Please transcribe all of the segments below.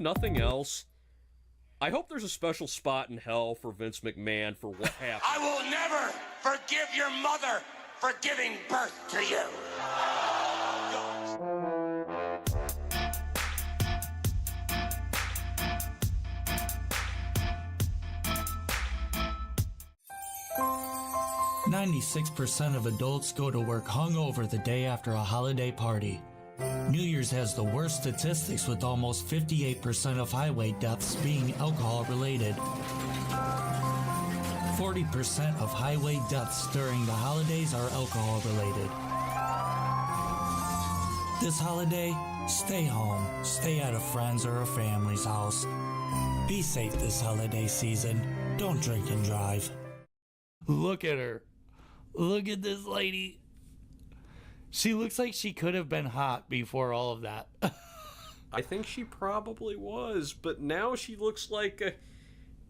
if nothing else, I hope there's a special spot in hell for Vince McMahon for what happened. I will never forgive your mother for giving birth to you. 96% of adults go to work hungover the day after a holiday party. New Year's has the worst statistics, with almost 58% of highway deaths being alcohol related. 40% of highway deaths during the holidays are alcohol related. This holiday, stay home, stay at a friend's or a family's house. Be safe this holiday season. Don't drink and drive. Look at her. Look at this lady. She looks like she could have been hot before all of that. I think she probably was, but now she looks like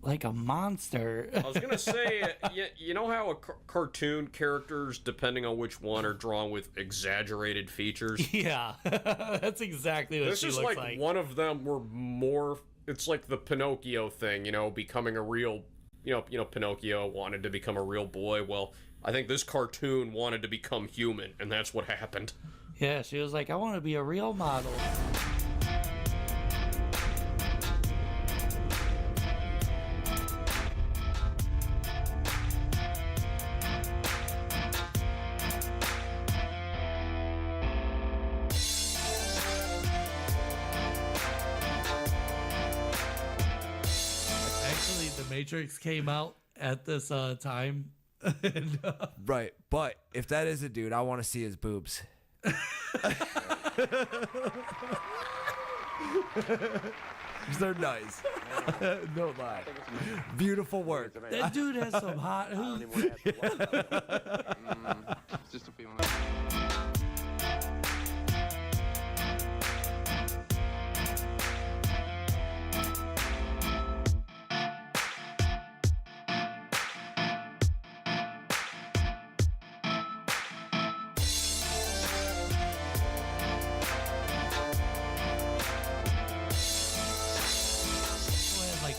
a monster. I was going to say, you know how cartoon characters, depending on which one, are drawn with exaggerated features? Yeah, that's exactly what she looks like. This is like one of them were more, it's like the Pinocchio thing, becoming a real, Pinocchio wanted to become a real boy. Well, I think this cartoon wanted to become human, and that's what happened. Yeah, she was like, I want to be a real model. Actually, The Matrix came out at this time. And, right, but if that is a dude, I want to see his boobs. They're nice. No lie. Beautiful work. That dude has some hot. It's just a feeling.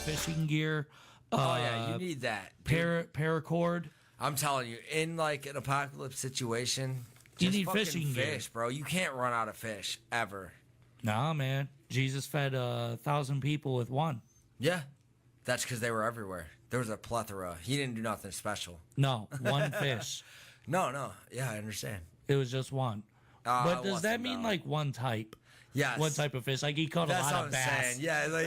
Fishing gear. Oh yeah, you need that. Paracord. I'm telling you, in like an apocalypse situation, you need fishing fish, gear, bro. You can't run out of fish ever. Nah, man. Jesus fed 1,000 people with one. Yeah, that's because they were everywhere. There was a plethora. He didn't do nothing special. No, one fish. No. Yeah, I understand. It was just one. But does that mean like one type? Yes. One type of fish. Like he caught a lot of bass. Saying. Yeah, like,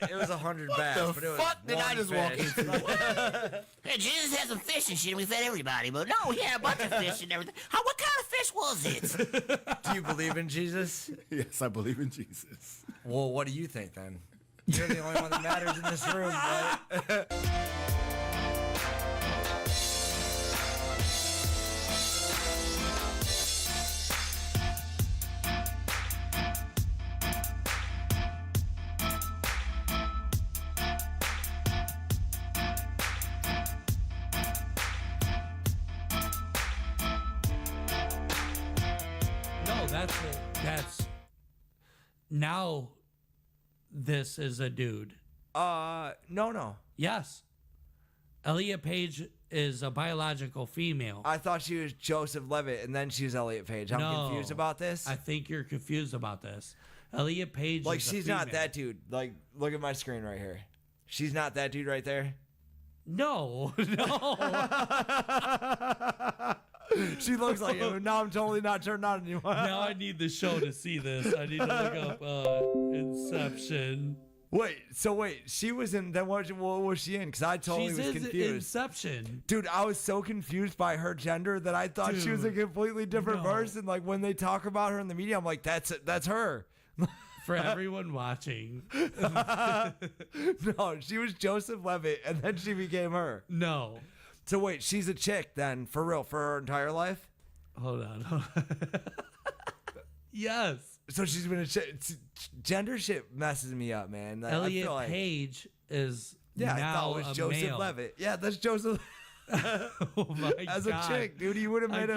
it was 100 bass. But it was fuck did I just fish. walk into? Hey, Jesus had some fish and shit, and we fed everybody. But no, he had a bunch of fish and everything. What kind of fish was it? Do you believe in Jesus? Yes, I believe in Jesus. Well, what do you think then? You're the only one that matters in this room, right? That's now this is a dude. No. Yes. Elliot Page is a biological female. I thought she was Joseph Levitt, and then she was Elliot Page. I'm confused about this. I think you're confused about this. Elliot Page like, is she's not that dude. Like, look at my screen right here. She's not that dude right there? No. She looks like him. Now I'm totally not turned on anymore. Now I need the show to see this. I need to look up Inception. Wait, she was in, then what was she in? Because I totally was confused. Inception. Dude, I was so confused by her gender that I thought she was a completely different person. Like, when they talk about her in the media, I'm like, that's her. For everyone watching. No, she was Joseph Levitt, and then she became her. No. So wait, she's a chick then, for real, for her entire life? Hold on. Yes. So she's been a chick. Gender shit messes me up, man. Elliot Page is I thought now it was a Joseph male. Levitt. Yeah, that's Joseph. Oh my As God. a chick, dude, he would have made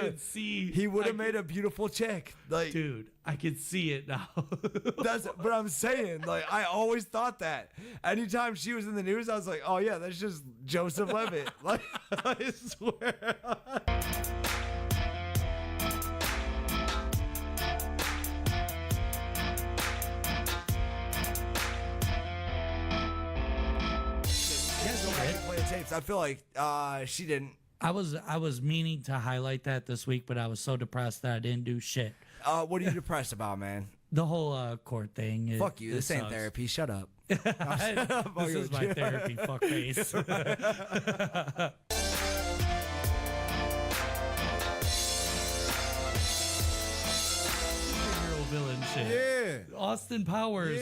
made a beautiful chick. Like, dude, I can see it now. but I'm saying, like, I always thought that. Anytime she was in the news, I was like, oh yeah, that's just Joseph Levitt. Like, I swear. Play the tapes. I feel like she didn't. I was meaning to highlight that this week, but I was so depressed that I didn't do shit. What are you depressed about, man? The whole court thing. Fuck you. This ain't therapy. Shut up. This is my therapy, fuckface. Villain shit. Yeah. Austin Powers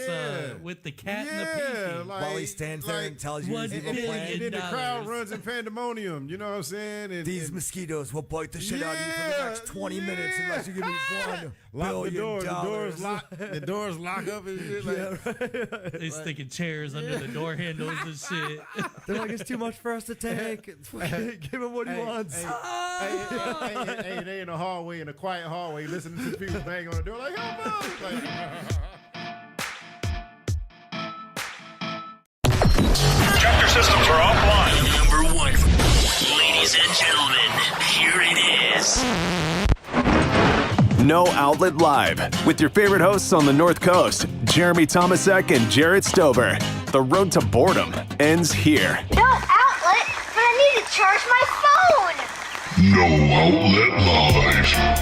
with the cat and the pinky. While he stands there and tells you he's and evil plan. then the crowd runs in pandemonium. You know what I'm saying? And, These mosquitoes will bite the shit out of you for the next 20 minutes unless you give me $1 lock the billion. door. The doors lock up and shit. Like, They sticking chairs under the door handles and shit. They're like, it's too much for us to take. Give him what he wants. Hey, they in a hallway, in a quiet hallway, listening to people bang on the door like, help us. Like, Chapter systems are offline. Number one. Ladies and gentlemen, here it is. No Outlet Live with your favorite hosts on the North Coast, Jeremy Tomesek and Jarrod Stover. The road to boredom ends here. No outlet, but I need to charge my phone. No Outlet Live.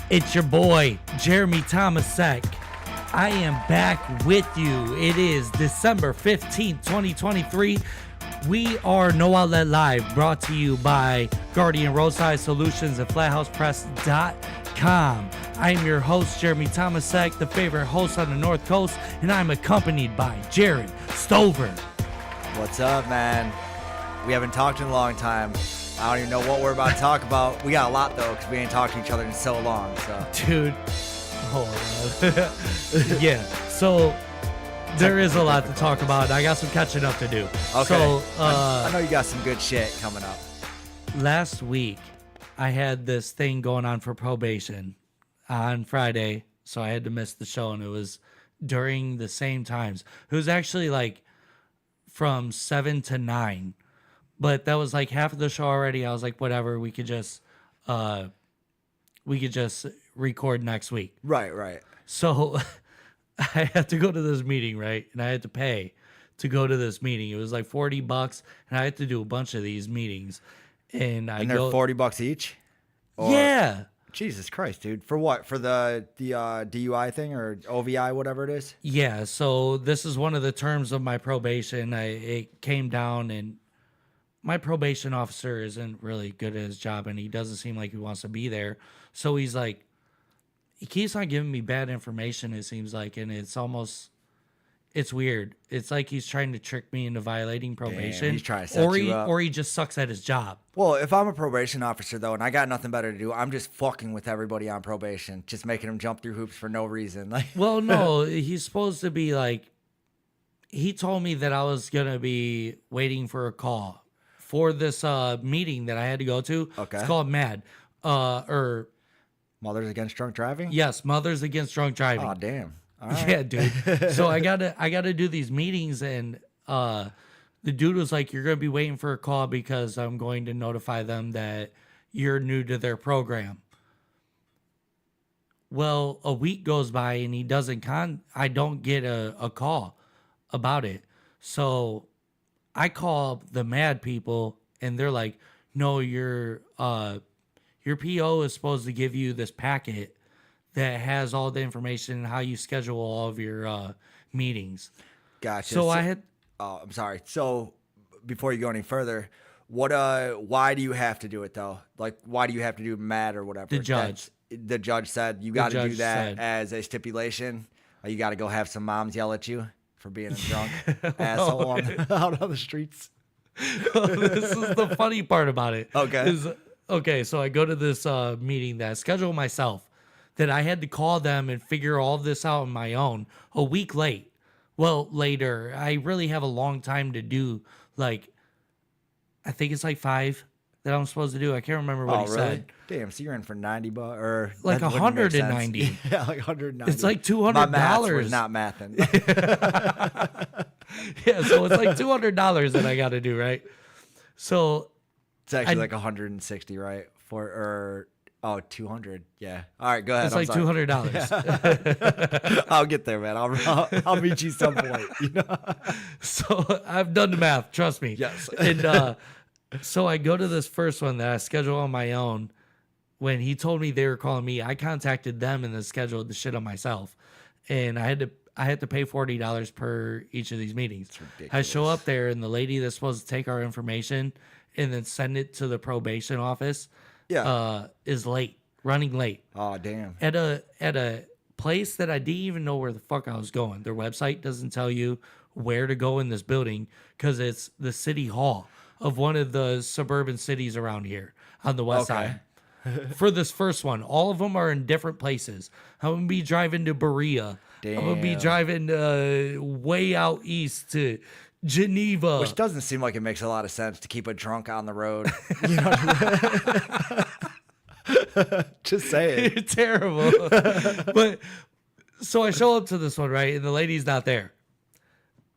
It's your boy, Jeremy Tomesek. I am back with you. It is December 15th, 2023. We are No Outlet Live, brought to you by Guardian Roadside Solutions and FlatHousePress.com. I am your host, Jeremy Tomesek, the favorite host on the North Coast, and I'm accompanied by Jarrod Stover. What's up, man? We haven't talked in a long time. I don't even know what we're about to talk about. We got a lot, though, because we ain't talked to each other in so long. So, Dude, hold on. Yeah, so there is a lot to talk about. I got some catching up to do. okay. So, I know you got some good shit coming up. last week, I had this thing going on for probation on Friday, so I had to miss the show, and it was during the same times. It was actually like from 7 to 9, but that was like half of the show already. I was like, whatever, we could just record next week. Right. So I had to go to this meeting, right? And I had to pay to go to this meeting. It was like $40, and I had to do a bunch of these meetings. And they're $40 each? Or, yeah. Jesus Christ, dude. For what? For the DUI thing or OVI, whatever it is? Yeah, so this is one of the terms of my probation. It came down, and my probation officer isn't really good at his job, and he doesn't seem like he wants to be there. So he's like, he keeps on giving me bad information, it seems like, and it's weird. It's like he's trying to trick me into violating probation. Damn, he's trying to set you up. Or he just sucks at his job. Well, if I'm a probation officer, though, and I got nothing better to do, I'm just fucking with everybody on probation, just making them jump through hoops for no reason. Like, Well, no, he's supposed to be like, he told me that I was going to be waiting for a call for this meeting that I had to go to. Okay. It's called MAD. Mothers Against Drunk Driving? Yes, Mothers Against Drunk Driving. Oh, damn. All right. Yeah, dude. So I gotta do these meetings, and the dude was like, "You're gonna be waiting for a call because I'm going to notify them that you're new to their program." Well, a week goes by and he doesn't I don't get a call about it. So I call the MAD people, and they're like, "No, your PO is supposed to give you this packet that has all the information and how you schedule all of your meetings." Gotcha. So I had... Oh, I'm sorry. So before you go any further, why do you have to do it, though? Like, why do you have to do MAD or whatever? The judge. The judge said you got to do judge that said. as a stipulation. You got to go have some moms yell at you for being a drunk asshole out on the streets. This is the funny part about it. Okay. So I go to this meeting that I scheduled myself, that I had to call them and figure all this out on my own a week late. Well, later. I really have a long time to do, like, I think it's like 5 that I'm supposed to do. I can't remember what he said. Damn, so you're in for $90 or like that wouldn't make sense. 190. Yeah, like 190. It's like $200. My math was not mathing. Yeah, so it's like $200 that I got to do, right? So it's actually like 160, right? 200. Yeah. All right, go ahead. It's like $200. I'll get there, man. I'll meet you some point. You know. So I've done the math. Trust me. Yes. And so I go to this first one that I schedule on my own. When he told me they were calling me, I contacted them and then scheduled the shit on myself. And I had to pay $40 per each of these meetings. I show up there and the lady that's supposed to take our information and then send it to the probation office is late, running late. Oh, damn. At a place that I didn't even know where the fuck I was going. Their website doesn't tell you where to go in this building because it's the city hall of one of the suburban cities around here on the west side. For this first one, all of them are in different places. I'm going to be driving to Berea. Damn. I'm going to be driving way out east to Geneva. Which doesn't seem like it makes a lot of sense to keep a drunk on the road. You know what I mean? Just saying. It's terrible. But so I show up to this one, right? And the lady's not there.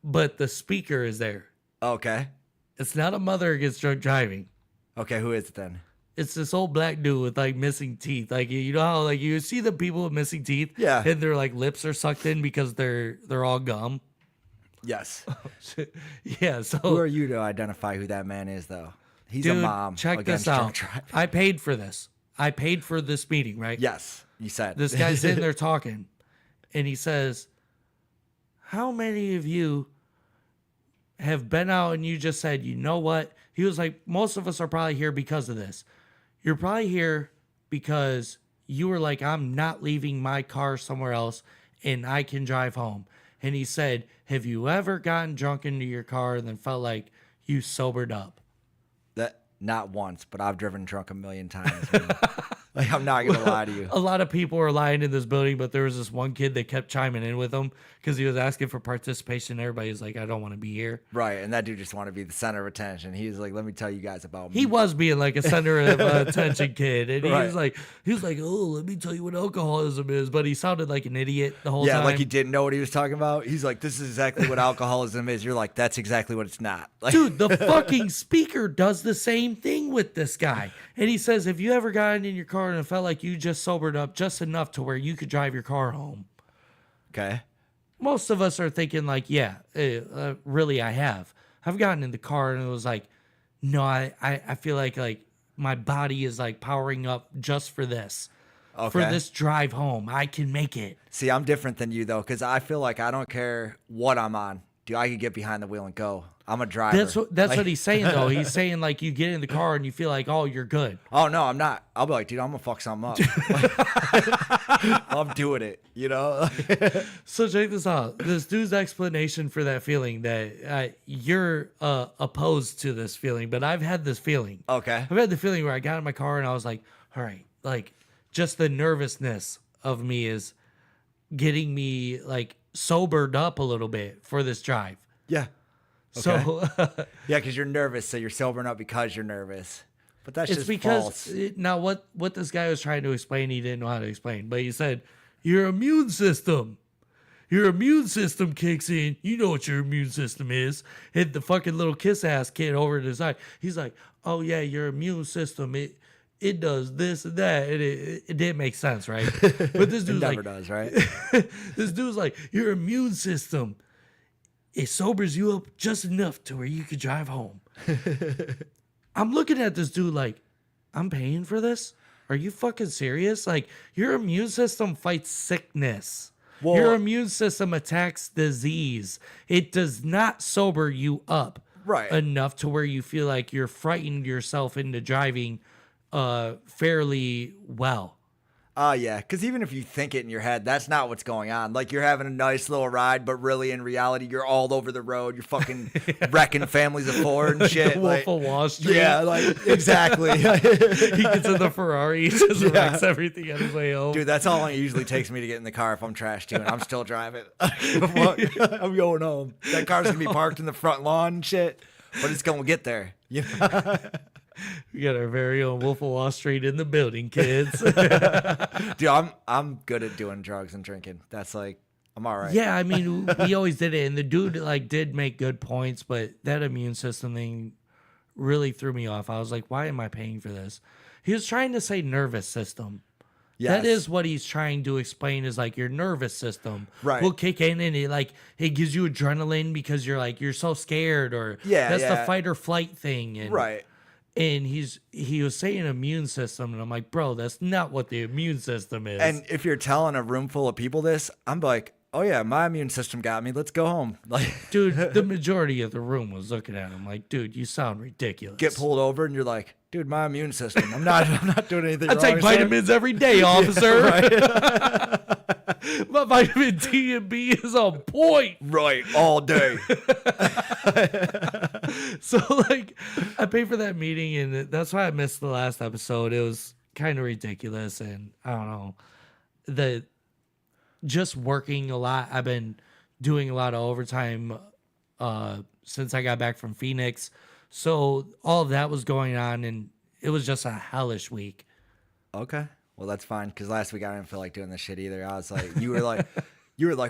But the speaker is there. Okay. It's not a mother against drunk driving. Okay, who is it then? It's this old black dude with like missing teeth. Like, you know how like you see the people with missing teeth? Yeah. And their like lips are sucked in because they're all gum. Yes. Yeah. So who are you to identify who that man is, though? He's dude, a mom. Check this out. I paid for this. I paid for this meeting, right? Yes, you said. This guy's sitting there talking, and he says, "How many of you have been out and you just said, you know what?" He was like, "Most of us are probably here because of this. You're probably here because you were like, I'm not leaving my car somewhere else and I can drive home." And he said, "Have you ever gotten drunk into your car and then felt like you sobered up?" That not once, but I've driven drunk a million times. Man. Like, I'm not gonna lie to you. A lot of people were lying in this building, but there was this one kid that kept chiming in with him because he was asking for participation. Everybody was like, "I don't want to be here." Right, and that dude just wanted to be the center of attention. He was like, "Let me tell you guys about me." He was being like a center of attention kid, and Right. he was like, "Oh, let me tell you what alcoholism is," but he sounded like an idiot the whole time. Yeah, like he didn't know what he was talking about. He's like, "This is exactly what alcoholism is." You're like, "That's exactly what it's not." Like, dude, the fucking speaker does the same thing with this guy. And he says, "Have you ever gotten in your car and it felt like you just sobered up just enough to where you could drive your car home?" Okay. Most of us are thinking like, yeah, really I have. I've gotten in the car and it was like, no, I feel like my body is like powering up just for this. Okay. For this drive home. I can make it. See, I'm different than you though, because I feel like I don't care what I'm on. Dude, I can get behind the wheel and go. I'm a driver. That's what he's saying though. He's saying like you get in the car and you feel like, oh, you're good. Oh no, I'm not. I'll be like, dude, I'm gonna fuck something up. I'm doing it, you know. So check this out. This dude's explanation for that feeling that you're opposed to this feeling, but I've had this feeling. Okay. I've had the feeling where I got in my car and I was like, all right, like just the nervousness of me is getting me like sobered up a little bit for this drive. Yeah. Okay. So yeah, because you're nervous, so you're sobering up because you're nervous. But that's it's just because false. Now what this guy was trying to explain, he didn't know how to explain. But he said, your immune system kicks in. You know what your immune system is. Hit the fucking little kiss ass kid over to the side. He's like, oh yeah, your immune system, it does this and that. And it didn't make sense, right? But this dude's never like, does, right? This dude's like, your immune system, it sobers you up just enough to where you could drive home. I'm looking at this dude like, I'm paying for this? Are you fucking serious? Like, your immune system fights sickness. Well, your immune system attacks disease. It does not sober you up enough to where you feel like you're frightened yourself into driving fairly well. Yeah, because even if you think it in your head, that's not what's going on. Like, you're having a nice little ride, but really, in reality, you're all over the road. You're fucking wrecking families of four and shit. Wolf of Wall Street. Yeah, like, exactly. He gets in the Ferrari, he just wrecks everything on his way home. Dude, that's how long it usually takes me to get in the car if I'm trash too, and I'm still driving. I'm going home. That car's going to be parked in the front lawn and shit. but it's gonna get there. You know? We got our very own Wolf of Wall Street in the building, kids. Dude, I'm good at doing drugs and drinking. That's like, I'm all right. Yeah, I mean, we always did it, and the dude like did make good points, but that immune system thing really threw me off. I was like, why am I paying for this? He was trying to say nervous system. Yes. That is what he's trying to explain, is like your nervous system will kick in, and it gives you adrenaline because you're so scared, or that's the fight or flight thing. And, right. And he was saying immune system, and I'm like, bro, that's not what the immune system is. And if you're telling a room full of people this, I'm like, oh yeah, my immune system got me. Let's go home. Like, dude, the majority of the room was looking at him like, dude, you sound ridiculous. Get pulled over, and you're like, dude, my immune system. I'm not doing anything wrong. I take vitamins every day, officer. Right. My vitamin D and B is on point. Right, all day. So, like, I paid for that meeting, and that's why I missed the last episode. It was kind of ridiculous, and I don't know. Just working a lot. I've been doing a lot of overtime since I got back from Phoenix. So all of that was going on, and it was just a hellish week. Okay. Well, that's fine, because last week I didn't feel like doing this shit either. I was like, you were like,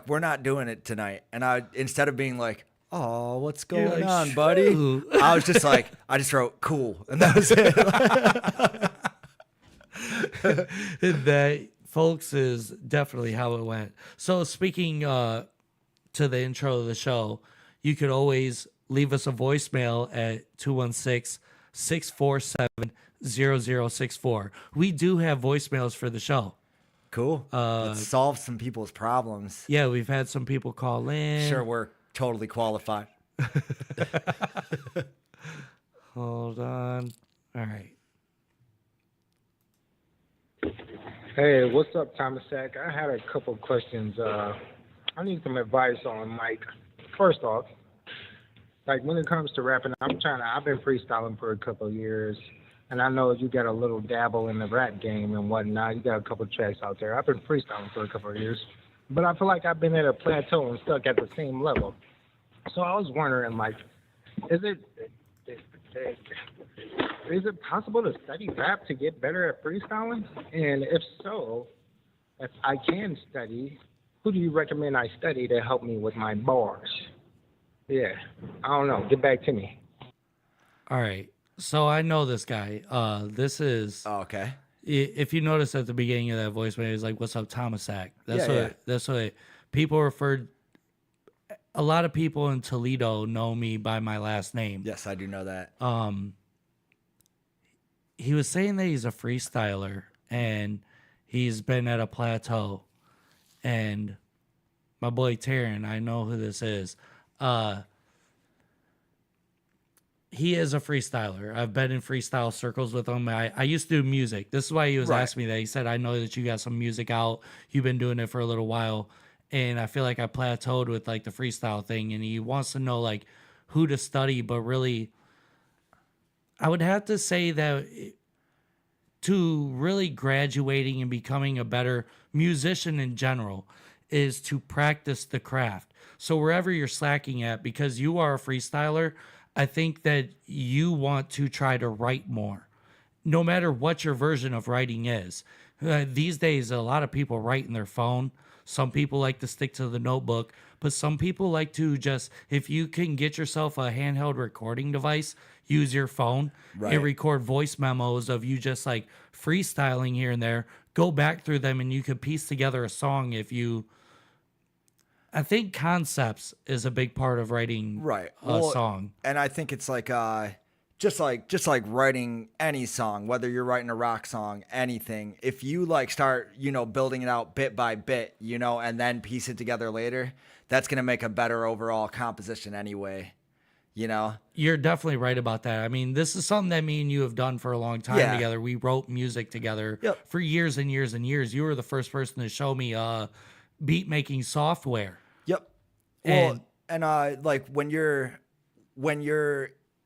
we're not doing it tonight. And instead of being like, oh, what's going on, buddy? I was just like, I just wrote cool. And that was it. That, folks, is definitely how it went. So speaking to the intro of the show, you could always leave us a voicemail at 216-647-0064. We do have voicemails for the show. Cool. Let's solve some people's problems. Yeah, we've had some people call in. Sure, we're totally qualified. Hold on. All right. Hey, what's up, Tomesek? I had a couple questions. I need some advice on, Mike. First off, like when it comes to rapping, I've been freestyling for a couple of years, and I know you got a little dabble in the rap game and whatnot. You got a couple of tracks out there. I've been freestyling for a couple of years, but I feel like I've been at a plateau and stuck at the same level. So I was wondering, like, is it possible to study rap to get better at freestyling? And if so, if I can study, who do you recommend I study to help me with my bars? Yeah, I don't know. Get back to me. All right. So I know this guy. This is... Oh, okay. If you notice at the beginning of that voicemail, he's like, what's up, Tomesek? That's what people referred... A lot of people in Toledo know me by my last name. Yes, I do know that. He was saying that he's a freestyler and he's been at a plateau. And my boy Taryn, I know who this is. He is a freestyler. I've been in freestyle circles with him. I used to do music. This is why he was asking me that. He said, I know that you got some music out. You've been doing it for a little while. And I feel like I plateaued with like the freestyle thing. And he wants to know like who to study. But really, I would have to say that to really graduating and becoming a better musician in general is to practice the craft. So wherever you're slacking at, because you are a freestyler, I think that you want to try to write more, no matter what your version of writing is. These days, a lot of people write in their phone. Some people like to stick to the notebook, but some people like to just, if you can get yourself a handheld recording device, use your phone and record voice memos of you just like freestyling here and there, go back through them and you could piece together a song if you... I think concepts is a big part of writing a song. And I think it's like just like writing any song, whether you're writing a rock song, anything. If you like start, building it out bit by bit, and then piece it together later, that's going to make a better overall composition anyway. You're definitely right about that. I mean, this is something that me and you have done for a long time together. We wrote music together for years and years and years. You were the first person to show me beat making software. Yep. And like when you're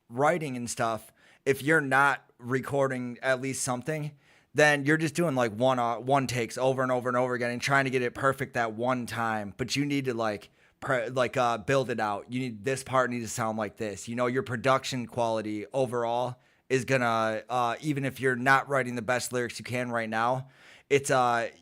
writing and stuff, if you're not recording at least something, then you're just doing like one takes over and over and over again and trying to get it perfect that one time. But you need to like build it out. You need this part needs to sound like this. You know, your production quality overall is gonna even if you're not writing the best lyrics you can right now, it's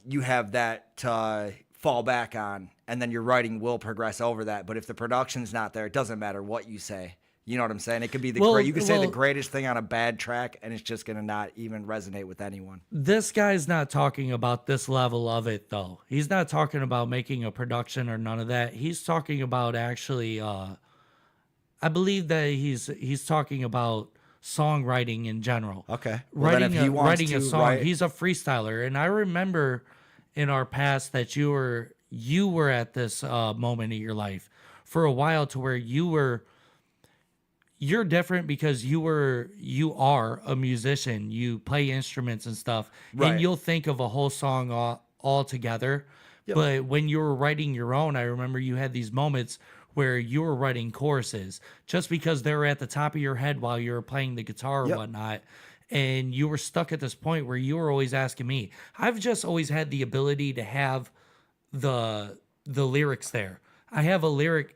you have that to fall back on, and then your writing will progress over that. But if the production's not there, it doesn't matter what you say. You know what I'm saying? It could be you could say the greatest thing on a bad track, and it's just gonna not even resonate with anyone. This guy's not talking about this level of it, though. He's not talking about making a production or none of that. He's talking about actually, I believe that he's talking about songwriting in general. Okay. Writing a song. He's a freestyler, and I remember in our past that you were at this moment in your life for a while to where you're different because you are a musician. You play instruments and stuff, and you'll think of a whole song all together. Yep. But when you were writing your own, I remember you had these moments where you were writing choruses just because they were at the top of your head while you were playing the guitar or whatnot. And you were stuck at this point where you were always asking me. I've just always had the ability to have the lyrics there. I have a lyric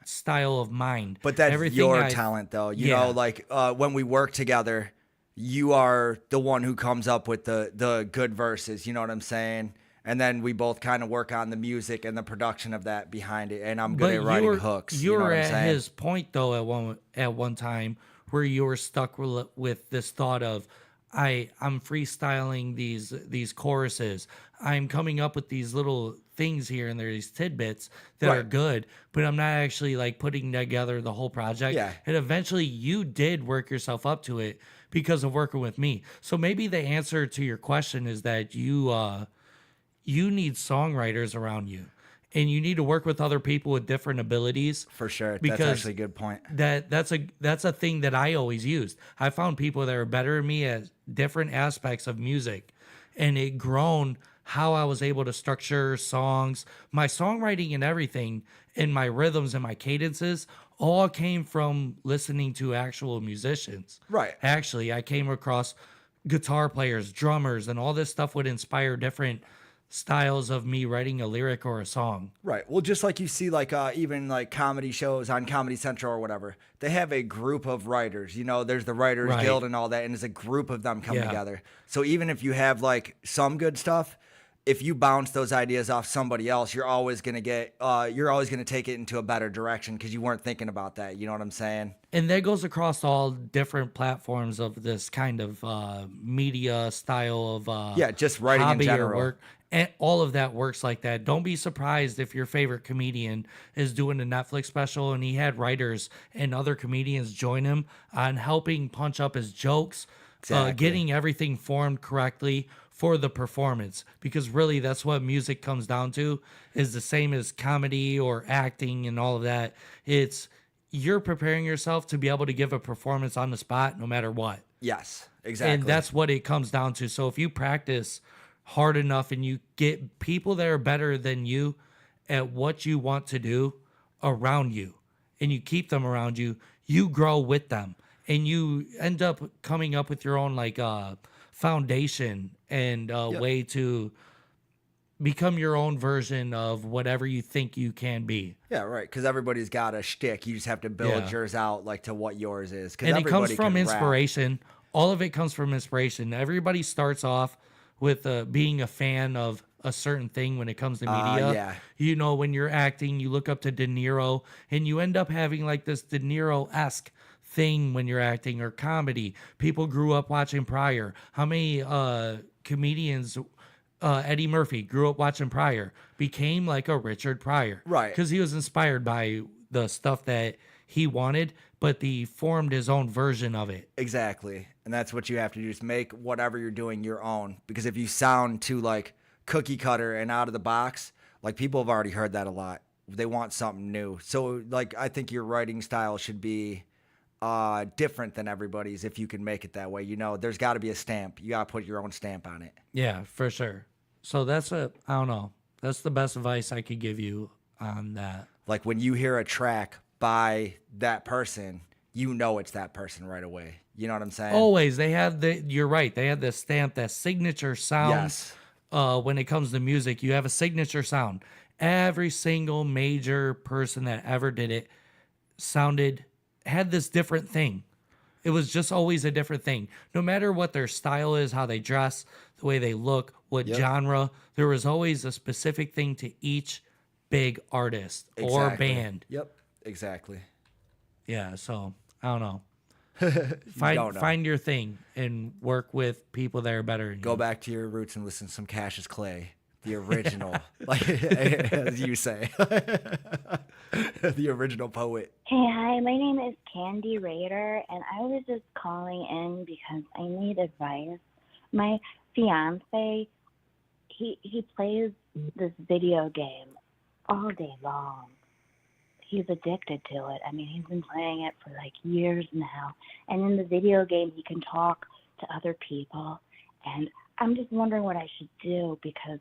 style of mind. But that's your talent, though. You know, like when we work together, you are the one who comes up with the good verses. You know what I'm saying? And then we both kind of work on the music and the production of that behind it. And I'm good at writing hooks. You know were what I'm at saying? his point, though, at one time where you were stuck with this thought of, I'm freestyling these choruses. I'm coming up with these little things here and there, these tidbits that are good, but I'm not actually like putting together the whole project. Yeah. And eventually you did work yourself up to it because of working with me. So maybe the answer to your question is that you need songwriters around you. And you need to work with other people with different abilities. For sure. That's actually a good point. That's a thing that I always used. I found people that are better than me at different aspects of music. And it grown how I was able to structure songs, my songwriting and everything, and my rhythms and my cadences all came from listening to actual musicians. Right. Actually, I came across guitar players, drummers, and all this stuff would inspire different styles of me writing a lyric or a song. Right. Well, just like you see, like even like comedy shows on Comedy Central or whatever, they have a group of writers. You know, there's the Writers Guild and all that, and it's a group of them come together. So even if you have like some good stuff, if you bounce those ideas off somebody else, you're always gonna take it into a better direction because you weren't thinking about that. You know what I'm saying? And that goes across all different platforms of this kind of media style of just writing in general. Work. And all of that works like that. Don't be surprised if your favorite comedian is doing a Netflix special and he had writers and other comedians join him on helping punch up his jokes, getting everything formed correctly for the performance. Because really that's what music comes down to, is the same as comedy or acting and all of that. It's you're preparing yourself to be able to give a performance on the spot no matter what. Yes, exactly. And that's what it comes down to. So if you practice hard enough and you get people that are better than you at what you want to do around you, and you keep them around you, you grow with them, and you end up coming up with your own like foundation and way to become your own version of whatever you think you can be. Yeah, right. Because everybody's got a shtick. You just have to build yours out like to what yours is. And it comes from inspiration. All of it comes from inspiration. Everybody starts off with being a fan of a certain thing when it comes to media. You know, when you're acting, you look up to De Niro, and you end up having like this De Niro-esque thing when you're acting, or comedy. People grew up watching Pryor. How many comedians, Eddie Murphy grew up watching Pryor, became like a Richard Pryor. Right. Because he was inspired by the stuff that he wanted, but he formed his own version of it. Exactly. And that's what you have to do, is make whatever you're doing your own. Because if you sound too like cookie cutter and out of the box, like people have already heard that a lot. They want something new. So like I think your writing style should be different than everybody's if you can make it that way. You know, there's got to be a stamp. You got to put your own stamp on it. Yeah, for sure. So that's I don't know. That's the best advice I could give you on that. Like when you hear a track by that person, you know it's that person right away. You know what I'm saying? Always. You're right. They have this stamp, that signature sound. Yes. when it comes to music, you have a signature sound. Every single major person that ever did it had this different thing. It was just always a different thing. No matter what their style is, how they dress, the way they look, what genre, there was always a specific thing to each big artist or band. Yep, exactly. Yeah, so I don't know. Find your thing and work with people that are better than Go you. back to your roots and listen to some Cassius Clay, the original, like as you say, the original poet. Hey, hi, my name is Candy Raider, and I was just calling in because I need advice. My fiance, he plays this video game all day long. He's addicted to it. I mean, he's been playing it for like years now. And in the video game, he can talk to other people. And I'm just wondering what I should do, because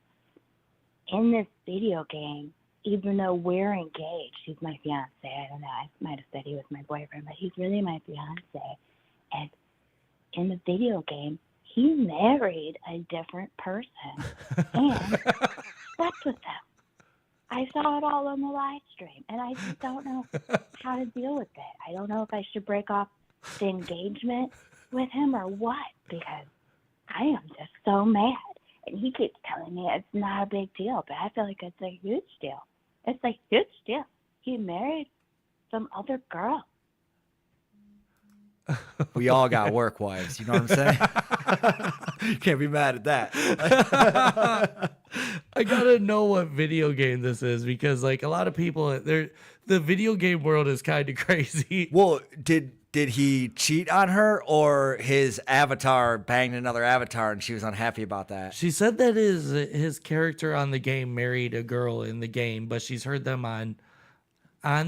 in this video game, even though we're engaged, he's my fiance. I don't know. I might have said he was my boyfriend, but he's really my fiance. And in the video game, he married a different person and slept with them. I saw it all on the live stream, and I just don't know how to deal with it. I don't know if I should break off the engagement with him or what, because I am just so mad. And he keeps telling me it's not a big deal, but I feel like it's a huge deal. It's a huge deal. He married some other girl. We all got work wives, you know what I'm saying? You can't be mad at that. I gotta know what video game this is, because like a lot of people, the video game world is kind of crazy. Well, did he cheat on her, or his avatar banged another avatar and she was unhappy about that? She said that his character on the game married a girl in the game, but she's heard them on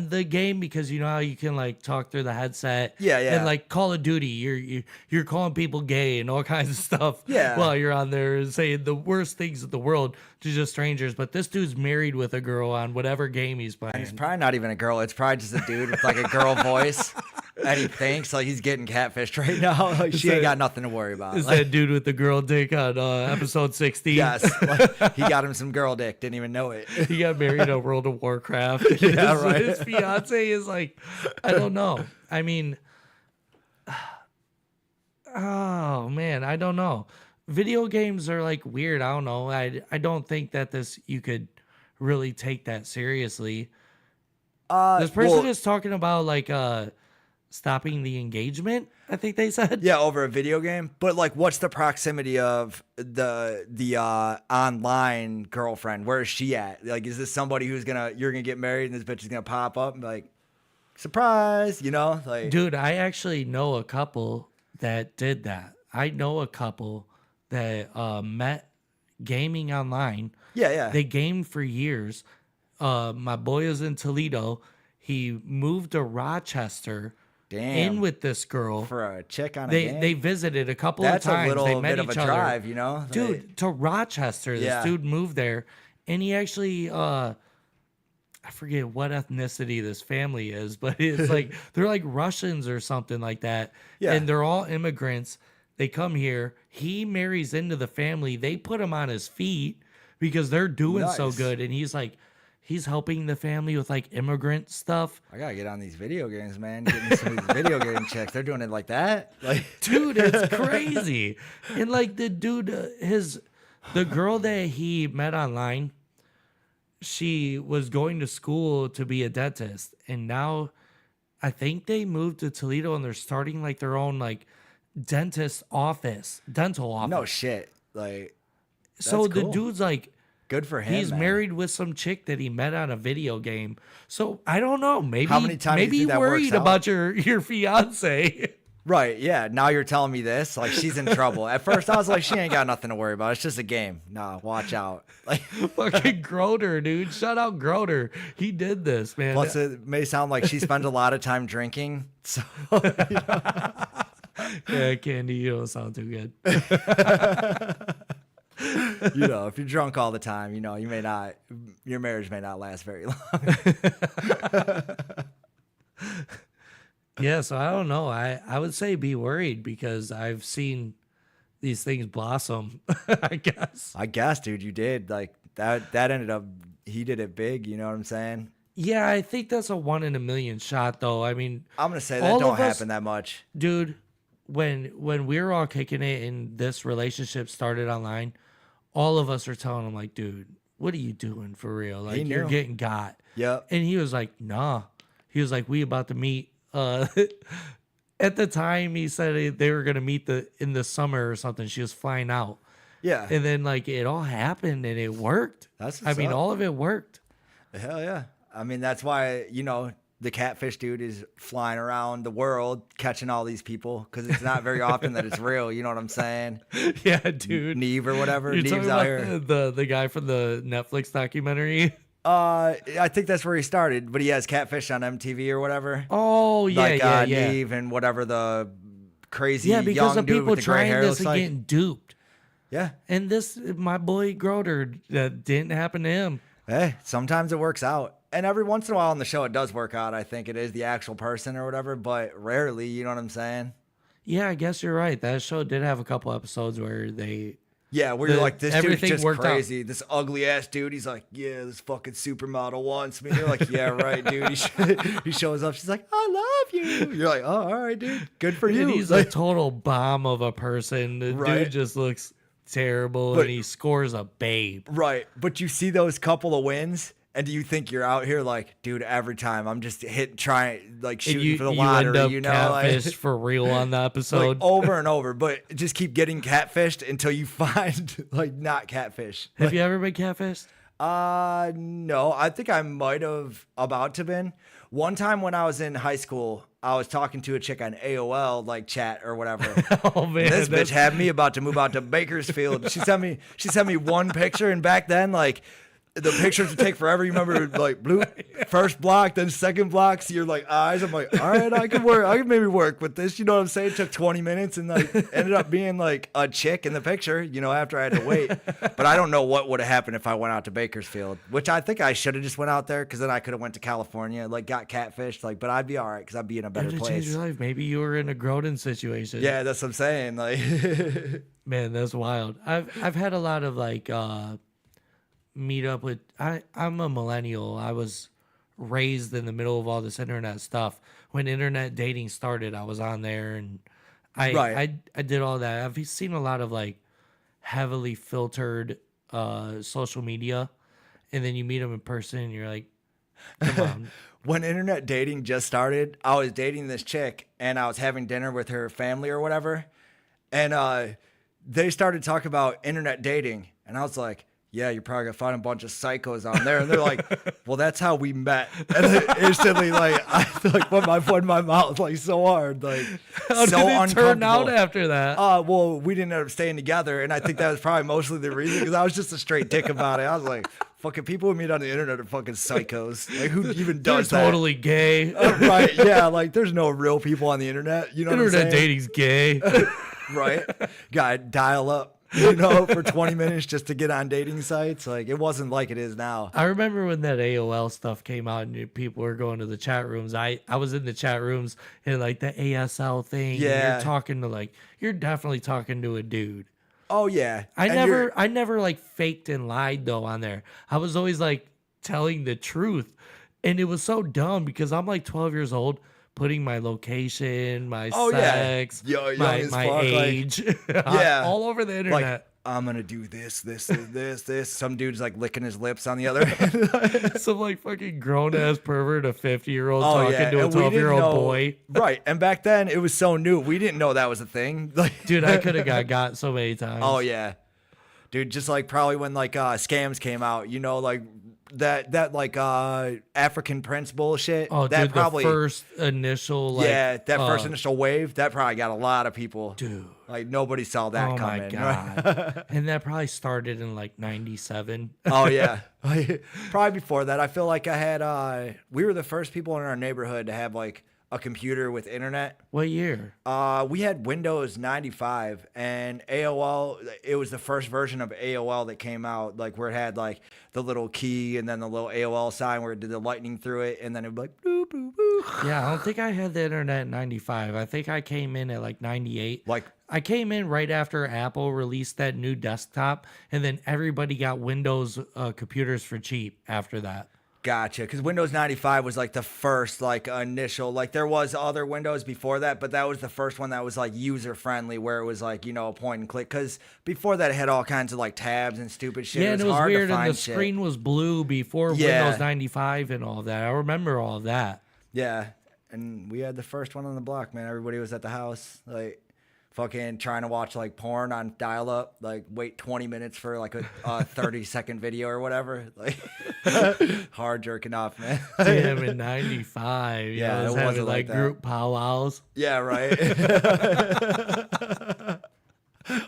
the game, because you know how you can like talk through the headset. Yeah. And like Call of Duty, you're calling people gay and all kinds of stuff. Yeah. While you're on there and saying the worst things in the world to just strangers. But this dude's married with a girl on whatever game he's playing. And it's probably not even a girl. It's probably just a dude with like a girl voice. And he thinks like he's getting catfished right now. Like she ain't got nothing to worry about. Is Like, that dude with the girl dick on episode 16? yes. Like, he got him some girl dick. Didn't even know it. He got married in World of Warcraft. Yeah, right. His fiance is like, I don't know. I mean, oh man, I don't know. Video games are like weird. I don't know. I don't think that you could really take that seriously. This person is talking about like stopping the engagement, I think they said. Yeah, over a video game. But like, what's the proximity of the online girlfriend? Where is she at? Like, is this somebody you're gonna get married and this bitch is gonna pop up and be like, surprise, you know? Like, dude, I actually know a couple that did that. I know a couple that met gaming online. Yeah. They gamed for years. My boy is in Toledo. He moved to Rochester. Damn. In with this girl for a chick on a game. They visited a couple That's of times. a little They met bit of each a other. drive, you know, dude. To Rochester, this dude moved there, and he actually I forget what ethnicity this family is, but it's like they're like Russians or something like that. Yeah, and they're all immigrants. They come here. He marries into the family. They put him on his feet because they're doing so good, and he's like. He's helping the family with like immigrant stuff. I gotta get on these video games, man. Get me some of these video game chicks. They're doing it like that. Like, dude, it's crazy. And like the dude, the girl that he met online, she was going to school to be a dentist, and now I think they moved to Toledo and they're starting like their own like dental office. No shit. Like, so the cool. dude's like. Good for him. He's man. married with some chick that he met on a video game. So I don't know. Maybe how many times maybe that worried works out? about your fiance. Right. Yeah. Now you're telling me this. Like, she's in trouble. At first I was like, she ain't got nothing to worry about. It's just a game. Nah, watch out. Like, fucking Groder, dude. Shout out Groder. He did this, man. Plus, it may sound like she spends a lot of time drinking. So, yeah, Candy, you don't sound too good. You know, if you're drunk all the time, you know, your marriage may not last very long. Yeah, so I don't know. I would say be worried, because I've seen these things blossom. I guess, dude, you did like that. That ended up, he did it big. You know what I'm saying? Yeah, I think that's a 1 in a million shot, though. I mean, I'm gonna say that don't happen that much, dude. When we were all kicking it and this relationship started online, all of us are telling him like, dude, what are you doing for real? Like, you're getting got. Yep. And he was like, nah. He was like, we about to meet. At the time, he said they were gonna meet in the summer or something. She was flying out. Yeah. And then like it all happened and it worked. I mean, all of it worked. Hell yeah. I mean, that's why, you know, the catfish dude is flying around the world catching all these people because it's not very often that it's real. You know what I'm saying? Yeah, dude. Neve or whatever. You're Neve's out here. The guy from the Netflix documentary. I think that's where he started, but he has catfish on MTV or whatever. Oh, yeah, like, yeah. Neve and whatever the crazy because young of dude people with the gray trying hair this looks and like. getting duped. Yeah. And this, my boy Groder, that didn't happen to him. Hey, sometimes it works out. And every once in a while on the show, it does work out. I think it is the actual person or whatever, but rarely, you know what I'm saying? Yeah, I guess you're right. That show did have a couple episodes where they... Yeah, where you're like, this dude's just crazy. Out. This ugly ass dude. He's like, yeah, this fucking supermodel wants me. You're like, yeah, right, dude. He shows up. She's like, I love you. You're like, oh, all right, dude. Good for you. And he's a total bomb of a person. The dude just looks terrible, and he scores a babe. Right. But you see those couple of wins, and do you think you're out here like, dude, every time I'm just shooting for the lottery, you know, catfished for real on the episode, like, over and over, but just keep getting catfished until you find like not catfish. Have you ever been catfished? No, I think I might have about to been. One time when I was in high school, I was talking to a chick on AOL, like chat or whatever. Oh man, this bitch had me about to move out to Bakersfield. She sent me one picture, and back then, like, the pictures would take forever. You remember, like, blue first block, then second block. See your like eyes. I'm like, all right, I can maybe work with this. You know what I'm saying? It took 20 minutes, and like ended up being like a chick in the picture. You know, after I had to wait. But I don't know what would have happened if I went out to Bakersfield, which I think I should have just went out there because then I could have went to California, like got catfished, like. But I'd be all right because I'd be in a better place. Change your life. Maybe you were in a Groden situation. Yeah, that's what I'm saying. Like, man, that's wild. I've had a lot of like. Meet up with I'm a millennial. I was raised in the middle of all this internet stuff. When internet dating started, I was on there and I did all that. I've seen a lot of like heavily filtered social media, and then you meet them in person and you're like, come on. When internet dating just started, I was dating this chick and I was having dinner with her family or whatever, and they started talking about internet dating, and I was like, yeah, you're probably gonna find a bunch of psychos on there. And they're like, well, that's how we met. And then instantly, like, I like put my foot in my mouth like so hard, like how so did it uncomfortable. turn out after that? Well, we didn't end up staying together, and I think that was probably mostly the reason because I was just a straight dick about it. I was like, fucking people who meet on the internet are fucking psychos. Like, who even does They're that? totally gay. Right? Yeah, like there's no real people on the internet. You know what I'm saying? Internet dating's gay. Right? Gotta dial up. You know, for 20 minutes just to get on dating sites. Like, it wasn't like it is now. I remember when that AOL stuff came out and people were going to the chat rooms. I was in the chat rooms and like the ASL thing. Yeah. You're talking to like, you're definitely talking to a dude. Oh, yeah. I never like faked and lied though on there. I was always like telling the truth. And it was so dumb because I'm like 12 years old. Putting my location, my sex, my age, yeah, all over the internet. Like, I'm gonna do this. Some dude's like licking his lips on the other end. Some like fucking grown ass pervert, a 50-year-old talking to a 12-year-old boy. Right, and back then it was so new, we didn't know that was a thing. Like, dude, I could have got so many times. Oh yeah, dude, just like probably when like scams came out, you know, like. That like African Prince bullshit. Oh, that dude, probably the first initial like, that first initial wave that probably got a lot of people. Dude, like nobody saw that coming. Oh my god! And that probably started in like '97. Oh yeah, probably before that. I feel like I had we were the first people in our neighborhood to have like a computer with internet. What year? We had Windows 95 and AOL. It was the first version of AOL that came out, like where it had like the little key and then the little AOL sign where it did the lightning through it, and then it would be like bloop Yeah, I don't think I had the internet in 95. I think I came in at like 98. Like, I came in right after Apple released that new desktop, and then everybody got Windows computers for cheap after that. Gotcha, because Windows 95 was like the first like initial, like there was other Windows before that, but that was the first one that was like user friendly, where it was like, you know, a point and click. Because before that, it had all kinds of like tabs and stupid shit. Yeah, and it was hard weird, to find and the shit. screen was blue before Windows 95 and all that. I remember all that. Yeah, and we had the first one on the block, man. Everybody was at the house, like fucking trying to watch like porn on dial-up, like wait 20 minutes for like a 30-second video or whatever, like hard jerking off, man. Damn, in 95. Yeah, I was it having wasn't like that. group powwows. Yeah, right.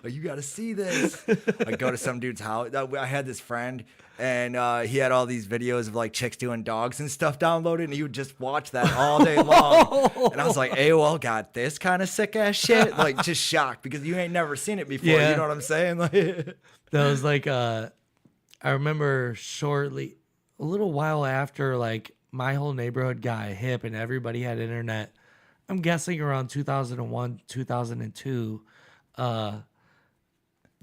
Oh, you got to see this. I go to some dude's house. I had this friend, and he had all these videos of like chicks doing dogs and stuff downloaded, and he would just watch that all day long. And I was like, AOL got this kind of sick ass shit. Like, just shocked because you ain't never seen it before. Yeah. You know what I'm saying? Like, That was like, I remember shortly, a little while after, like, my whole neighborhood got hip and everybody had internet. I'm guessing around 2001, 2002.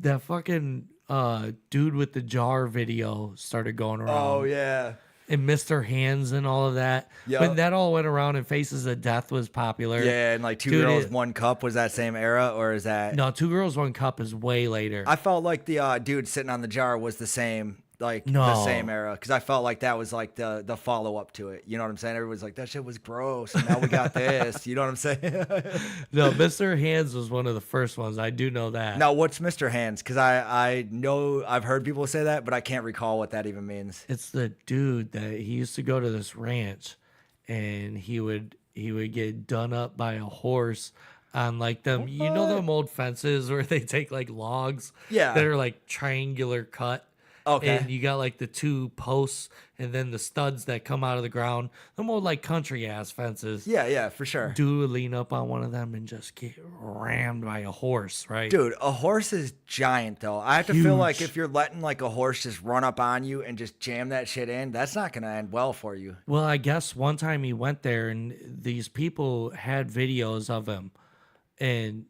That fucking dude with the jar video started going around. oh yeah. And Mr. Hands and all of that. Yup. When that all went around and Faces of Death was popular. Yeah, and like Two Dude, Girls, One Cup, was that same era, or is that? No, Two Girls, One Cup is way later. I felt like the dude sitting on the jar was the same, like the No. same era, because I felt like that was like the follow up to it. You know what I'm saying? Everybody's like, that shit was gross, and now we got this. You know what I'm saying? No, Mr. Hands was one of the first ones. I do know that. Now, what's Mr. Hands? Because I know I've heard people say that, but I can't recall what that even means. It's the dude that he used to go to this ranch, and he would get done up by a horse on like them, you know, them old fences where they take like logs, Yeah. that are like triangular cut. Okay. And you got like the two posts and then the studs that come out of the ground. Them old like country ass fences. Yeah, for sure. Dude would lean up on one of them and just get rammed by a horse, right? Dude, a horse is giant, though. I have to feel like Huge. if you're letting like a horse just run up on you and just jam that shit in, that's not going to end well for you. Well, I guess one time he went there and these people had videos of him. And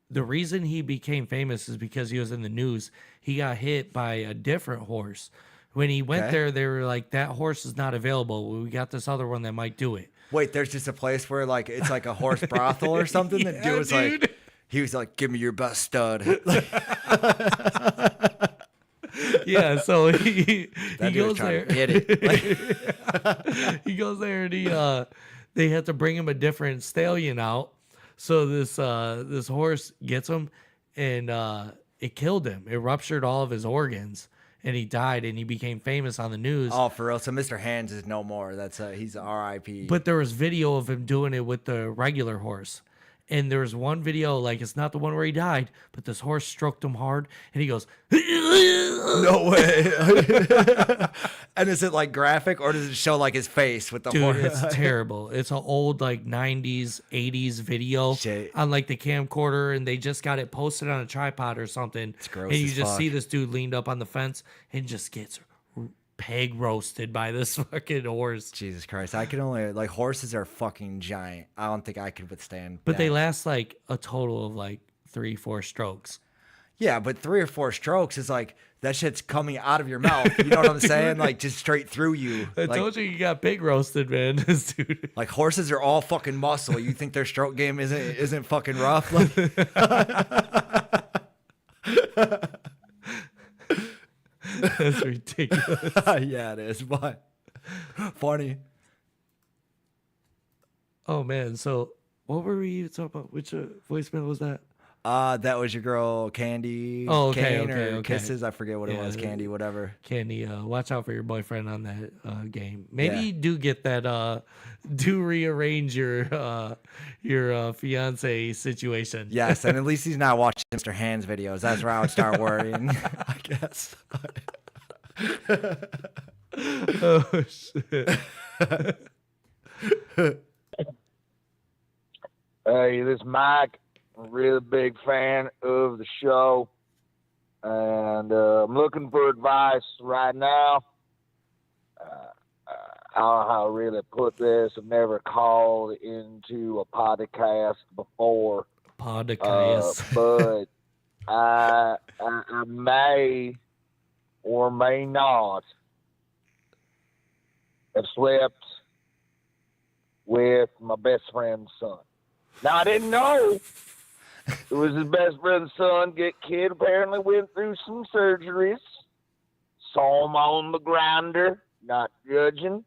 the reason he became famous is because he was in the news. He got hit by a different horse. When he went Okay. there, they were like, that horse is not available. We got this other one that might do it. Wait, there's just a place where like it's like a horse brothel or something. The Yeah, dude was dude. like, he was like, give me your best stud. Yeah, so he That dude was goes trying there. to get it. He goes there and they had to bring him a different stallion out. So this horse gets him and it killed him. It ruptured all of his organs and he died and he became famous on the news. Oh, for real. So Mr. Hands is no more. That's he's R.I.P. But there was video of him doing it with the regular horse. And there was one video, like it's not the one where he died, but this horse stroked him hard and he goes, no way. And is it like graphic or does it show like his face with the dude, horse? it's terrible. It's an old like 90s, 80s video Shit. on like the camcorder and they just got it posted on a tripod or something. It's gross and you as just fuck. see this dude leaned up on the fence and just gets peg roasted by this fucking horse. Jesus Christ. I can only, like, horses are fucking giant. I don't think I could withstand But that. they last like a total of like 3-4 strokes. Yeah, but 3 or 4 strokes is like, that shit's coming out of your mouth. You know what I'm saying? Like, just straight through you. I Like, told you got pig roasted, man. This dude. like, horses are all fucking muscle. You think their stroke game isn't fucking rough? Like, That's ridiculous. yeah, it is. But funny. Oh man, so what were we even talking about? Which voicemail was that? That was your girl Candy. Oh, okay, Cane okay, or okay. Kisses. I forget what it Yeah, was. Candy, whatever. Candy, watch out for your boyfriend on that game. Maybe Yeah. you do get that. Do rearrange your fiance situation. Yes, and at least he's not watching Mr. Hands videos. That's where I would start worrying, I guess. Oh shit. Hey, this is Mike. I'm a really big fan of the show, and I'm looking for advice right now. I don't know how to really put this. I've never called into a podcast before. Podcast. But I may or may not have slept with my best friend's son. Now, I didn't know it was his best friend's son. Kid apparently went through some surgeries. Saw him on the grinder, not judging.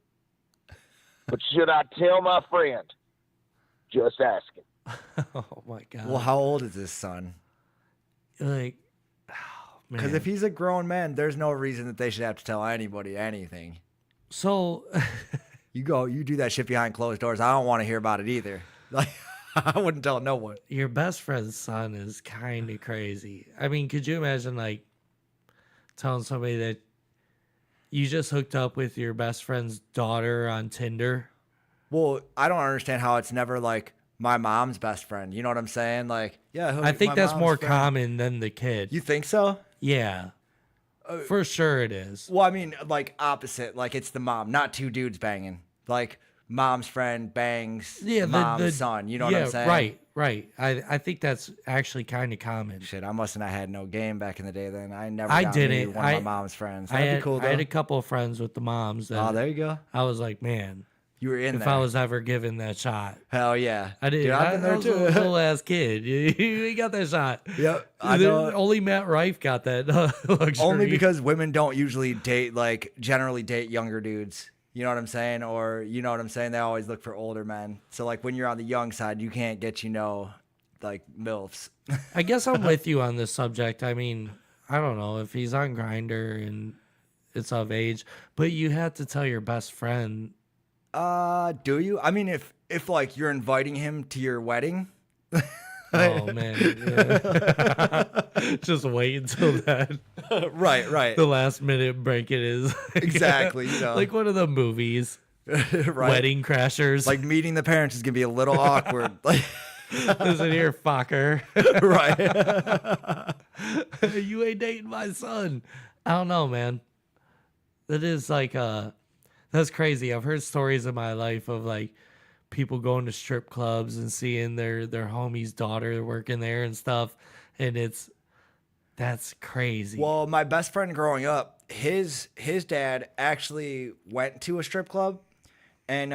But should I tell my friend? Just asking. Oh, my God. Well, how old is his son? Like, because if he's a grown man, there's no reason that they should have to tell anybody anything. So you do that shit behind closed doors. I don't want to hear about it either. Like, I wouldn't tell no one. Your best friend's son is kind of crazy. I mean, could you imagine like telling somebody that you just hooked up with your best friend's daughter on Tinder? Well, I don't understand how it's never like my mom's best friend. You know what I'm saying? Like, yeah. I think that's more common than the kid. You think so? Yeah. For sure it is. Well, I mean, like opposite. Like it's the mom, not two dudes banging. Like mom's friend bangs mom's son. You know what I'm saying? Right. I think that's actually kind of common. Shit, I must have not had no game back in the day then. I didn't. One of my mom's friends. That'd be cool, though. I had a couple of friends with the moms. Oh, there you go. I was like, man. You were in if there. I was ever given that shot. Hell yeah. I did. Dude, I've been there was too. a little ass kid. You got that shot. Yep. I know. Only Matt Rife got that luxury. Only because women don't usually generally date younger dudes. You know what I'm saying? Or, you know what I'm saying? They always look for older men. So, like, when you're on the young side, you can't get, like, MILFs. I guess I'm with you on this subject. I mean, I don't know if he's on Grindr and it's of age, but you have to tell your best friend. Do you? I mean, if like you're inviting him to your wedding. Oh man. Yeah. Just wait until that. Right. The last minute break it is. Exactly. Like one of the movies. Right. Wedding Crashers. Like meeting the parents is gonna be a little awkward. Like listen here, fucker. Right. You ain't dating my son. I don't know, man. That is like that's crazy. I've heard stories in my life of like people going to strip clubs and seeing their homie's daughter working there and stuff. And that's crazy. Well, my best friend growing up, his dad actually went to a strip club and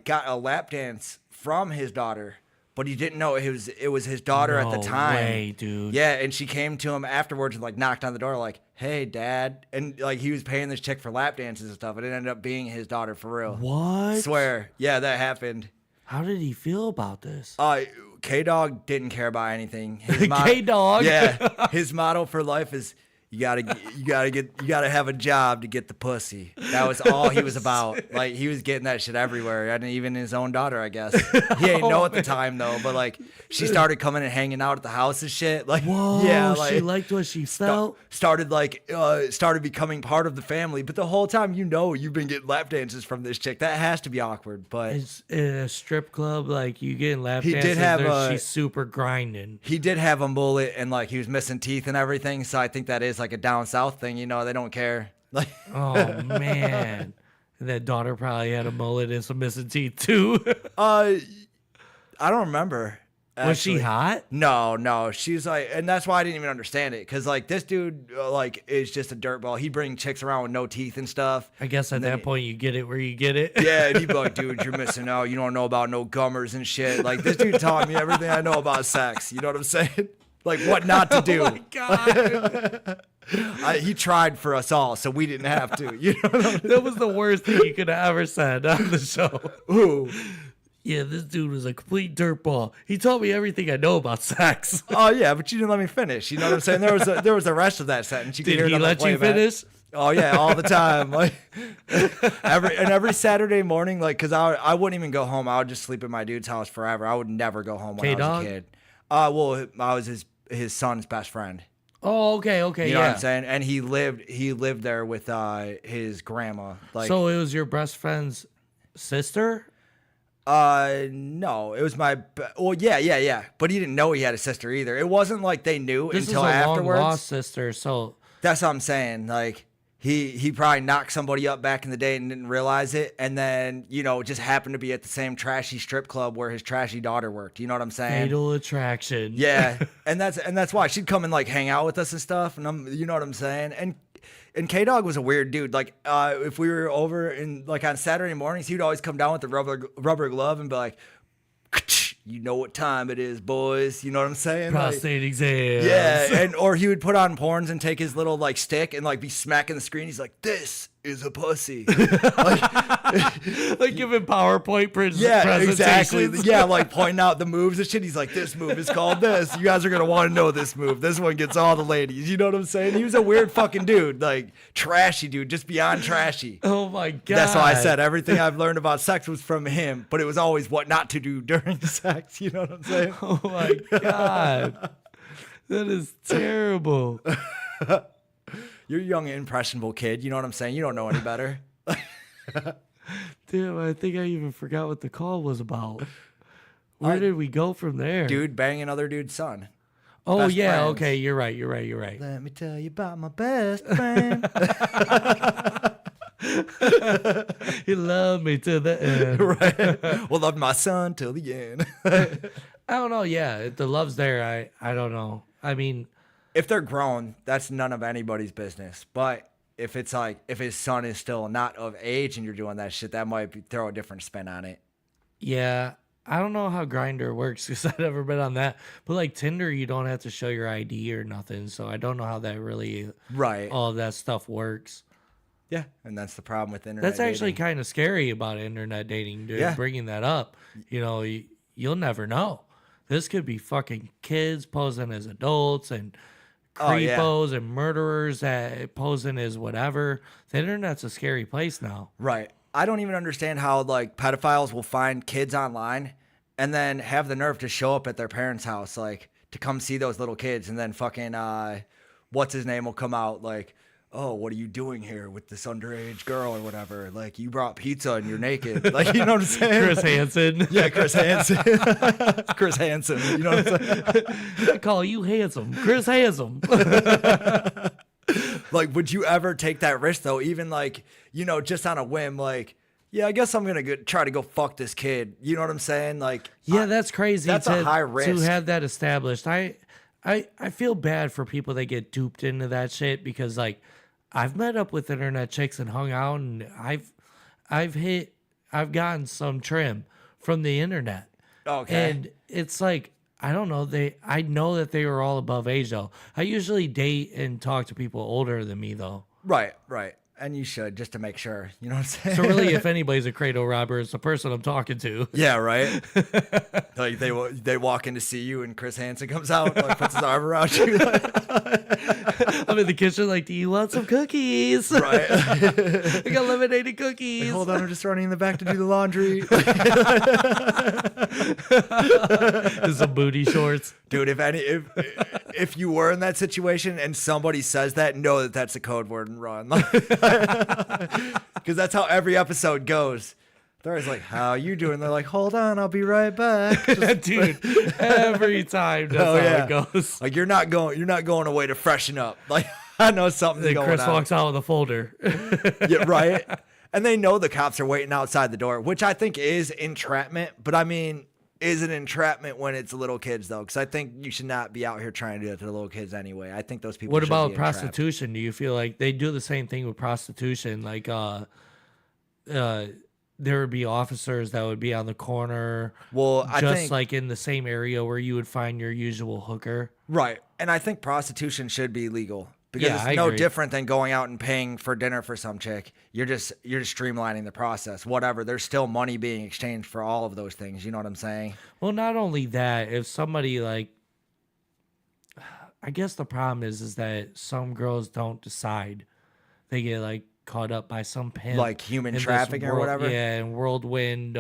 got a lap dance from his daughter. But he didn't know it was his daughter at the time. No way, dude. Yeah, and she came to him afterwards and like knocked on the door like, "Hey, Dad," and like he was paying this chick for lap dances and stuff. And it ended up being his daughter for real. What? Swear, yeah, that happened. How did he feel about this? K-Dog didn't care about anything. K-Dog? Yeah, his motto for life is you gotta have a job to get the pussy. That was all he was about. Like he was getting that shit everywhere, and even his own daughter, I guess. He ain't know at the time though, but like she started coming and hanging out at the house and shit. Like, whoa, yeah, like, she liked what she felt. Started becoming part of the family. But the whole time, you've been getting lap dances from this chick. That has to be awkward. But it's in a strip club, like you getting lap dances. Did have she's super grinding. He did have a mullet and like he was missing teeth and everything. So I think that is like a down south thing. They don't care. Like, oh man, and that daughter probably had a mullet and some missing teeth too. I don't remember. Actually. Was she hot? No. She's like, and that's why I didn't even understand it. Cause like this dude, is just a dirtball. He'd bring chicks around with no teeth and stuff. I guess at that point you get it where you get it. Yeah, and he'd be like, dude, you're missing out. You don't know about no gummers and shit. Like this dude taught me everything I know about sex. You know what I'm saying? Like what not to do. Oh my God. He tried for us all, so we didn't have to. You know what I mean? That was the worst thing you could have ever said on the show. Ooh. Yeah, this dude was a complete dirtball. He taught me everything I know about sex. Oh yeah, but you didn't let me finish. You know what I'm saying? There was the rest of that sentence. Did he let you finish? Oh yeah, all the time. Like every Saturday morning, like because I wouldn't even go home. I would just sleep at my dude's house forever. I would never go home when I was a kid. Well, I was his son's best friend. Oh, okay, you know what I'm saying? And he lived there with his grandma. Like, so it was your best friend's sister? No, it was yeah. But he didn't know he had a sister either. It wasn't like they knew until afterwards. This is a long lost sister, so that's what I'm saying. Like he probably knocked somebody up back in the day and didn't realize it, and then just happened to be at the same trashy strip club where his trashy daughter worked. You know what I'm saying? Fatal attraction. Yeah, and that's why she'd come and like hang out with us and stuff, and you know what I'm saying? And K-Dog was a weird dude. Like, if we were over on Saturday mornings, he'd always come down with the rubber glove and be like, you know what time it is, boys. You know what I'm saying? Prostate exams. Yeah, or he would put on porns and take his little like stick and like be smacking the screen. He's like, "This is a pussy." Like giving PowerPoint presentations. Yeah, exactly. Yeah, like pointing out the moves and shit. He's like, "This move is called this. You guys are gonna want to know this move. This one gets all the ladies." You know what I'm saying? He was a weird fucking dude, like trashy dude, just beyond trashy. Oh my god. That's why I said everything I've learned about sex was from him, but it was always what not to do during sex. You know what I'm saying? Oh my god. That is terrible. You're a young, impressionable kid. You know what I'm saying? You don't know any better. Damn, I think I even forgot what the call was about. Where did we go from there? Dude banging another dude's son. Oh, Best yeah. friends. Okay, you're right. Let me tell you about my best friend. He loved me to the end. Right. Well, loved my son till the end. I don't know. Yeah, if the love's there, I don't know. I mean, if they're grown, that's none of anybody's business. But if it's like, if his son is still not of age and you're doing that shit, that might throw a different spin on it. yeah, I don't know how Grindr works because I've never been on that. But like Tinder, you don't have to show your ID or nothing. So I don't know how that really, all that stuff works. Yeah, and that's the problem with internet That's actually dating. kind of scary about internet dating, dude. Yeah. Bringing that up, you'll never know. This could be fucking kids posing as adults and creepos and murderers posing as whatever. The internet's a scary place now. Right. I don't even understand how like pedophiles will find kids online and then have the nerve to show up at their parents' house, like to come see those little kids, and then fucking what's his name will come out like, "Oh, what are you doing here with this underage girl or whatever? Like, you brought pizza and you're naked." Like, you know what I'm saying? Chris Hansen. Yeah, Chris Hansen. Chris Hansen. You know what I'm saying? I call you handsome. Chris Handsome. Like, would you ever take that risk though? Even like, just on a whim, like, yeah, I guess I'm going to try to go fuck this kid. You know what I'm saying? Like, yeah, that's crazy. That's a high risk. To have that established. I feel bad for people that get duped into that shit because like, I've met up with internet chicks and hung out, and I've gotten some trim from the internet. Okay. And it's like, I don't know, I know that they were all above age though. I usually date and talk to people older than me though. Right. And you should, just to make sure. You know what I'm saying? So really, if anybody's a cradle robber, it's the person I'm talking to. Yeah, right. Like they walk in to see you, and Chris Hansen comes out, like puts his arm around you. I'm in the kitchen, like, "Do you want some cookies?" Right. I got lemonade cookies. Like, hold on, I'm just running in the back to do the laundry. There's some booty shorts, dude. If you were in that situation and somebody says that, know that that's a code word and run. Because that's how every episode goes. They're always like, "How you doing?" They're like, "Hold on, I'll be right back." Dude, every time that's how it goes. Like, you're not going away to freshen up. Like, I know something's going on. Chris walks out with a folder. Yeah, right. And they know the cops are waiting outside the door, which I think is entrapment. But I mean, is it entrapment when it's little kids though? Because I think you should not be out here trying to do it to the little kids anyway. I think those people. What should about be entrapped. prostitution? Do you feel like they do the same thing with prostitution? Like, there would be officers that would be on the corner. Well, I just think, like in the same area where you would find your usual hooker. Right. And I think prostitution should be legal because Yeah, I it's no agree. different than going out and paying for dinner for some chick. You're just streamlining the process. Whatever. There's still money being exchanged for all of those things. You know what I'm saying? Well, not only that, if somebody like, I guess the problem is that some girls don't decide. They get like caught up by some pimp, Like human in this trafficking or whatever? Yeah, and whirlwind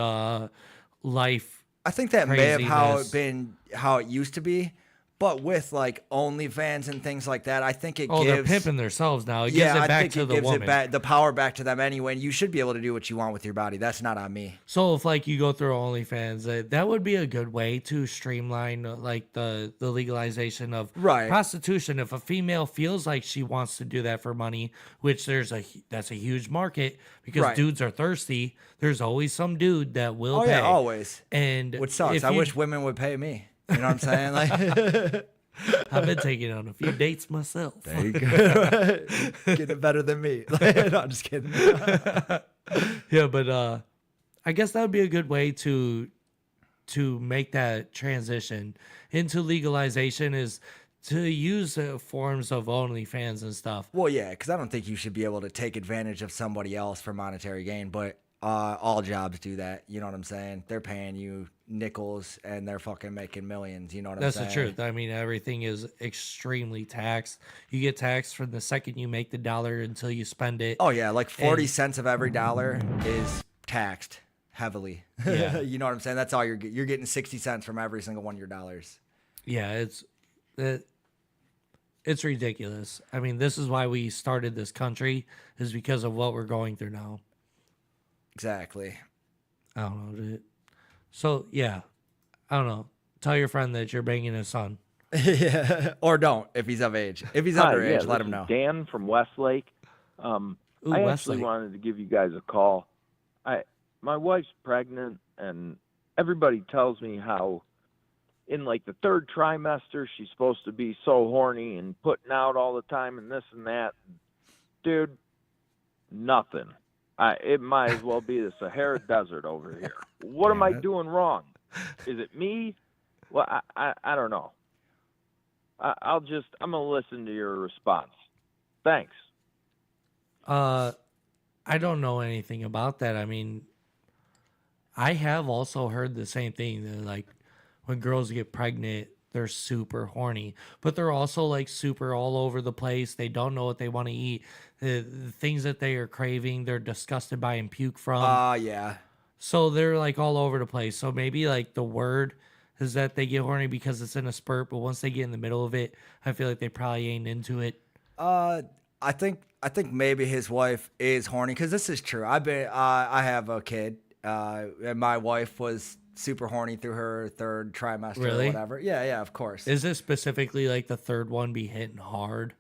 life. I think that may have craziness. been how it used to be, But with like OnlyFans and things like that, I think it Oh, gives. they're pimping themselves now. It gives it back to the woman. The power back to them anyway. And you should be able to do what you want with your body. That's not on me. So if like you go through OnlyFans, that would be a good way to streamline like the legalization of prostitution. If a female feels like she wants to do that for money, which that's a huge market because dudes are thirsty. There's always some dude that will pay. Yeah, always. And which sucks. I wish women would pay me. You know what I'm saying? Like, I've been taking on a few dates myself. There you go. Getting better than me. No, I'm just kidding. Yeah, but I guess that would be a good way to make that transition into legalization is to use forms of OnlyFans and stuff. Well, yeah, because I don't think you should be able to take advantage of somebody else for monetary gain, but all jobs do that. You know what I'm saying? They're paying you nickels and they're fucking making millions. You know what I'm saying? That's the truth. I mean, everything is extremely taxed. You get taxed from the second you make the dollar until you spend it. Oh, yeah. Like 40 cents of every dollar is taxed heavily. Yeah. You know what I'm saying? That's all you're getting 60 cents from every single one of your dollars. Yeah, it's ridiculous. I mean, this is why we started this country is because of what we're going through now. Exactly. I don't know, dude. So, yeah. I don't know. Tell your friend that you're banging his son. Yeah. Or don't, if he's of age. If he's underage, let him know. Dan from Westlake. I actually wanted to give you guys a call. My wife's pregnant, and everybody tells me how in like the third trimester she's supposed to be so horny and putting out all the time and this and that. Dude, nothing. It might as well be the Sahara Desert over here. What am I doing wrong? Is it me? Well, I don't know. I'm gonna listen to your response. Thanks. I don't know anything about that. I mean, I have also heard the same thing. That like when girls get pregnant, they're super horny, but they're also like super all over the place. They don't know what they want to eat. The things that they are craving, they're disgusted by and puke from. Yeah. So they're like all over the place. So maybe like the word is that they get horny because it's in a spurt, but once they get in the middle of it, I feel like they probably ain't into it. I think maybe his wife is horny because this is true. I have a kid, and my wife was super horny through her third trimester or whatever. Yeah, of course. Is it specifically like the third one be hitting hard?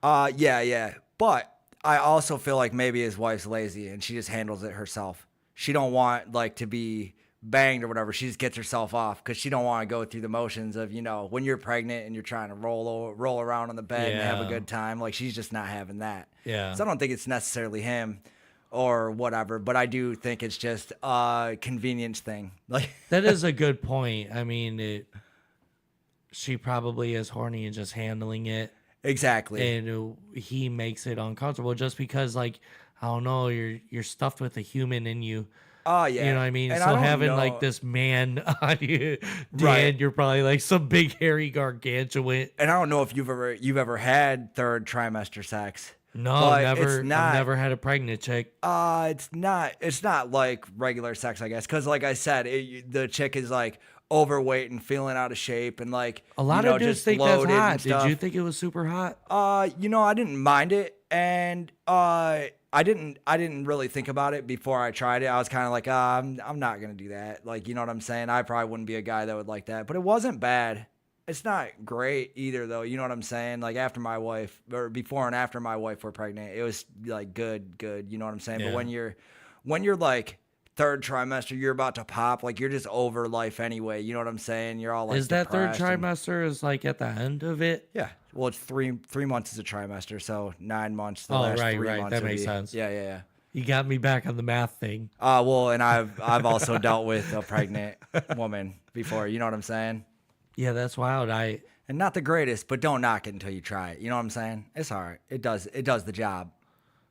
Yeah. But I also feel like maybe his wife's lazy and she just handles it herself. She don't want like to be banged or whatever. She just gets herself off because she don't want to go through the motions of, you know, when you're pregnant and you're trying to roll around on the bed and have a good time. Like she's just not having that. Yeah. So I don't think it's necessarily him or whatever, but I do think it's just a convenience thing. Like that is a good point. I mean, she probably is horny and just handling it. Exactly. And he makes it uncomfortable just because, like, I don't know, you're stuffed with a human in you. Oh, yeah. You know what I mean? And so having like this man on you, Dan, you're probably like some big hairy gargantuan. And I don't know if you've ever had third trimester sex. No, never. I've never had a pregnant chick. It's not like regular sex, I guess, because like I said, the chick is like overweight and feeling out of shape and like a lot of dudes think that's hot. Did you think it was super hot? I didn't mind it, and I didn't really think about it before I tried it. I was kind of like, I'm not gonna do that. Like, you know what I'm saying? I probably wouldn't be a guy that would like that, but it wasn't bad. It's not great either, though. You know what I'm saying? Like before and after my wife were pregnant, it was like good. You know what I'm saying? Yeah. But when you're like third trimester, you're about to pop. Like you're just over life anyway. You know what I'm saying? You're all like, is that third trimester is like at the end of it? Yeah. Well, it's three months is a trimester, so 9 months. The last 3 months That makes sense. Yeah. You got me back on the math thing. Well, and I've also dealt with a pregnant woman before. You know what I'm saying? Yeah, that's wild. And not the greatest, but don't knock it until you try it. You know what I'm saying? It's all right. It does the job.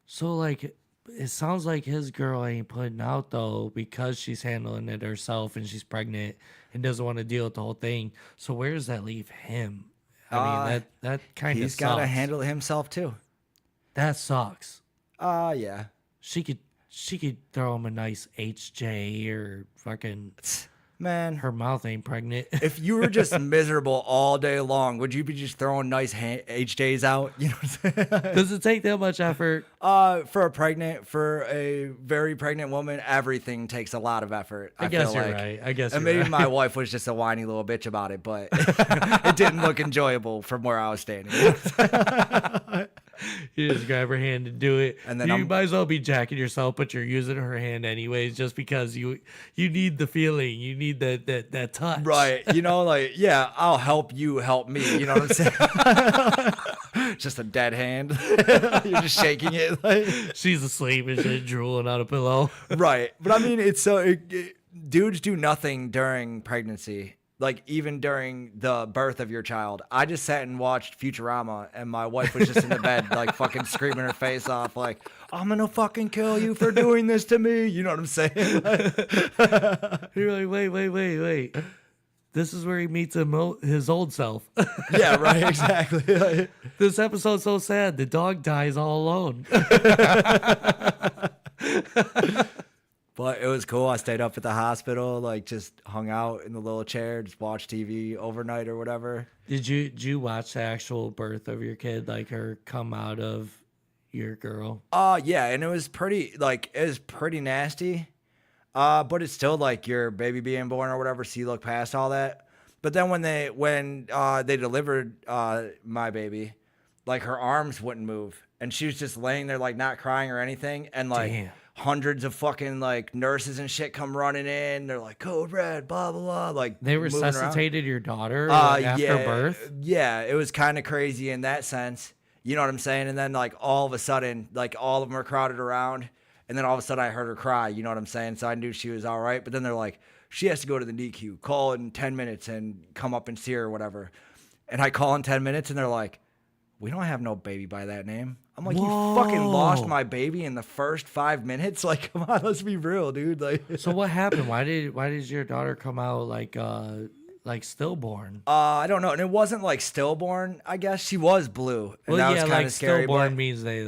So like, it sounds like his girl ain't putting out though because she's handling it herself and she's pregnant and doesn't want to deal with the whole thing. So where does that leave him? I mean, that kind of sucks. He's got to handle it himself too. That sucks. Yeah. She could throw him a nice HJ or fucking. Man, her mouth ain't pregnant. if you were just miserable all day long, would you be just throwing nice HJs out? You know what I'm saying? Does it take that much effort? For a very pregnant woman, everything takes a lot of effort. I guess you're right. I guess and you're maybe right. my wife was just a whiny little bitch about it, but it didn't look enjoyable from where I was standing. You just grab her hand and do it. And then you might as well be jacking yourself, but you're using her hand anyways, just because you need the feeling. You need that touch. Right. You know, like, yeah, I'll help you help me. You know what I'm saying? Just a dead hand. You're just shaking it. Like. She's asleep and shit, drooling on a pillow. Right. But I mean, it's so dudes do nothing during pregnancy. Like, even during the birth of your child. I just sat and watched Futurama, and my wife was just in the bed, like, fucking screaming her face off, like, I'm gonna fucking kill you for doing this to me. You know what I'm saying? You're like, wait. This is where he meets his old self. Yeah, right, exactly. This episode's so sad. The dog dies all alone. But it was cool. I stayed up at the hospital, like just hung out in the little chair, just watched TV overnight or whatever. Did you watch the actual birth of your kid, like her come out of your girl? Yeah, and it was pretty nasty. But it's still like your baby being born or whatever, so you look past all that. But then when they delivered my baby, like her arms wouldn't move, and she was just laying there like not crying or anything, and like Damn. Hundreds of fucking like nurses and shit come running in. They're like, code red, blah blah blah. Like they resuscitated your daughter after birth. Yeah, it was kind of crazy in that sense. You know what I'm saying? And then like all of a sudden, like all of them are crowded around, and then all of a sudden I heard her cry. You know what I'm saying? So I knew she was all right. But then they're like, she has to go to the NICU. Call in 10 minutes and come up and see her or whatever. And I call in 10 minutes, and they're like, we don't have no baby by that name. I'm like, Whoa. You fucking lost my baby in the first 5 minutes? Like, come on, let's be real, dude. Like, so what happened? Why did your daughter come out like stillborn? I don't know. And it wasn't like stillborn, I guess. She was blue. And that was kind of scary. Stillborn means they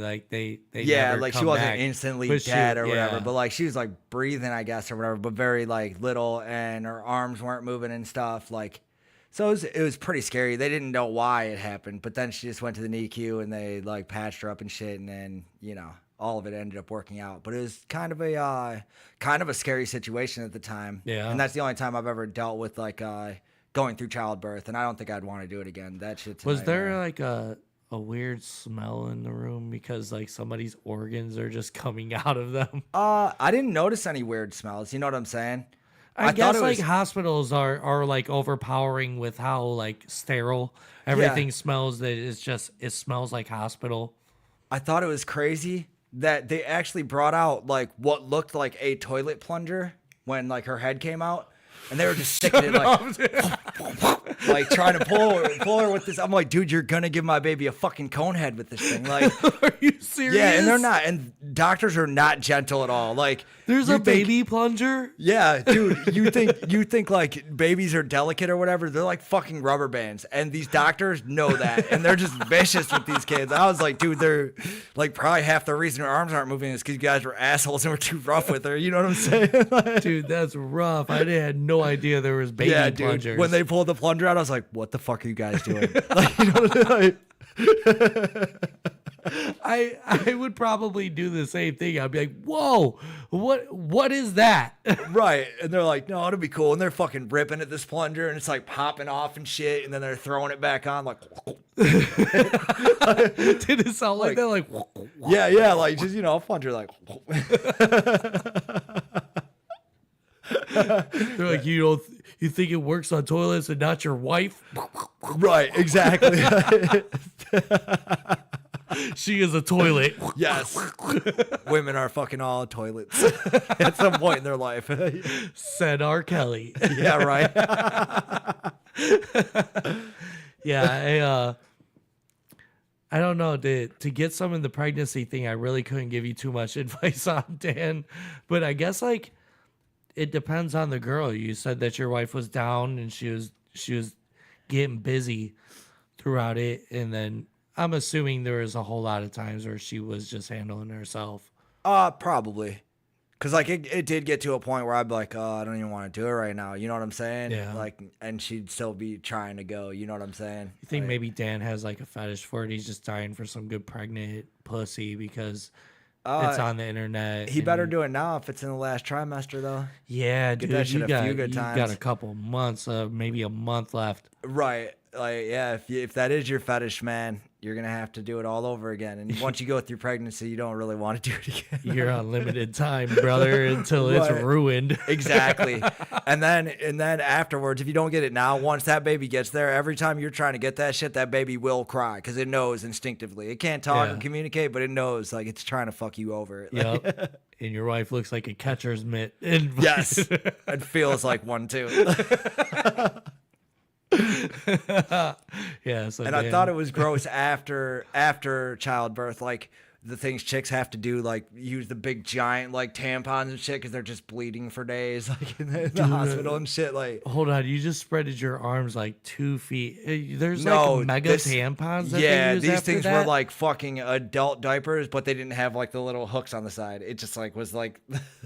yeah, never like come she wasn't back. instantly But dead or whatever. yeah. But like she was like breathing, I guess, or whatever, but very like little, and her arms weren't moving and stuff. Like, so it was pretty scary. They didn't know why it happened, but then she just went to the NICU and they like patched her up and shit, and then, you know, all of it ended up working out. But it was kind of a scary situation at the time. Yeah. And that's the only time I've ever dealt with like going through childbirth, and I don't think I'd want to do it again. That shit's Was there like a weird smell in the room because like somebody's organs are just coming out of them? I didn't notice any weird smells. You know what I'm saying? I guess like was, hospitals are like overpowering with how like sterile everything smells. That it smells like hospital. I thought it was crazy that they actually brought out like what looked like a toilet plunger when like her head came out, and they were just sticking it like trying to pull her with this. I'm like, dude, you're gonna give my baby a fucking cone head with this thing. Like, are you serious? Yeah, and they're not, and doctors are not gentle at all. Like, there's a baby plunger. Yeah, dude, you think like babies are delicate or whatever? They're like fucking rubber bands, and these doctors know that, and they're just vicious with these kids. I was like, dude, they're like probably half the reason her arms aren't moving is because you guys were assholes and were too rough with her. You know what I'm saying? Dude, that's rough. I had no idea there was baby plungers. Dude, when they pulled the plunger out, I was like, what the fuck are you guys doing? Like, you know what I mean? I would probably do the same thing. I'd be like, whoa, what is that? Right. And they're like, no, it'll be cool. And they're fucking ripping at this plunger, and it's like popping off and shit, and then they're throwing it back on like did it sound like that? Like yeah, like just, you know, a plunger like they're like, you think it works on toilets and not your wife? Right, exactly. She is a toilet. Yes. Women are fucking all toilets at some point in their life. Said R. Kelly. Yeah, right. Yeah, I don't know. To get some of the pregnancy thing, I really couldn't give you too much advice on, Dan. But I guess like it depends on the girl. You said that your wife was down and she was getting busy throughout it, and then I'm assuming there was a whole lot of times where she was just handling herself. Probably. Cause like it did get to a point where I'd be like, oh, I don't even want to do it right now. You know what I'm saying? Yeah. Like, and she'd still be trying to go. You know what I'm saying? You think maybe Dan has like a fetish for it? He's just dying for some good pregnant pussy because it's on the internet. He better do it now if it's in the last trimester, though. Yeah, Get dude, that shit you a got few good times. got a couple months, maybe a month left. Right. Like, yeah, if that is your fetish, man, you're going to have to do it all over again. And once you go through pregnancy, you don't really want to do it again. You're on limited time, brother, until it's ruined. Exactly. And then afterwards, if you don't get it now, once that baby gets there, every time you're trying to get that shit, that baby will cry because it knows instinctively. It can't talk and communicate, but it knows like it's trying to fuck you over. Yep. And your wife looks like a catcher's mitt. Yes. It feels like one too. Yeah, so and I thought it was gross after childbirth, like the things chicks have to do, like use the big giant like tampons and shit because they're just bleeding for days, like in the hospital and shit. Like, hold on, you just spreaded your arms like 2 feet. There's no, like mega tampons. That yeah, they use these after things that? were like fucking adult diapers, but they didn't have like the little hooks on the side. It just like was like,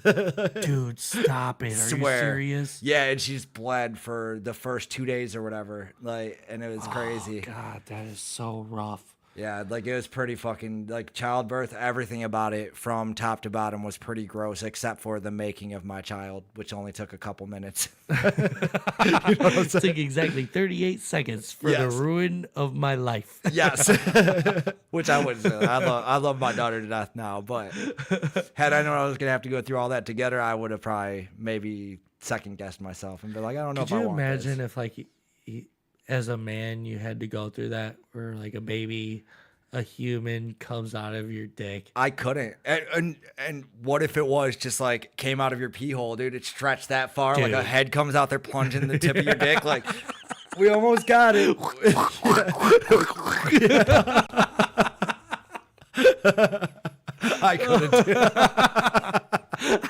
dude, stop it! Are Swear. you serious? Yeah, and she's bled for the first 2 days or whatever, like, and it was crazy. God, that is so rough. Yeah, like it was pretty fucking, like childbirth, everything about it from top to bottom was pretty gross, except for the making of my child, which only took a couple minutes. You know what I'm It took exactly 38 seconds for the ruin of my life. Yes. Which I wouldn't say. I love my daughter to death now, but had I known I was going to have to go through all that together, I would have probably maybe second guessed myself and be like, I don't know if I want this. Could you imagine if like as a man, you had to go through that where like a baby, a human comes out of your dick? I couldn't. And what if it was just like came out of your pee hole, dude? It stretched that far, Dude. like a head comes out there plunging the tip of your dick, like we almost got it. I couldn't do it.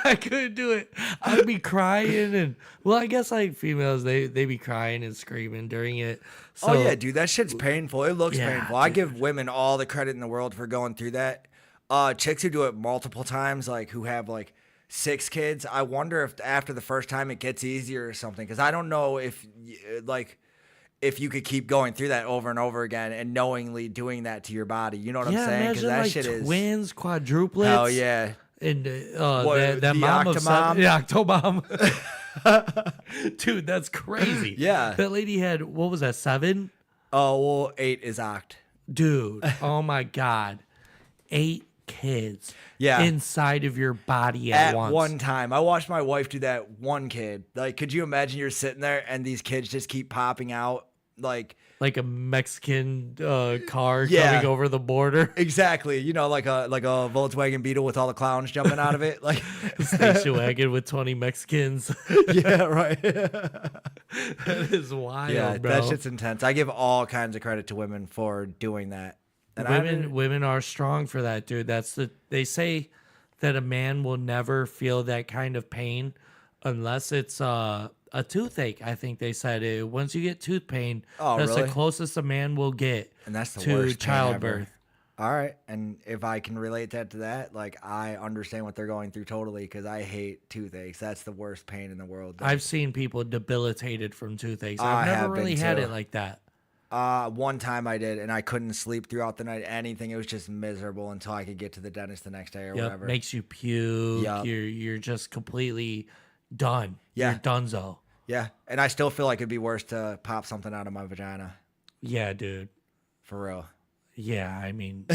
I couldn't do it. I'd be crying and I guess like females they be crying and screaming during it. So, oh yeah, dude, that shit's painful. It looks painful. I dude. give women all the credit in the world for going through that. Chicks who do it multiple times, like who have like 6 kids, I wonder if after the first time it gets easier or something. Because I don't know if you could keep going through that over and over again and knowingly doing that to your body. You know what I'm saying? Because that like shit is twins, quadruplets. Hell yeah. And What, that the mom of Octomom? the Octomom. Dude, that's crazy. Yeah. That lady had, what was that, 7? Oh, well, 8 is Oct. Dude, oh my God. 8 kids Yeah. inside of your body at once. One time. I watched my wife do that one kid. Like, could you imagine you're sitting there and these kids just keep popping out? Like a Mexican car Yeah. coming over the border. Exactly. You know, like a Volkswagen Beetle with all the clowns jumping out of it. Like Station wagon with 20 Mexicans. Yeah, right. That is wild, Yeah, bro. that shit's intense. I give all kinds of credit to women for doing that. And Women are strong for that, dude. They say that a man will never feel that kind of pain unless it's a toothache. I think they said once you get tooth pain, that's really? the closest a man will get And that's the to worst pain childbirth. ever. All right, and if I can relate that to that, like I understand what they're going through totally because I hate toothaches. That's the worst pain in the world. I've seen people debilitated from toothaches. I I've never have really been had too. it like that. One time I did, and I couldn't sleep throughout the night. Anything, it was just miserable until I could get to the dentist the next day or whatever. Makes you puke. Yep. You're just completely done. Yeah. You're donezo. Yeah, and I still feel like it'd be worse to pop something out of my vagina. Yeah, dude. For real. Yeah, I mean,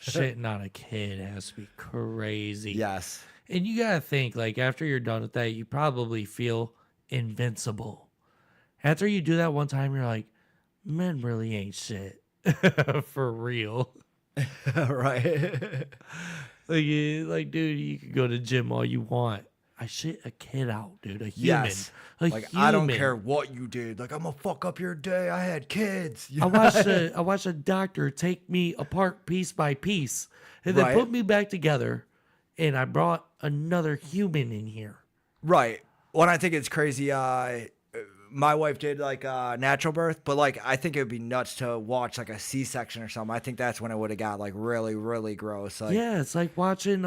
shitting on a kid has to be crazy. Yes. And you gotta think, like, after you're done with that, you probably feel invincible. After you do that one time, you're like, men really ain't shit. For real. Right. Like, dude, you can go to the gym all you want. I shit a kid out, dude. A human. Yes. A Like, human. I don't care what you did. Like, I'm gonna fuck up your day. I had kids. I watched a doctor take me apart piece by piece and then Right. put me back together, and I brought another human in here. Right. Well, I think it's crazy. my wife did like natural birth, but like I think it would be nuts to watch like a C-section or something. I think that's when it would have got like really, really gross. Like, yeah, it's like watching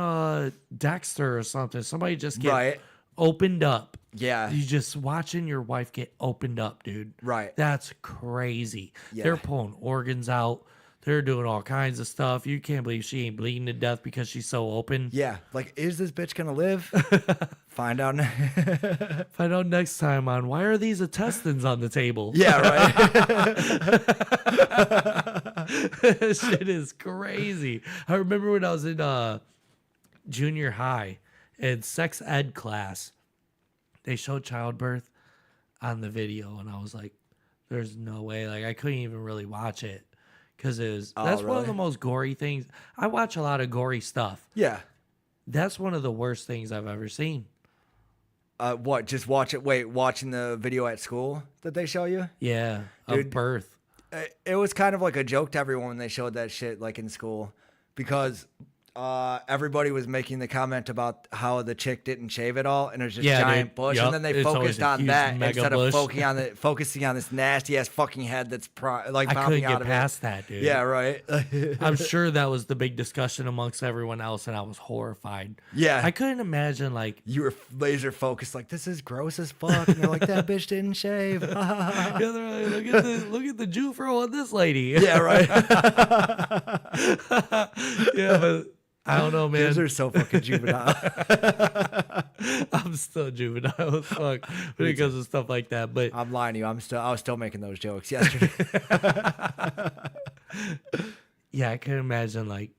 Dexter or something. Somebody just get right. opened up. Yeah. You just watching your wife get opened up, dude. Right. That's crazy. Yeah. They're pulling organs out. They're doing all kinds of stuff. You can't believe she ain't bleeding to death because she's so open. Yeah. Like, is this bitch gonna live? Find out. Find out next time on Why Are These Intestines on the Table? Yeah, right. Shit is crazy. I remember when I was in junior high in sex ed class, they showed childbirth on the video, and I was like, there's no way. Like, I couldn't even really watch it. Because that's one of the most gory things. I watch a lot of gory stuff. Yeah. That's one of the worst things I've ever seen. What? Just watch it? Wait, watching the video at school that they show you? Yeah, dude, of birth. It was kind of like a joke to everyone when they showed that shit like in school, because everybody was making the comment about how the chick didn't shave it all, and it was just giant bush, and then they focused on that instead of focusing on this nasty ass fucking head that's like I couldn't popping out get of past it. that, dude. Yeah, right. I'm sure that was the big discussion amongst everyone else, and I was horrified. Yeah, I couldn't imagine like you were laser focused, like this is gross as fuck, and they're like that bitch didn't shave. Yeah, they're like, look at the Jufro on this lady. Yeah, right. Yeah, but. I don't know, man. Those are so fucking juvenile. I'm still juvenile as fuck because of stuff like that. But I'm lying to you. I was still making those jokes yesterday. Yeah, I can imagine like,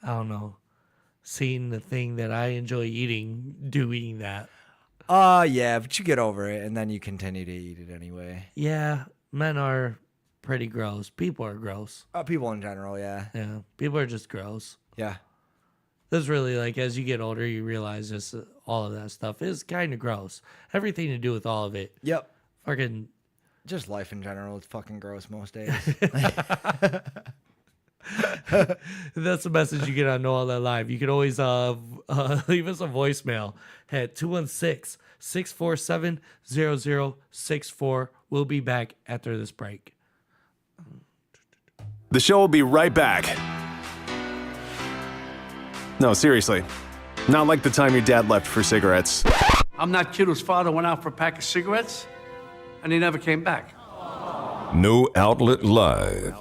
I don't know, seeing the thing that I enjoy eating, doing that. Yeah, but you get over it and then you continue to eat it anyway. Yeah, men are pretty gross. People are gross. People in general, yeah. Yeah, people are just gross. Yeah. That's really like, as you get older, you realize just all of that stuff is kind of gross. Everything to do with all of it. Yep. Fucking. Just life in general. It's fucking gross most days. That's the message you get on NoOutletLive. You can always leave us a voicemail at 216-647-0064. We'll be back after this break. The show will be right back. No, seriously. Not like the time your dad left for cigarettes. I'm that kid whose father went out for a pack of cigarettes, and he never came back. No Outlet Live.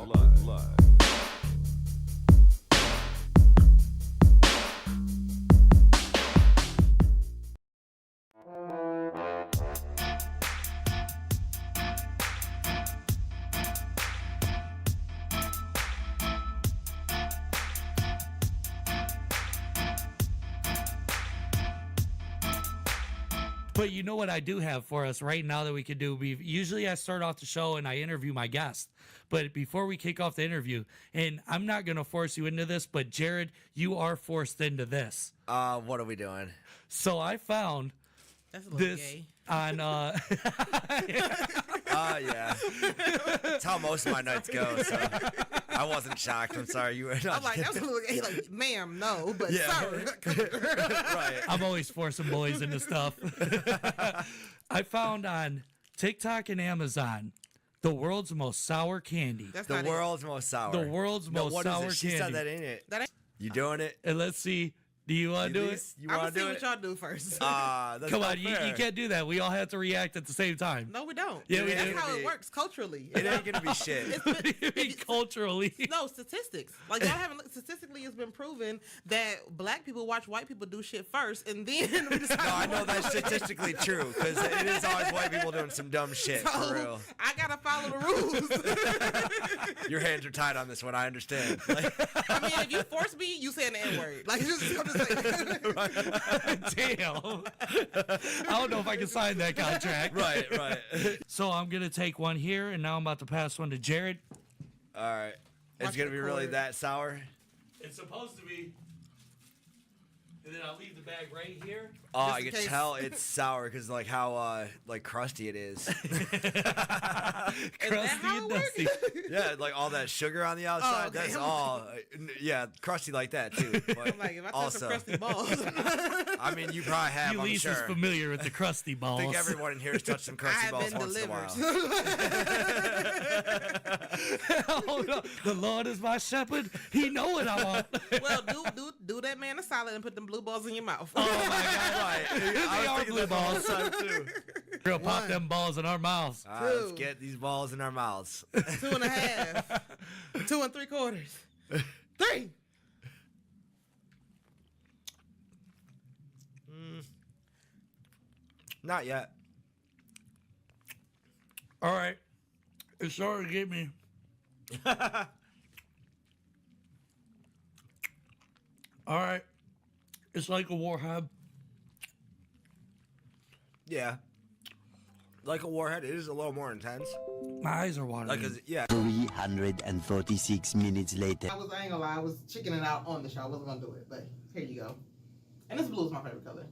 But you know what I do have for us right now that we could do? Usually I start off the show and I interview my guest. But before we kick off the interview, and I'm not going to force you into this, but Jarrod, you are forced into this. What are we doing? So I found this on... yeah. That's how most of my nights go, so I wasn't shocked. I'm sorry. You were not. I'm like, that was a little gay, like, ma'am, no, but sir. Right. I'm always forcing boys into stuff. I found on TikTok and Amazon the world's most sour candy. That's the world's most sour. The world's most sour candy. She said that ain't it. You doing it? And let's see. Do you want to do it? I'm going to see what y'all do first. Come on, you can't do that. We all have to react at the same time. No, we don't. Yeah, we That's do. how it works culturally. It ain't going to be shit. Culturally? No, statistics. Like, y'all haven't, statistically, it's been proven that black people watch white people do shit first, and then we decide. No, I know that's statistically true, because it is always white people doing some dumb shit, so, for real. I got to follow the rules. Your hands are tied on this one, I understand. I mean, if you force me, you saying the N-word. Like, just say Damn. I don't know if I can sign that contract. Right. So I'm going to take one here, and now I'm about to pass one to Jarrod. All right. It's going to be really that sour? It's supposed to be. And then I'll leave the bag right here. Oh, I can tell it's sour because like how like crusty it is. Crusty and dusty. Yeah, like all that sugar on the outside. okay. That's all. Yeah, crusty like that too. But I'm like, if I touch also, some crusty balls. I mean, you probably have. I'm Elise sure. is familiar with the crusty balls. I think everyone in here has touched some crusty balls once in a while. Oh, no. The Lord is my shepherd. He know what I want. Well, do that man a solid and put them blue balls in your mouth. Oh my God! Right. They are blue balls. Too. We're gonna pop them balls in our mouths. Let's get these balls in our mouths. 2.5. 2 3/4. 3. Not yet. All right. It's starting to get me. All right. It's like a warhead. Yeah. Like a warhead, it is a little more intense. My eyes are watering. Like, yeah. 346 minutes later. I ain't gonna lie, I was chickening out on the show. I wasn't gonna do it, but here you go. And this blue is my favorite color.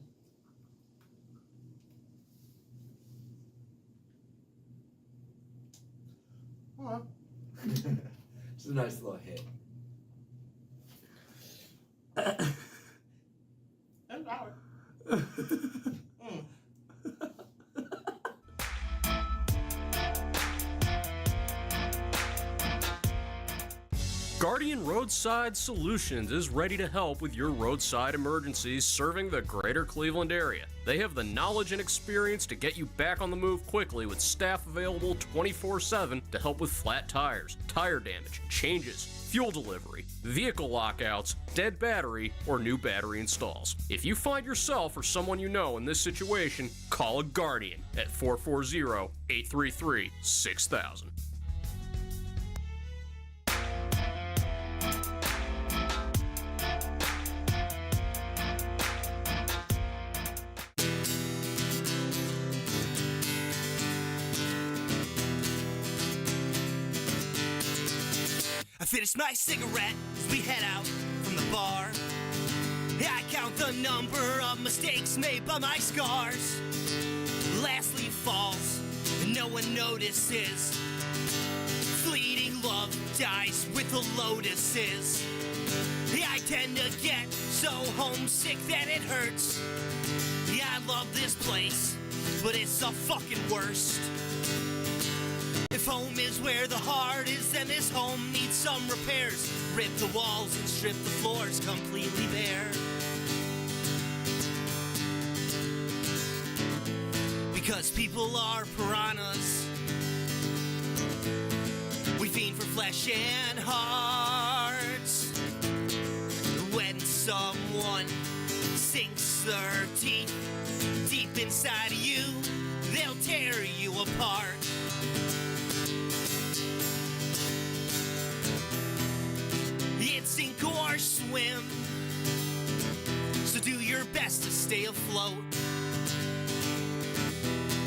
Huh. It's a nice little hit. That's sour. Guardian Roadside Solutions is ready to help with your roadside emergencies serving the greater Cleveland area. They have the knowledge and experience to get you back on the move quickly with staff available 24/7 to help with flat tires, tire damage, changes, fuel delivery, vehicle lockouts, dead battery, or new battery installs. If you find yourself or someone you know in this situation, call a Guardian at 440-833-6000. I finished my cigarette as we head out from the bar. I count the number of mistakes made by my scars. Last leaf falls and no one notices. Fleeting love dies with the lotuses. I tend to get so homesick that it hurts. Yeah, I love this place, but it's the fucking worst. If home is where the heart is, then this home needs some repairs. Rip the walls and strip the floors completely bare. Because people are piranhas. We fiend for flesh and hearts. When someone sinks their teeth deep inside of you, they'll tear you apart. It's sink or swim, so do your best to stay afloat.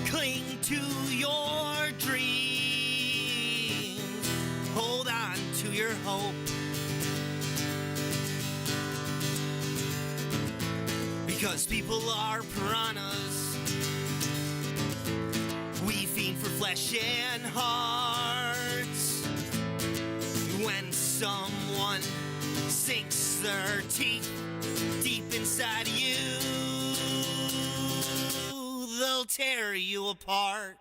Cling to your dreams, hold on to your hope. Because people are piranhas, we fiend for flesh and hearts. When someone sinks their teeth deep inside of you, they'll tear you apart.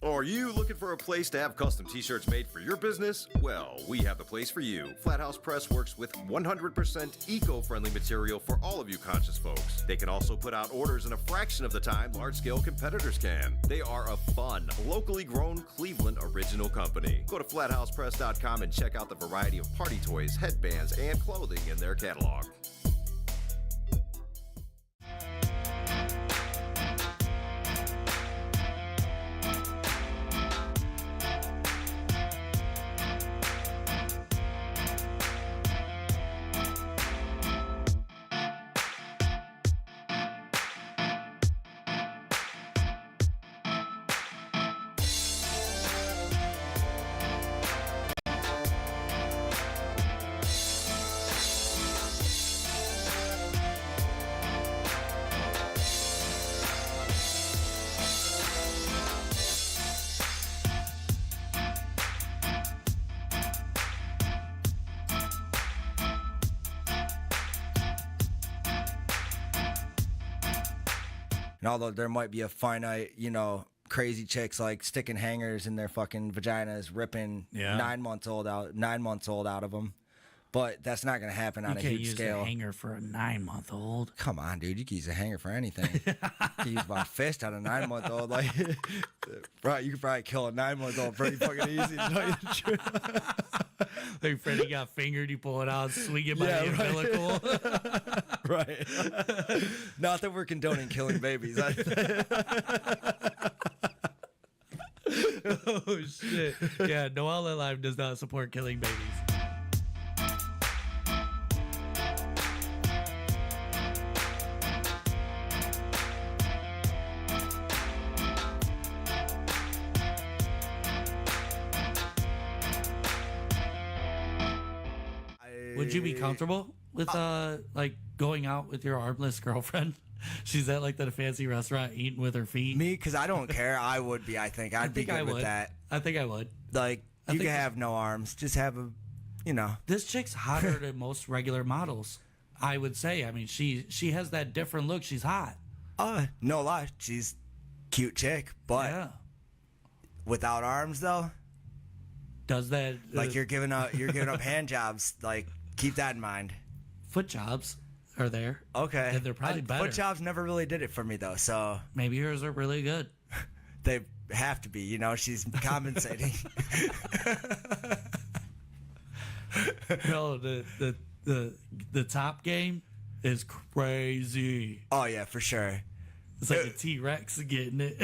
Are you looking for a place to have custom t-shirts made for your business? Well, we have the place for you. Flathouse Press works with 100% eco-friendly material for all of you conscious folks. They can also put out orders in a fraction of the time large-scale competitors can. They are a fun, locally grown Cleveland original company. Go to flathousepress.com and check out the variety of party toys, headbands, and clothing in their catalog. And although there might be a finite, crazy chicks like sticking hangers in their fucking vaginas, ripping 9 months old out of them. But that's not going to happen on a huge scale. You can't use a hanger for a 9-month-old. Come on, dude. You can use a hanger for anything. You can use my fist on a 9-month-old. Like, right, you could probably kill a 9-month-old pretty fucking easy. To tell you the truth. Like Freddie got fingered, you pull it out, swing it by the umbilical. Right. Not that we're condoning killing babies. Oh, shit. Yeah, No Outlet Live does not support killing babies. Would you be comfortable with like going out with your armless girlfriend? She's at like the fancy restaurant eating with her feet. Me, because I don't care. I would be. I think I'd be good with that. I think I would. Like you can have no arms, just have a, This chick's hotter than most regular models. I would say. I mean, she has that different look. She's hot. No lie, she's cute chick, but without arms though. Does that like you're giving up hand jobs? Like keep that in mind. Foot jobs are there. Okay, and they're probably better. Foot jobs never really did it for me though, so maybe hers are really good. They have to be. She's compensating. No, the top game is crazy. Oh yeah, for sure. It's like a T-Rex getting it.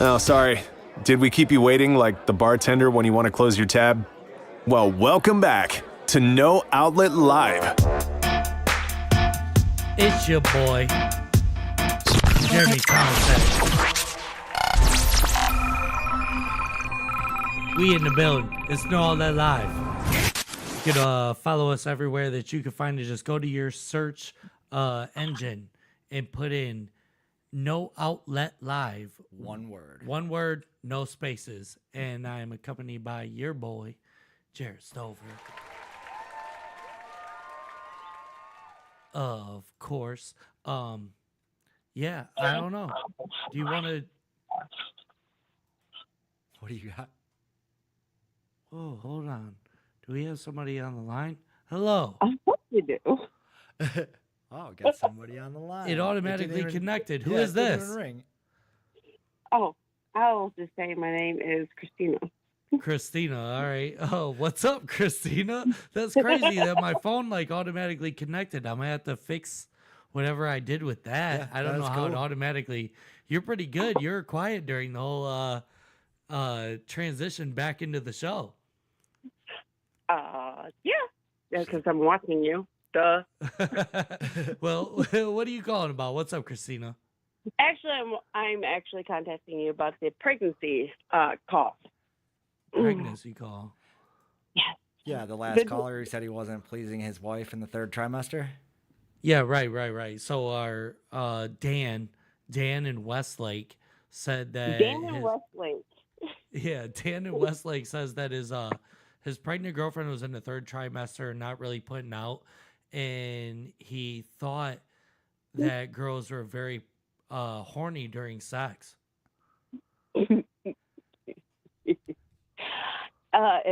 Oh, sorry. Did we keep you waiting like the bartender when you want to close your tab? Well, welcome back to No Outlet Live. It's your boy, Jeremy Tomesek. We in the building. It's No Outlet Live. You can follow us everywhere that you can find it. Just go to your search engine and put in No Outlet Live. One word. One word, no spaces. And I am accompanied by your boy, Jarrod Stover. Of course. Yeah, I don't know. Do you want to... What do you got? Oh, hold on. Do we have somebody on the line? Hello. I hope you do. Oh, got somebody on the line. It automatically connected. Who is this? Ring. Oh, I'll just say my name is Christina. Christina, all right. Oh, what's up, Christina? That's crazy that my phone like automatically connected. I'm gonna have to fix whatever I did with that. Yeah, I don't know how it cool. automatically. You're pretty good. You're quiet during the whole transition back into the show. Yeah, because I'm watching you. Duh. Well, what are you calling about? What's up, Christina? Actually, I'm actually contacting you about the pregnancy call. Pregnancy call. Yes. Yeah, the last caller who said he wasn't pleasing his wife in the third trimester. Yeah, right. So our Dan in Westlake said that Dan in Westlake. Yeah, Dan in Westlake says that his pregnant girlfriend was in the third trimester and not really putting out, and he thought that girls were very horny during sex. It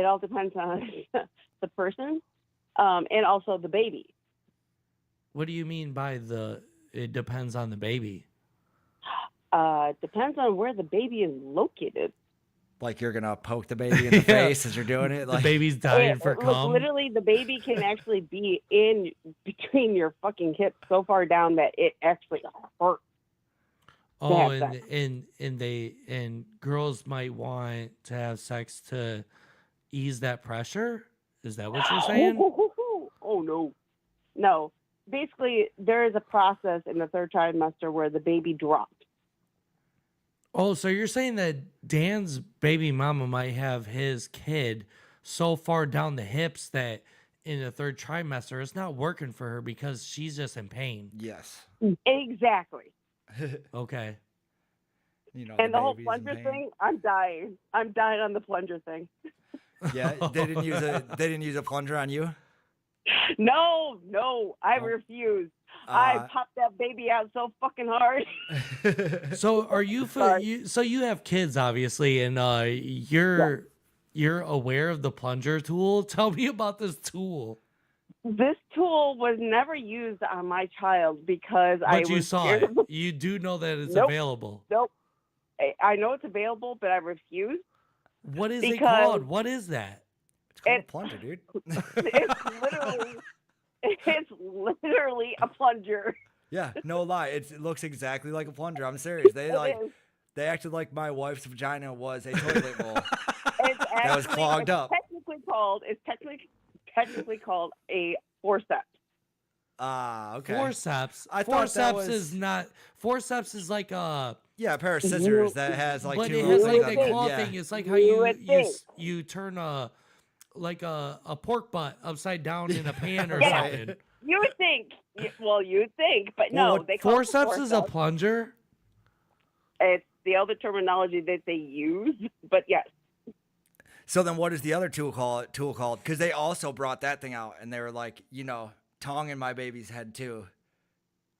all depends on the person, and also the baby. What do you mean by it depends on the baby? Depends on where the baby is located. Like you're gonna poke the baby in the face as you're doing it. Like the baby's dying for cum. Literally, the baby can actually be in between your fucking hips so far down that it actually hurts. Oh, have sex. and girls might want to have sex to ease that pressure. Is that what you're saying? Oh no, no. Basically, there is a process in the third trimester where the baby drops. Oh, so you're saying that Dan's baby mama might have his kid so far down the hips that in the third trimester it's not working for her because she's just in pain. Yes. Exactly. Okay. You know, And the whole baby's in plunger pain. thing, I'm dying. I'm dying on the plunger thing. Yeah, they didn't use a plunger on you. No, I Oh. refuse. I popped that baby out so fucking hard. So are you, so you have kids obviously, and you're aware of the plunger tool. Tell me about this tool. This tool was never used on my child because I But you was saw scared it. of- You do know that it's Nope. available. Nope. I know it's available, but I refuse. What is it Because called? What is that? It's called a plunger, dude. It's literally a plunger. Yeah, no lie. It looks exactly like a plunger. I'm serious. They It is. they acted like my wife's vagina was a toilet bowl. It's That was clogged up. It's technically called a forceps. Ah, okay. Forceps. I thought that Forceps was is not. Forceps is like a. yeah, a pair of scissors that has like But two it little has like things that on the claw end. thing. Yeah. It's like how You you would think. you turn a pork butt upside down in a pan or Yeah. something. You would think. Well, you would think, but no. Well, They call it forceps is a forceps. plunger. It's the other terminology that they use, but yes. So then, what is the other tool called? Because they also brought that thing out, and they were like, you know, tonguing my baby's head too.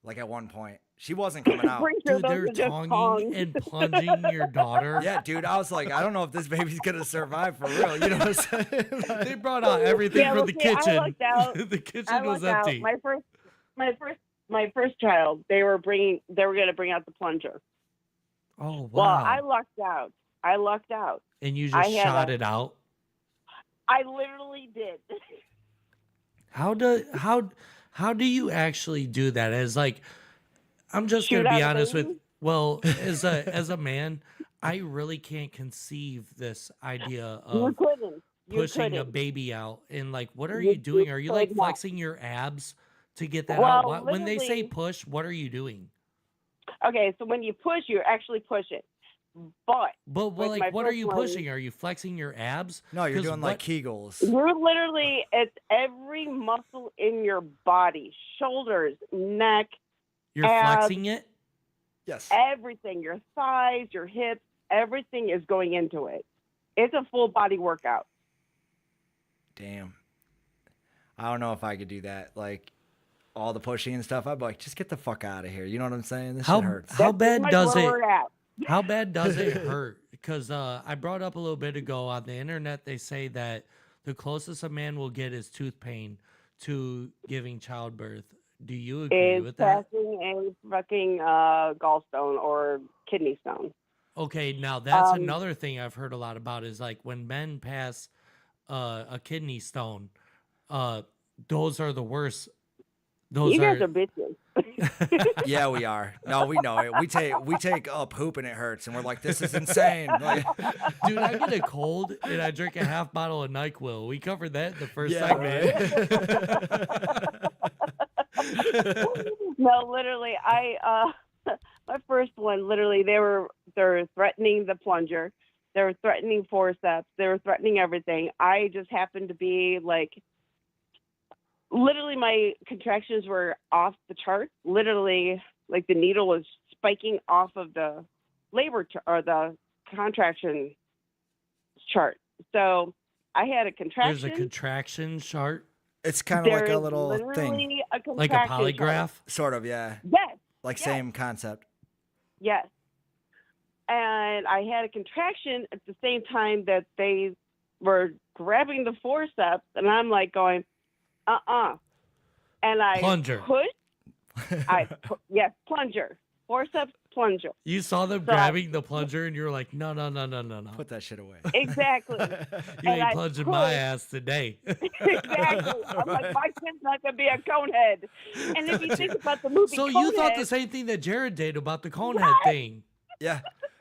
Like at one point, she wasn't coming out. Pretty sure Dude, those they're are just tonguing tongs. and plunging your daughter. Yeah, dude, I was like, I don't know if this baby's gonna survive for real. You know what I'm saying? They brought out everything Yeah, from well, the see, I kitchen. lucked out. The kitchen I was lucked out. empty. My first child, they were going to bring out the plunger. Oh wow! Well, I lucked out. And you I just had shot a- it out. I literally did. How do you actually do that? As like, I'm just Shoot gonna be out a honest with. baby? Well, as a man, I really can't conceive this idea You of couldn't. You pushing a couldn't. baby out. And like, what are You- you doing? you Are you like could not. flexing your abs to get that Well, out? When they say literally- push, what are you doing? Okay, so when you push, you actually push it. But But with like, my what are first you one- pushing? Are you flexing your abs? No, you're 'Cause doing like Kegels. You're literally, it's every muscle in your body, shoulders, neck, You're abs, flexing it. Yes. everything, your thighs, your hips, everything is going into it. It's a full body workout. Damn. I don't know if I could do that. Like all the pushing and stuff. I'd be like, just get the fuck out of here. You know what I'm saying? This How shit hurts. how That's bad pretty much does where it? we're at. How bad does it hurt? Because I brought up a little bit ago on the internet, they say that the closest a man will get is tooth pain to giving childbirth. Do you agree Is with that? passing a fucking gallstone or kidney stone. Okay, now that's Um, another thing I've heard a lot about is like when men pass a kidney stone, those are the worst. Those You guys are bitches. Yeah, we are. No, we know it. We take a poop and it hurts, and we're like, this is insane. Like, Dude, I get a cold and I drink a half bottle of NyQuil. We covered that in the first Yeah, segment. No, literally, my first one, literally, they're threatening the plunger, they were threatening forceps, they were threatening everything. I just happened to be like, literally, my contractions were off the chart. Literally, like the needle was spiking off of the labor or the contraction chart. So I had a contraction. There's a contraction chart. it's kind of like There a is little thing. literally a Like a contraction chart. polygraph? Sort of, yeah. Yes. Like yes. same concept. Yes. And I had a contraction at the same time that they were grabbing the forceps, and I'm like going, and I Plunger. pushed. Yes, plunger. Forceps plunger. You saw them grabbing the plunger, and you were like, no. Put that shit away. Exactly. You And ain't I plunging my pushed. ass today. Exactly. I'm like, my kid's not gonna be a conehead. And if you think about the movie, So you thought the Conehead- same thing that Jarrod did about the conehead thing. Yeah.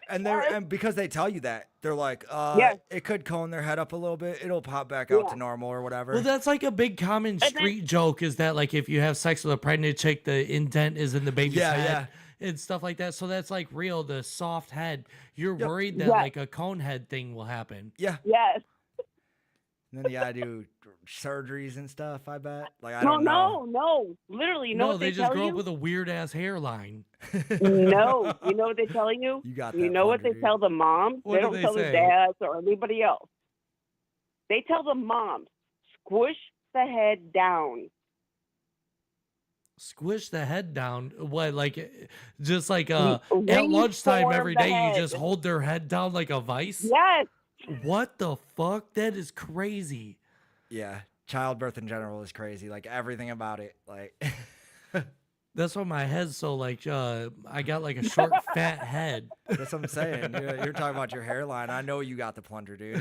And because they tell you that, they're like, Yes. it could cone their head up a little bit. It'll pop back out to normal or whatever. Well, that's like a big common street joke is that, like, if you have sex with a pregnant chick, the indent is in the baby's head and stuff like that. So that's, like, real, the soft head. You're worried that, like, a cone head thing will happen. Yeah. Yes. And then you gotta do surgeries and stuff, I bet. Like, I don't know. No. Literally, you know No, what they they just tell grow you? up with a weird-ass hairline. No. You know what they tell you? You got You know what they tell the moms? What They do don't they tell say? the dads or anybody else. They tell the moms, squish the head down. Squish the head down. What, like, just like at Reform lunchtime every the day, head. you just hold their head down like a vice? Yes. What the fuck? That is crazy. Yeah. Childbirth in general is crazy. Like, everything about it. Like, That's why my head's so, like, I got like a short, fat head. that's what I'm saying. You're talking about your hairline. I know you got the plunger, dude.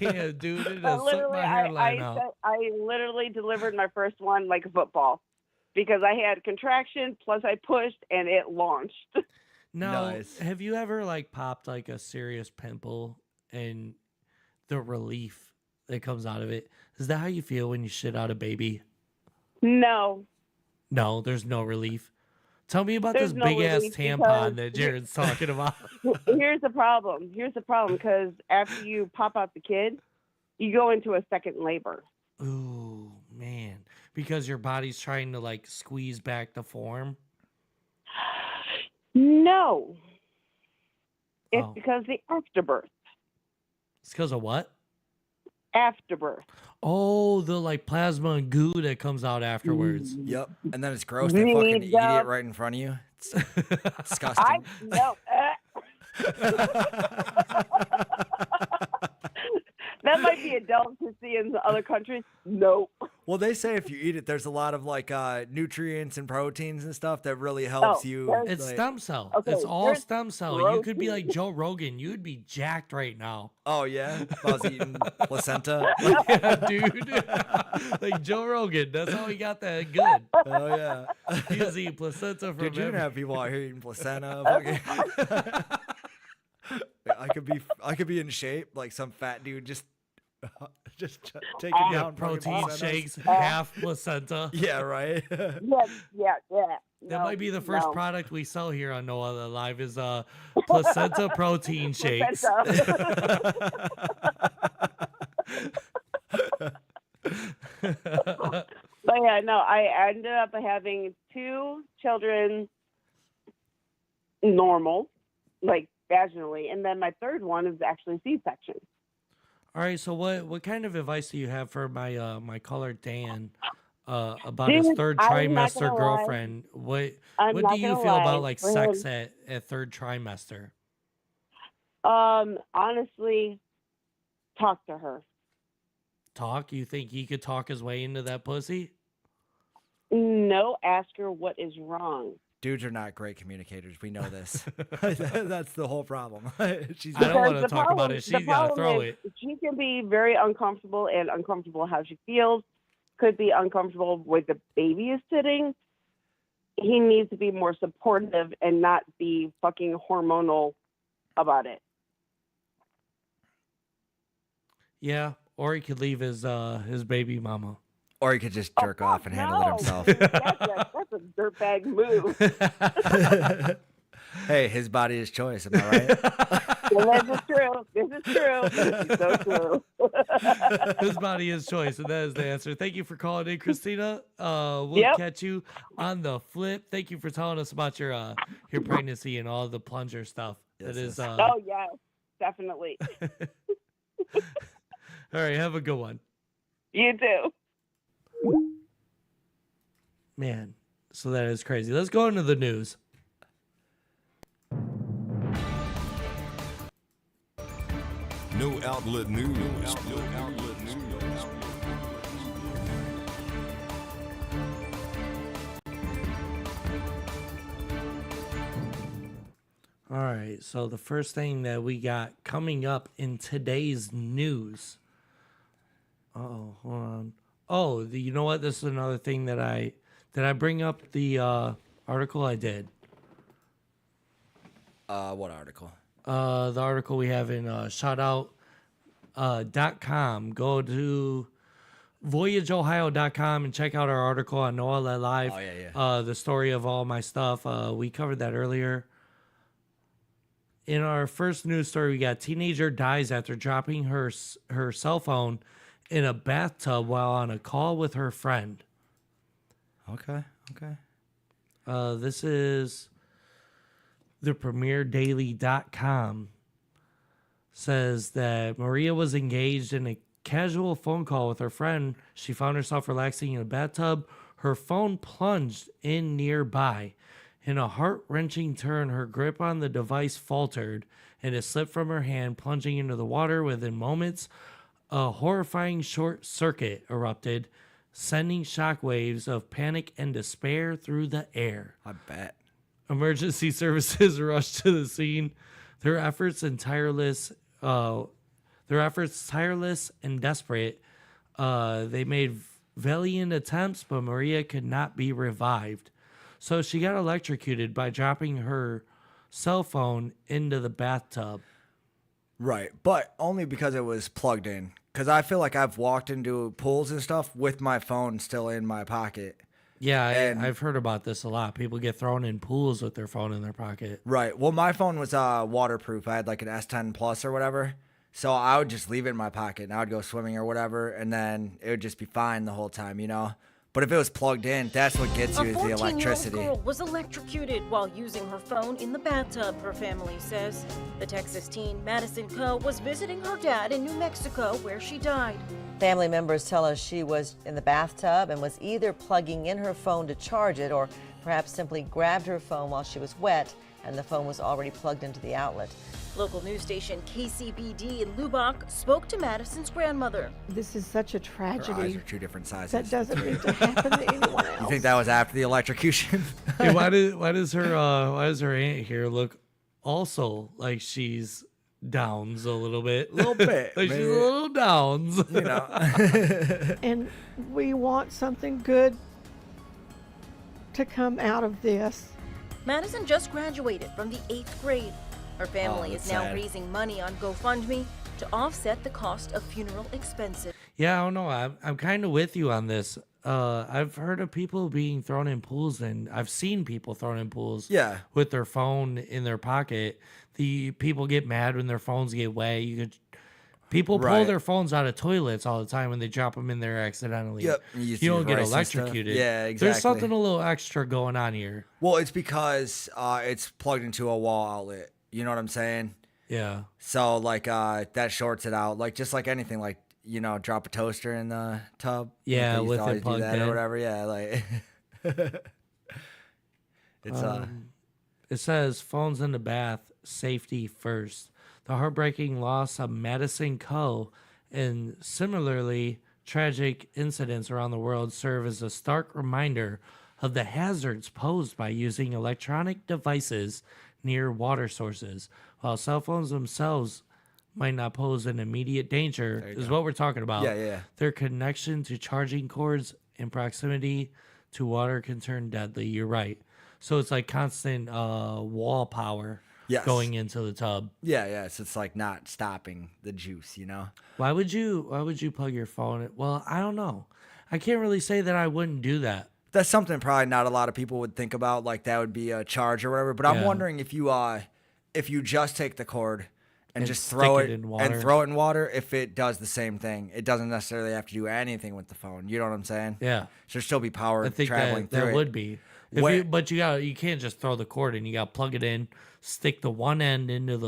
Damn, dude, it has sucked my hairline out. I literally delivered my first one like a football because I had contractions, plus I pushed, and it launched. Now, Nice. have you ever, like, popped, like, a serious pimple and the relief that comes out of it? Is that how you feel when you shit out a baby? No. No, there's no relief. Tell me about There's this no big-ass relief tampon that because- Jarrod's talking about. Here's the problem. Because after you pop out the kid, you go into a second labor. Ooh, man. Because your body's trying to, like, squeeze back the form? No. It's Oh. because the afterbirth. It's because of what? Afterbirth. Oh, the, like, plasma and goo that comes out afterwards. Yep. And then it's gross. They fucking eat it right in front of you. It's disgusting. No. That might be a delicacy in other countries. Nope. Well, they say if you eat it, there's a lot of like nutrients and proteins and stuff that really helps you. It's like- stem cell. Okay, It's all there's stem cell. You could be like Joe Rogan. You'd be jacked right now. Oh yeah, if I was eating placenta. Yeah, dude. Like Joe Rogan. That's how he got that good. Oh yeah. He was eating placenta from Dude, you can every- have people out here eating placenta. fucking- I could be in shape like some fat dude just taking Yeah, down fucking protein placentas. shakes, half placenta. Yeah, right. Yeah. That might be the first product we sell here on NoOutletLive is placenta protein shakes. But yeah, no, I ended up having 2 children normal, like vaginally, and then my third one is actually C-section. All right, so what kind of advice do you have for my my caller Dan about Dude, his third I'm not trimester gonna lie. girlfriend? What I'm what not do you gonna feel lie. about like For sex him- at third trimester? Honestly, talk to her. Talk? You think he could talk his way into that pussy? No, ask her what is wrong. Dudes are not great communicators. We know this. That's the whole problem. She's I don't want to the talk about problem- it. the She's got to problem throw is it. She can be very uncomfortable and uncomfortable how she feels. Could be uncomfortable where the baby is sitting. He needs to be more supportive and not be fucking hormonal about it. Yeah, or he could leave his baby mama. Or he could just jerk off and handle it himself. That's a dirtbag move. Hey, his body is choice. Am I right? Well, this is true. This is true. This is so true. His body is choice, and that is the answer. Thank you for calling in, Christina. We'll Yep. catch you on the flip. Thank you for telling us about your pregnancy and all the plunger stuff. That is. Oh yes, definitely. All right, have a good one. You too. Man, so that is crazy. Let's go into the news. No Outlet News. No Outlet News. All right, so the first thing that we got coming up in today's news. Oh, hold on. Oh, you know what? This is another thing that did I bring up the article I did? What article? The article we have in shoutout.com. Go to voyageohio.com and check out our article on NoOutletLive. Oh, yeah. The story of all my stuff. We covered that earlier. In our first news story, we got teenager dies after dropping her cell phone in a bathtub while on a call with her friend. Okay. This is the premierdaily.com. Says that Maria was engaged in a casual phone call with her friend. She found herself relaxing in a bathtub. Her phone plunged in nearby. In a heart-wrenching turn, her grip on the device faltered, and it slipped from her hand, plunging into the water. Within moments, a horrifying short circuit erupted, sending shockwaves of panic and despair through the air. I bet. Emergency services rushed to the scene. Their efforts tireless and desperate. They made valiant attempts, but Maria could not be revived. So she got electrocuted by dropping her cell phone into the bathtub. Right, but only because it was plugged in. Because I feel like I've walked into pools and stuff with my phone still in my pocket. Yeah, I've heard about this a lot. People get thrown in pools with their phone in their pocket. Right. Well, my phone was waterproof. I had like an S10 Plus or whatever. So I would just leave it in my pocket and I would go swimming or whatever. And then it would just be fine the whole time, you know? But if it was plugged in, that's what gets you is the electricity. A 14-year-old girl was electrocuted while using her phone in the bathtub, her family says. The Texas teen, Madison Coe, was visiting her dad in New Mexico where she died. Family members tell us she was in the bathtub and was either plugging in her phone to charge it or perhaps simply grabbed her phone while she was wet and the phone was already plugged into the outlet. Local news station KCBD in Lubbock spoke to Madison's grandmother. This is such a tragedy. Her eyes are two different sizes. That doesn't need to happen to anyone else. You think that was after the electrocution? Hey, why does her aunt here look also like she's downs a little bit? A little bit. Like she's a little downs. You know. And we want something good to come out of this. Madison just graduated from the 8th grade. Her family is now raising money on GoFundMe to offset the cost of funeral expenses. Yeah, I don't know. I'm kind of with you on this. I've heard of people being thrown in pools, and I've seen people thrown in pools. Yeah. With their phone in their pocket. The people get mad when their phones get wet. People pull their phones out of toilets all the time when they drop them in there accidentally. Yep. You don't get electrocuted. Yeah, exactly. There's something a little extra going on here. Well, it's because it's plugged into a wall outlet. You know what I'm saying? Yeah. So, like, that shorts it out. Like, just like anything, like, you know, drop a toaster in the tub. Yeah, with it plugged in. or whatever. Yeah, like, it's, It says, phones in the bath, safety first. The heartbreaking loss of Madison Coe and similarly tragic incidents around the world serve as a stark reminder of the hazards posed by using electronic devices near water sources. While cell phones themselves might not pose an immediate danger, is what we're talking about. Yeah. Their connection to charging cords in proximity to water can turn deadly. You're right. So it's like constant wall power going into the tub. Yeah. So it's like not stopping the juice, you know? Why would you plug your phone in? Well, I don't know. I can't really say that I wouldn't do that. That's something probably not a lot of people would think about. Like that would be a charge or whatever. But I'm wondering if you just take the cord and just throw it in water, if it does the same thing. It doesn't necessarily have to do anything with the phone. You know what I'm saying? Yeah. Should still be power I think traveling through that it. would be. But you can't just throw the cord in. You got to plug it in, stick the one end into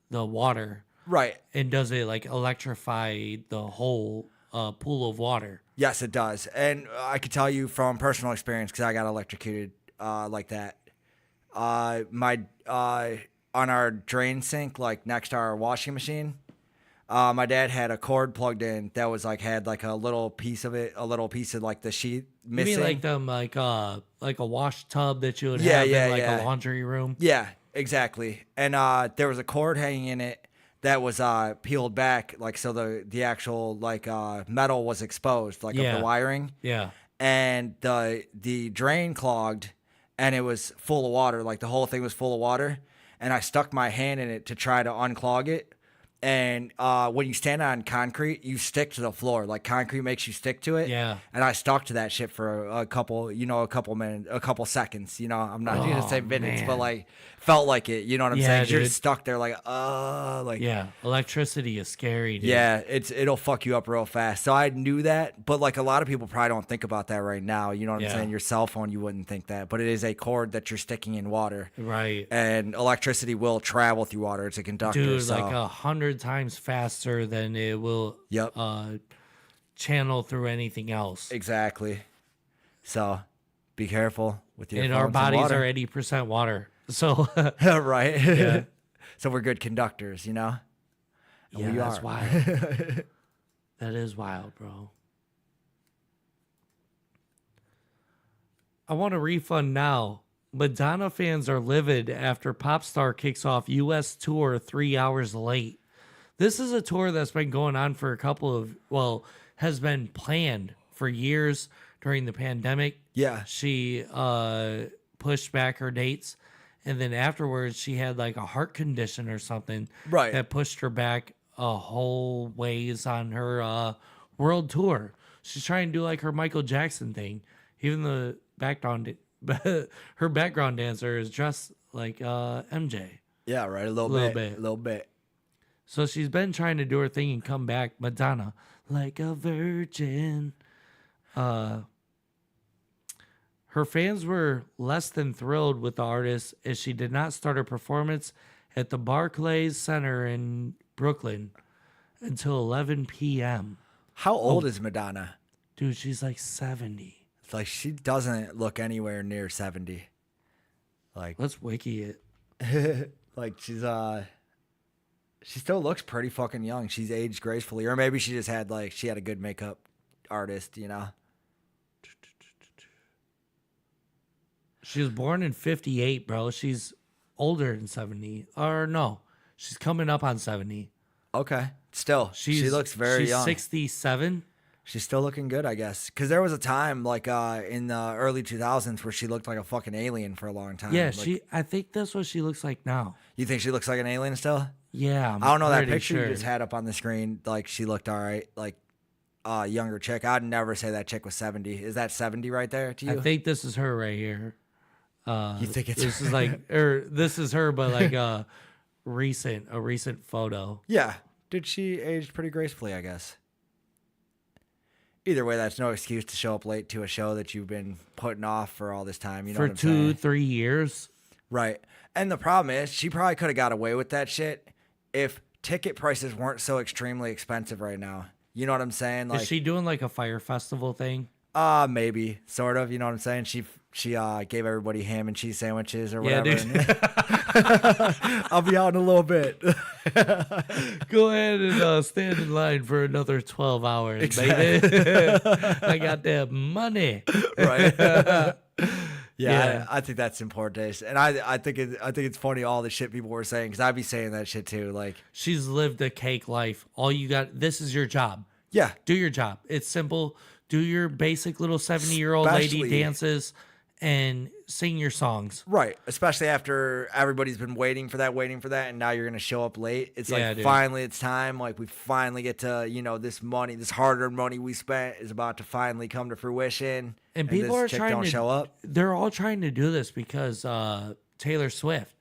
the water. Right. And does it like electrify the whole pool of water? Yes, it does. And I could tell you from personal experience, because I got electrocuted like that. On our drain sink, like next to our washing machine, my dad had a cord plugged in that was like had like a little piece of like the sheet missing. You mean like a wash tub that you would have in like a laundry room? Yeah. exactly. And there was a cord hanging in it that was peeled back, like so the actual like metal was exposed, like of the wiring. Yeah. And the drain clogged, and it was full of water. Like the whole thing was full of water, and I stuck my hand in it to try to unclog it. And when you stand on concrete, you stick to the floor. Like concrete makes you stick to it. Yeah. And I stuck to that shit for a couple minutes, a couple seconds. I'm not gonna say minutes, man. but like felt like it. You know what I'm Yeah, saying? You're dude. just stuck there, like like Yeah, electricity is scary, dude. yeah, it'll fuck you up real fast. So I knew that, but like a lot of people probably don't think about that right now. You know what I'm Yeah. saying? Your cell phone, you wouldn't think that, but it is a cord that you're sticking in water. Right. And electricity will travel through water. It's a conductor. Dude, so. like 100 times faster than it will channel through anything else. Exactly. So be careful with your And our phones bodies water. are 80% water. So right. Yeah. So we're good conductors, And Yeah, we that's are. wild. That is wild, bro. I want a refund now. Madonna fans are livid after pop star kicks off U.S. tour 3 hours late. This is a tour that's been going on for has been planned for years during the pandemic. Yeah. She pushed back her dates, and then afterwards she had like a heart condition or something Right. that pushed her back a whole ways on her world tour. She's trying to do like her Michael Jackson thing. Even the her background dancer is dressed like MJ. Yeah, right. A little bit. So she's been trying to do her thing and come back. Madonna, like a virgin. Her fans were less than thrilled with the artist as she did not start her performance at the Barclays Center in Brooklyn until 11 p.m. How old is Madonna? Dude, she's like 70. It's like she doesn't look anywhere near 70. Like let's wiki it. Like she still looks pretty fucking young. She's aged gracefully, or maybe she had a good makeup artist, She was born in 58, bro. She's older than 70. Or no, she's coming up on 70. Okay. Still, she looks very young. She's 67. She's still looking good, I guess. Because there was a time, like, in the early 2000s where she looked like a fucking alien for a long time. Yeah, like, I think that's what she looks like now. You think she looks like an alien still? Yeah, I don't know. That pretty picture sure. you just had up on the screen, like, she looked all right. Like, younger chick. I'd never say that chick was 70. Is that 70 right there to you? I think this is her right here. You think it's this is like, or this is her, but like a recent photo. Yeah. Did she age pretty gracefully, I guess? Either way, that's no excuse to show up late to a show that you've been putting off for all this time. You know For what I'm saying? 2-3 years. Right. And the problem is, she probably could have got away with that shit if ticket prices weren't so extremely expensive right now. You know what I'm saying? Is she doing like a fire festival thing? Maybe, sort of. You know what I'm saying? She gave everybody ham and cheese sandwiches or Yeah, whatever. dude. I'll be out in a little bit. Go ahead and stand in line for another 12 hours, Exactly. baby. I got that money. Right. Yeah, Yeah. I think that's important. And I think it's funny all the shit people were saying, because I'd be saying that shit too. Like, She's lived a cake life. All you got, this is your job. Yeah. Do your job. It's simple. Do your basic little 70-year-old lady Especially- dances and sing your songs. right, especially after everybody's been waiting for that, and now you're gonna show up late. It's Yeah, like dude. finally it's time. Like, we finally get to, this money, this hard-earned money we spent is about to finally come to fruition. And people this are chick trying don't to show up. They're all trying to do this because Taylor Swift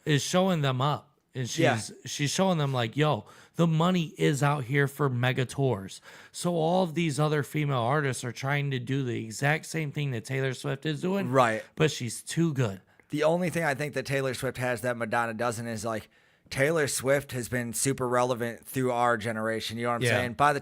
is showing them up. And she's showing them like, yo, the money is out here for mega tours. So all of these other female artists are trying to do the exact same thing that Taylor Swift is doing. Right. But she's too good. The only thing I think that Taylor Swift has that Madonna doesn't is, like, Taylor Swift has been super relevant through our generation. You know what I'm Yeah. saying? By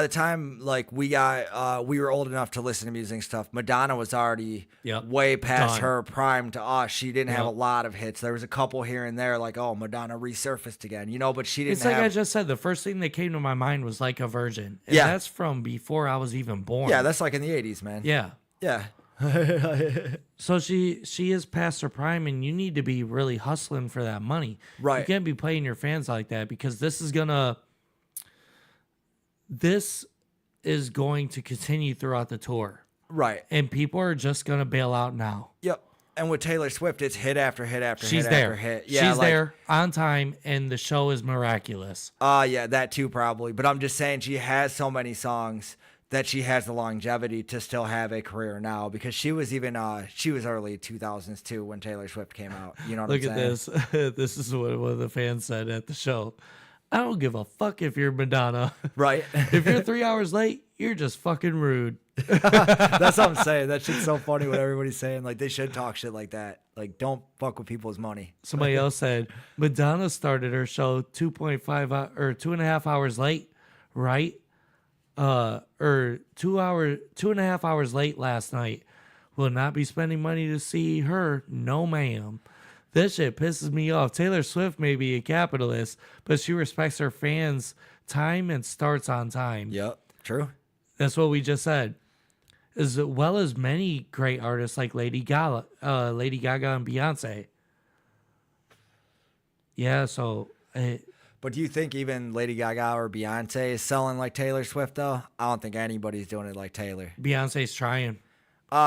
the time like we were old enough to listen to music and stuff, Madonna was already way past Done. her prime to us. She didn't have a Yep. lot of hits. There was a couple here and there, like, oh, Madonna resurfaced again, but she didn't It's like have. I just said, the first thing that came to my mind was Like a Virgin. And Yeah. that's from before I was even born. Yeah, that's like in the 80s, man. Yeah. Yeah. So she is past her prime, and you need to be really hustling for that money. Right. You can't be playing your fans like that, because this is going to continue throughout the tour. Right. And people are just gonna bail out now. Yep. And with Taylor Swift, it's hit after hit after She's hit there. after hit. She's there on time, and the show is miraculous. Yeah, that too probably. But I'm just saying she has so many songs that she has the longevity to still have a career now, because she was even she was early 2000s too when Taylor Swift came out. You know what Look I'm at saying? this. This is what one of the fans said at the show. I don't give a fuck if you're Madonna. Right. If you're 3 hours late, you're just fucking rude. That's what I'm saying. That shit's so funny what everybody's saying. Like, they should talk shit like that. Like, don't fuck with people's money. Somebody else said Madonna started her show 2.5 hours late, right? Or 2.5 hours late last night. Will not be spending money to see her. No, ma'am. This shit pisses me off. Taylor Swift may be a capitalist, but she respects her fans' time and starts on time. Yep, true. That's what we just said. As well as many great artists like Lady Gaga and Beyonce. Yeah, so... But do you think even Lady Gaga or Beyonce is selling like Taylor Swift, though? I don't think anybody's doing it like Taylor. Beyonce's trying.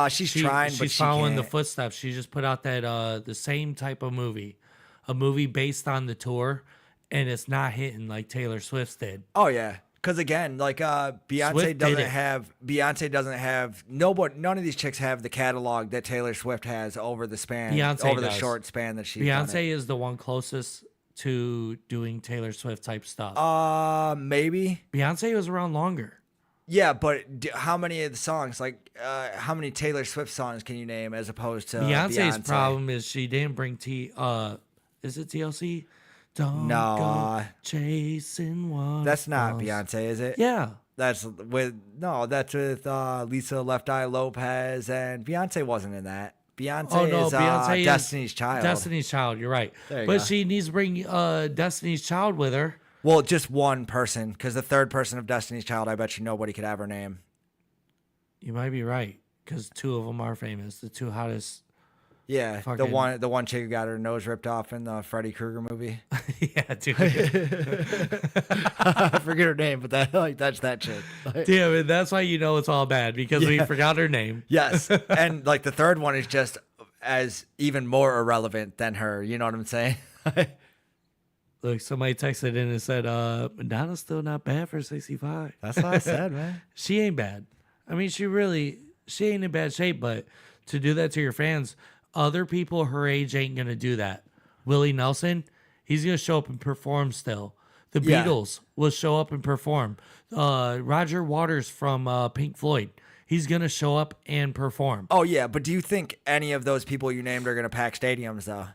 She's trying, but she's following the footsteps. She just put out that the same type of movie, a movie based on the tour, and it's not hitting like Taylor Swift's did. Oh yeah, because again, like Beyonce doesn't have none of these chicks have the catalog that Taylor Swift has over the span, the short span that she's Beyonce is the one closest to doing Taylor Swift type stuff. Maybe Beyonce was around longer. Yeah, but how many of the songs, like, how many Taylor Swift songs can you name as opposed to Beyonce's Beyonce? problem is she didn't bring is it TLC? Don't go chasing one. That's not Beyonce, is it? Yeah. That's with Lisa Left Eye Lopez, and Beyonce wasn't in that. Beyonce is Destiny's Child. Destiny's Child, you're right. But she needs to bring Destiny's Child with her. Well, just one person, because the third person of Destiny's Child, I bet you nobody could ever name. You might be right, because two of them are famous. The two hottest. Yeah, the one chick who got her nose ripped off in the Freddy Krueger movie. Yeah, dude. I forget her name, but that's that chick. Damn it, that's why you know it's all bad, because we forgot her name. Yes, and like the third one is just as even more irrelevant than her. You know what I'm saying? Look, somebody texted in and said, Madonna's still not bad for 65. That's what I said, man. She ain't bad. I mean, she ain't in bad shape, but to do that to your fans, other people her age ain't going to do that. Willie Nelson, he's going to show up and perform still. The Beatles will show up and perform. Roger Waters from Pink Floyd, he's going to show up and perform. Oh, yeah, but do you think any of those people you named are going to pack stadiums, though?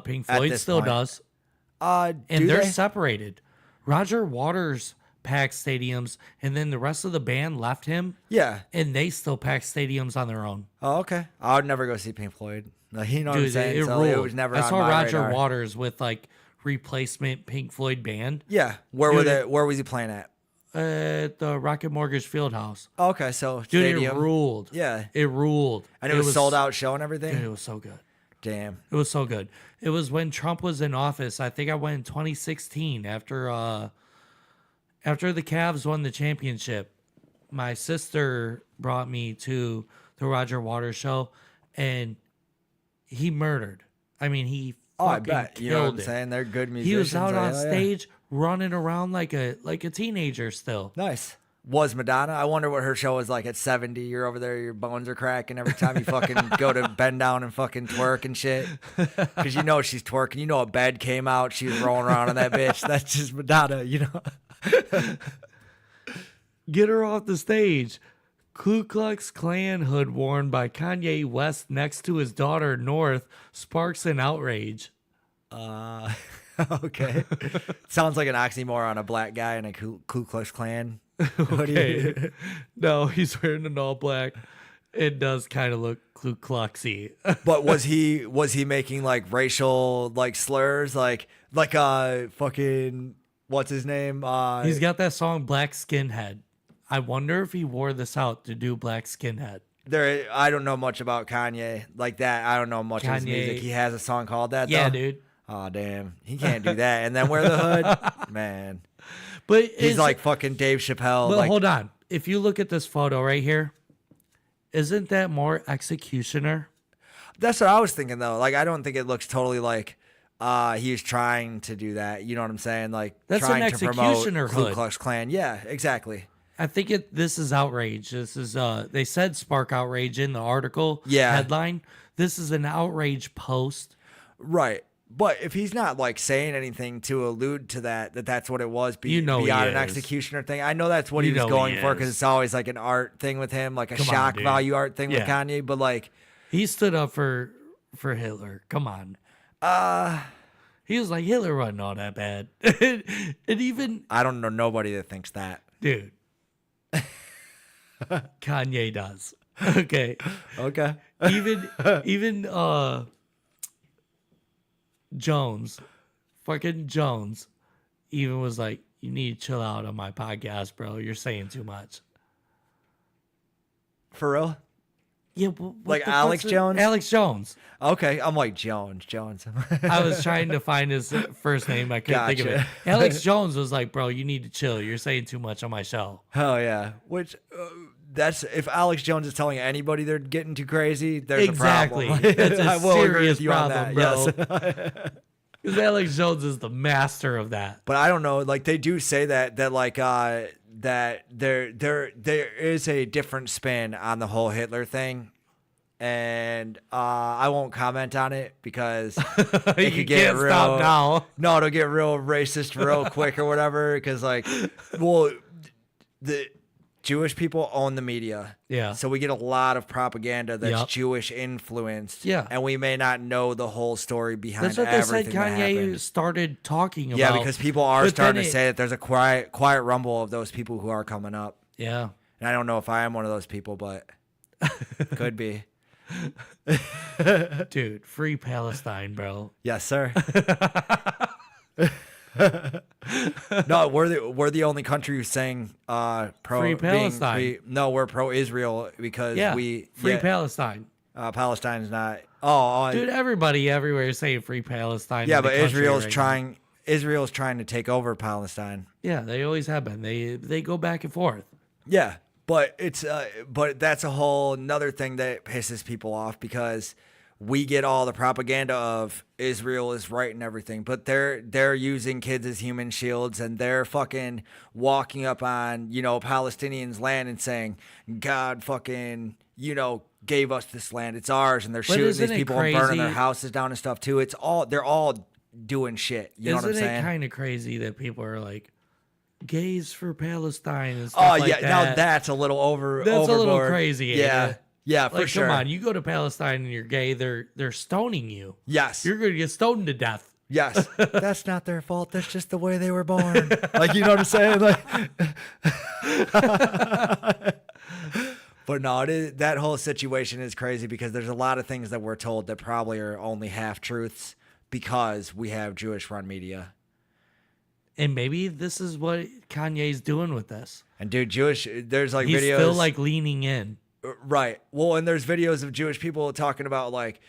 Pink Floyd still does. And they're separated. Roger Waters packed stadiums, and then the rest of the band left him. Yeah. And they still pack stadiums on their own. Oh, okay. I would never go see Pink Floyd. You know what I'm saying? It so ruled. it was never I on saw my Roger radar. Waters with like replacement Pink Floyd band. Yeah. Where was he playing at? At the Rocket Mortgage Fieldhouse. Oh, okay, so dude, stadium. It ruled. Yeah. It ruled. And it was sold out show and everything? Dude, it was so good. Damn. It was so good. It was when Trump was in office. I think I went in 2016 after the Cavs won the championship. My sister brought me to the Roger Waters show, and he murdered. I mean, he I fucking bet. killed You know what I'm it. saying? They're good musicians. He was out on yeah. stage running around like a teenager still. Nice. Was Madonna? I wonder what her show was like at 70. You're over there, your bones are cracking every time you fucking go to bend down and fucking twerk and shit. Because you know she's twerking. You know a bed came out. She was rolling around on that bitch. That's just Madonna, you know. Get her off the stage. Ku Klux Klan hood worn by Kanye West next to his daughter North sparks an outrage. Okay. Sounds like an oxymoron, a black guy in a Ku Klux Klan. Okay. No, he's wearing an all black. It does kind of look Ku Kluxy. But was he making like racial like slurs like fucking what's his name? He's got that song Black Skinhead. I wonder if he wore this out to do Black Skinhead. I don't know much about Kanye like that. I don't know much of his music. He has a song called that. Yeah, though? dude. Oh damn, he can't do that. And then wear the hood, man. But he's like fucking Dave Chappelle. But like, hold on, if you look at this photo right here, isn't that more executioner? That's what I was thinking though. Like I don't think it looks totally like he's trying to do that. You know what I'm saying? Like That's trying an to promote executioner Ku hood. Klux Klan. Yeah, exactly. I think this is outrage. This is they said spark outrage in the article headline. This is an outrage post. Right. But if he's not like saying anything to allude to that's what it was beyond an executioner thing. I know that's what he was going for because it's always like an art thing with him, like a shock value art thing with Kanye. But like he stood up for Hitler. Come on. He was like, Hitler wasn't all that bad. and even I don't know nobody that thinks that. Dude. Kanye does. Okay. Okay. Even Jones, fucking Jones, even was like, you need to chill out on my podcast, bro. You're saying too much. For real? Yeah, like Alex Jones? Alex Jones. Okay, I'm like Jones. I was trying to find his first name. I couldn't think of it. Alex Jones was like, bro, you need to chill. You're saying too much on my show. Oh, yeah. Which, that's, if Alex Jones is telling anybody they're getting too crazy, there's a problem. That's a I will agree serious with you on problem, that. bro. Yes. Because Alex Jones is the master of that. But I don't know. Like, they do say that like, that there is a different spin on the whole Hitler thing. And I won't comment on it because it could get real. Stop now. No, it'll get real racist real quick or whatever. Because like, well, the Jewish people own the media. Yeah. So we get a lot of propaganda that's Yep. Jewish influenced. Yeah. And we may not know the whole story behind That's what they everything said that Kanye happened. started talking about. Yeah, because people are But starting then to say that there's a quiet rumble of those people who are coming up. Yeah. And I don't know if I am one of those people, but could be. Dude, free Palestine, bro. Yes, sir. No, we're the only country who's saying pro Free Palestine. No, we're pro Israel because free Palestine. Palestine's not. Dude, everybody everywhere is saying free Palestine. Yeah, in the but country Israel's right trying. now. Israel's trying to take over Palestine. Yeah, they always have been. They go back and forth. Yeah, but it's but that's a whole another thing that pisses people off because we get all the propaganda of Israel is right and everything, but they're using kids as human shields and they're fucking walking up on, Palestinians' land and saying, God fucking, gave us this land. It's ours. And they're shooting these people and burning their houses down and stuff too. They're all doing shit. You know what I'm saying? Isn't it kind of crazy that people are like, gays for Palestine and stuff like that? Now that's a little overboard. That's a little crazy. Yeah. Yeah, for like, sure. Come on, you go to Palestine and you're gay, they're stoning you. Yes. You're going to get stoned to death. Yes. That's not their fault. That's just the way they were born. Like, you know what I'm saying? Like, but no, that whole situation is crazy because there's a lot of things that we're told that probably are only half truths because we have Jewish run media. And maybe this is what Kanye's doing with this. And dude, there's like He's videos. still like leaning in. Right. Well, and there's videos of Jewish people talking about like,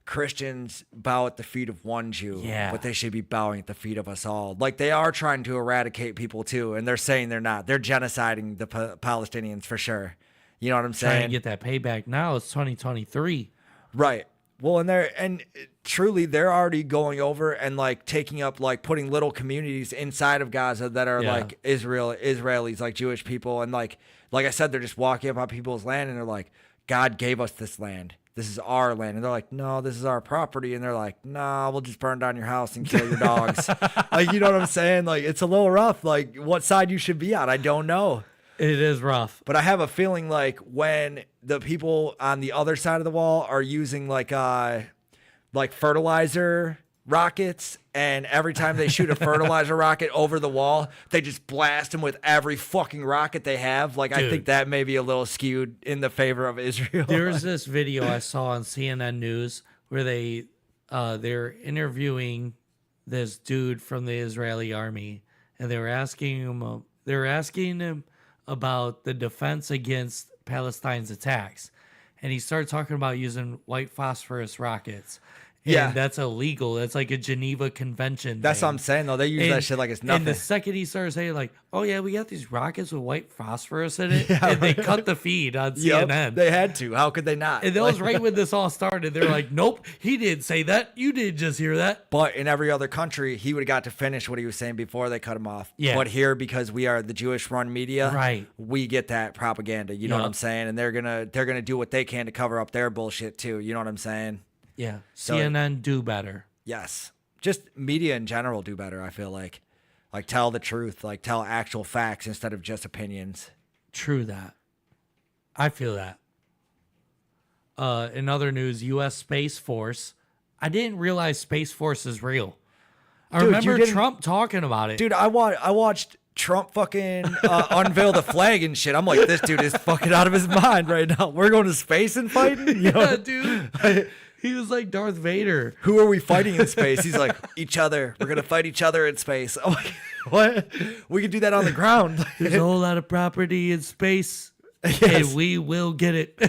Christians bow at the feet of one Jew, but they should be bowing at the feet of us all. Like they are trying to eradicate people too, and they're saying they're not. They're genociding the Palestinians for sure. You know what I'm saying? Trying to get that payback now. It's 2023. Right. Well, and truly, they're already going over and like taking up like putting little communities inside of Gaza that are like Israelis, like Jewish people, and like I said, they're just walking up on people's land and they're like, God gave us this land. This is our land. And they're like, no, this is our property. And they're like, nah, we'll just burn down your house and kill your dogs. Like, you know what I'm saying? Like, it's a little rough. Like, what side you should be on, I don't know. It is rough. But I have a feeling like when the people on the other side of the wall are using like fertilizer rockets, and every time they shoot a fertilizer rocket over the wall, they just blast them with every fucking rocket they have. Like, dude, I think that may be a little skewed in the favor of Israel. There was this video I saw on CNN News where they're interviewing this dude from the Israeli army, and they were asking him about the defense against Palestine's attacks, and he started talking about using white phosphorus rockets. Yeah. And that's illegal. That's like a Geneva Convention That's thing. what I'm saying, though. They use that shit like it's nothing. And the second he started saying, like, oh, yeah, we got these rockets with white phosphorus in it, and they cut the feed on CNN. They had to. How could they not? And that was right when this all started. They're like, nope, he didn't say that. You didn't just hear that. But in every other country, he would have got to finish what he was saying before they cut him off. Yeah. But here, because we are the Jewish-run media, Right. we get that propaganda. You know what Yep. I'm saying? And they're gonna do what they can to cover up their bullshit too. You know what I'm saying? Yeah. So- CNN do better. Yes. Just media in general do better, I feel like. Like, tell the truth. Like, tell actual facts instead of just opinions. True that. I feel that. In other news, U.S. Space Force. I didn't realize Space Force is real. I Dude, you remember didn't- Trump talking about it. Dude, I watched Trump fucking unveil the flag and shit. I'm like, this dude is fucking out of his mind right now. We're going to space and fighting? You know? Yeah, dude. He was like Darth Vader. Who are we fighting in space? He's like, each other. We're going to fight each other in space. I'm like, what? We can do that on the ground. There's a whole lot of property in space. Yes. And we will get it.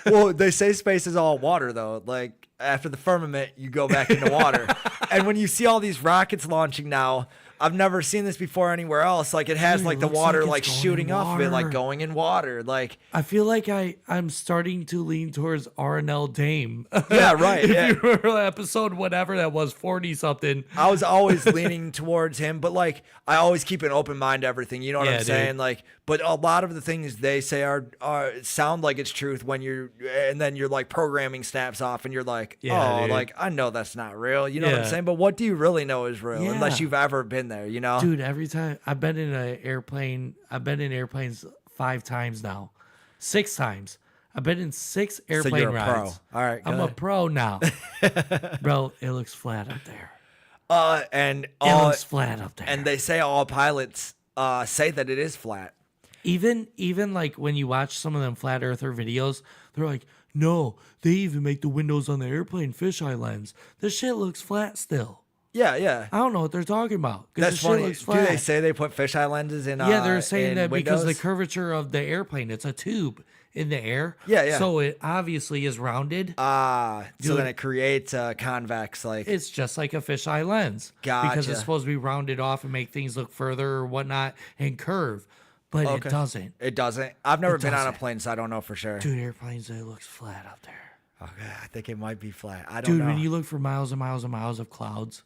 Well, they say space is all water, though. Like, after the firmament, you go back into water. And when you see all these rockets launching now, I've never seen this before anywhere else. Like, it has, Dude, like, it the looks water, like like, it's going shooting in off of it, like, water. going in water. Like, I feel like I'm starting to lean towards R&L Dame. Yeah, right, If yeah. you remember episode whatever that was, 40 something. I was always leaning towards him, but like I always keep an open mind to everything. You know what Yeah, I'm dude. saying? Like, but a lot of the things they say are sound like it's truth when and then you're like programming snaps off and you're like, Yeah, oh, dude. like I know that's not real. You know what I'm Yeah. saying? But what do you really know is real unless Yeah. you've ever been there? You know, Dude, every time I've been in an airplane, I've been in airplanes 5 times now. 6 times. I've been in 6 airplane you're a pro. rides. All right, I'm good. a pro now. Bro, it looks flat up there. and It all looks flat up there. and they say all pilots say that it is flat. Even like when you watch some of them flat earther videos, they're like, no, they even make the windows on the airplane fisheye lens. This shit looks flat still. Yeah, yeah. I don't know what they're talking about. 'cause That's this shit funny. looks Do flat. they say they put fisheye lenses in? Yeah, they're saying in that because the windows? curvature of the airplane, it's a tube in the air. Yeah, yeah. So it obviously is rounded. So Dude. then it creates a convex, like It's just like a fisheye lens. Because Gotcha. it's supposed to be rounded off and make things look further or whatnot and curve. But it doesn't. It doesn't. I've never It been on a doesn't. plane, so I don't know for sure. Dude, airplanes, it looks flat up there. Okay, I think it might be flat. I don't Dude, know. when you look for miles and miles and miles of clouds,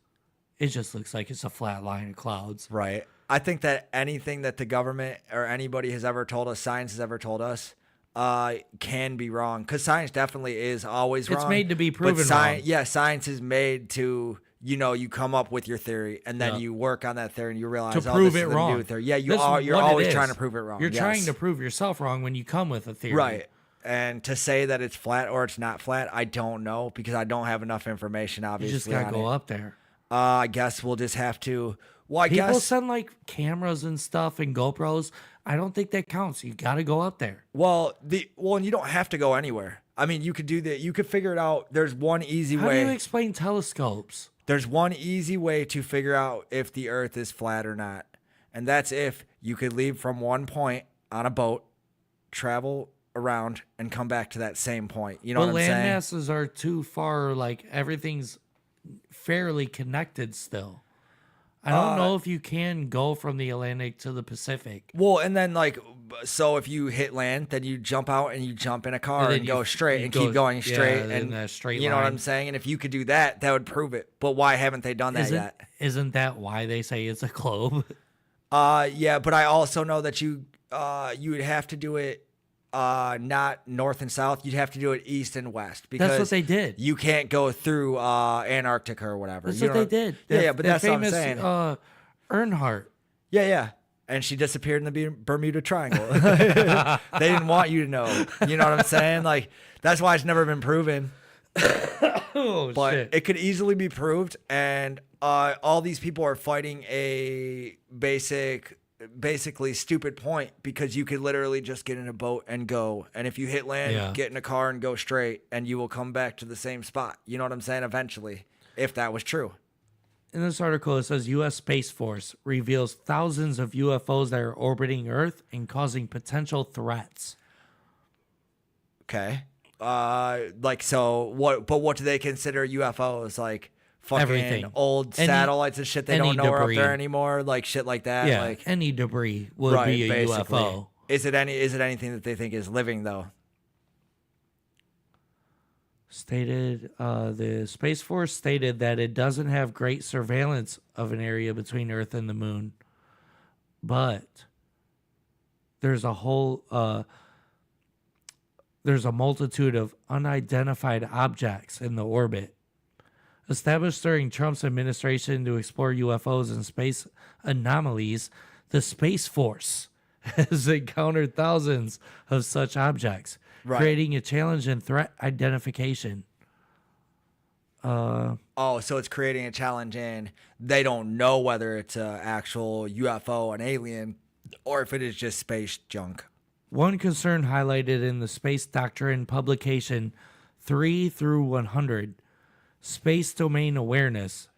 it just looks like it's a flat line of clouds. Right. I think that anything that the government or anybody has ever told us, science has ever told us, can be wrong. Because science definitely is always wrong. It's made to be but proven wrong. Yeah, science is made to, you come up with your theory and then Yeah. you work on that theory and you realize To oh, prove this it is a wrong. new theory. Yeah, This is you're what it always is. trying to prove it wrong. You're yes. trying to prove yourself wrong when you come with a theory. Right. And to say that it's flat or it's not flat, I don't know because I don't have enough information, You obviously. just gotta on go it. up there. I guess we'll just have to. Well, I People guess. send like cameras and stuff and GoPros. I don't think that counts. You gotta go up there. Well, and you don't have to go anywhere. I mean, you could do that. You could figure it out. There's one easy How way. do you explain telescopes? There's one easy way to figure out if the Earth is flat or not, and that's if you could leave from one point on a boat, travel around, and come back to that same point. You know But what I'm land saying? masses are too far. Like everything's fairly connected still. I don't know if you can go from the Atlantic to the Pacific. Well, and then so if you hit land, then you jump out and you jump in a car then and go you straight and go- keep going yeah, straight in and a straight you know what line. I'm saying? And if you could do that, that would prove it. But why haven't they done that yet? Isn't that why they say it's a globe? Yeah, but I also know that you would have to do it not north and south. You'd have to do it east and west because That's what they did. You can't go through Antarctica or whatever. That's You what know they did. Yeah, That- but that that's what I'm famous, saying. Earnhardt. Yeah. And she disappeared in the Bermuda Triangle. They didn't want you to know. You know what I'm saying? Like, that's why it's never been proven. Oh, But shit. it could easily be proved. And all these people are fighting a basically stupid point because you could literally just get in a boat and go. And if you hit land, Yeah. get in a car and go straight, and you will come back to the same spot. You know what I'm saying? Eventually, if that was true. In this article, it says U.S. Space Force reveals thousands of UFOs that are orbiting Earth and causing potential threats. Okay. So what? But what do they consider UFOs? Like fucking Everything. old Any- satellites and shit they any don't know are up debris. there anymore. Like shit like that. Yeah, Like any debris would be a basically. UFO. Is it anything that they think is living though? Stated the Space Force stated that it doesn't have great surveillance of an area between Earth and the Moon, but there's a multitude of unidentified objects in the orbit. Established during Trump's administration to explore UFOs and space anomalies, the Space Force has encountered thousands of such objects, creating a challenge in threat identification. So it's creating a challenge in they don't know whether it's an actual UFO, an alien, or if it is just space junk. One concern highlighted in the Space Doctrine publication 3 through 100, Space Domain Awareness,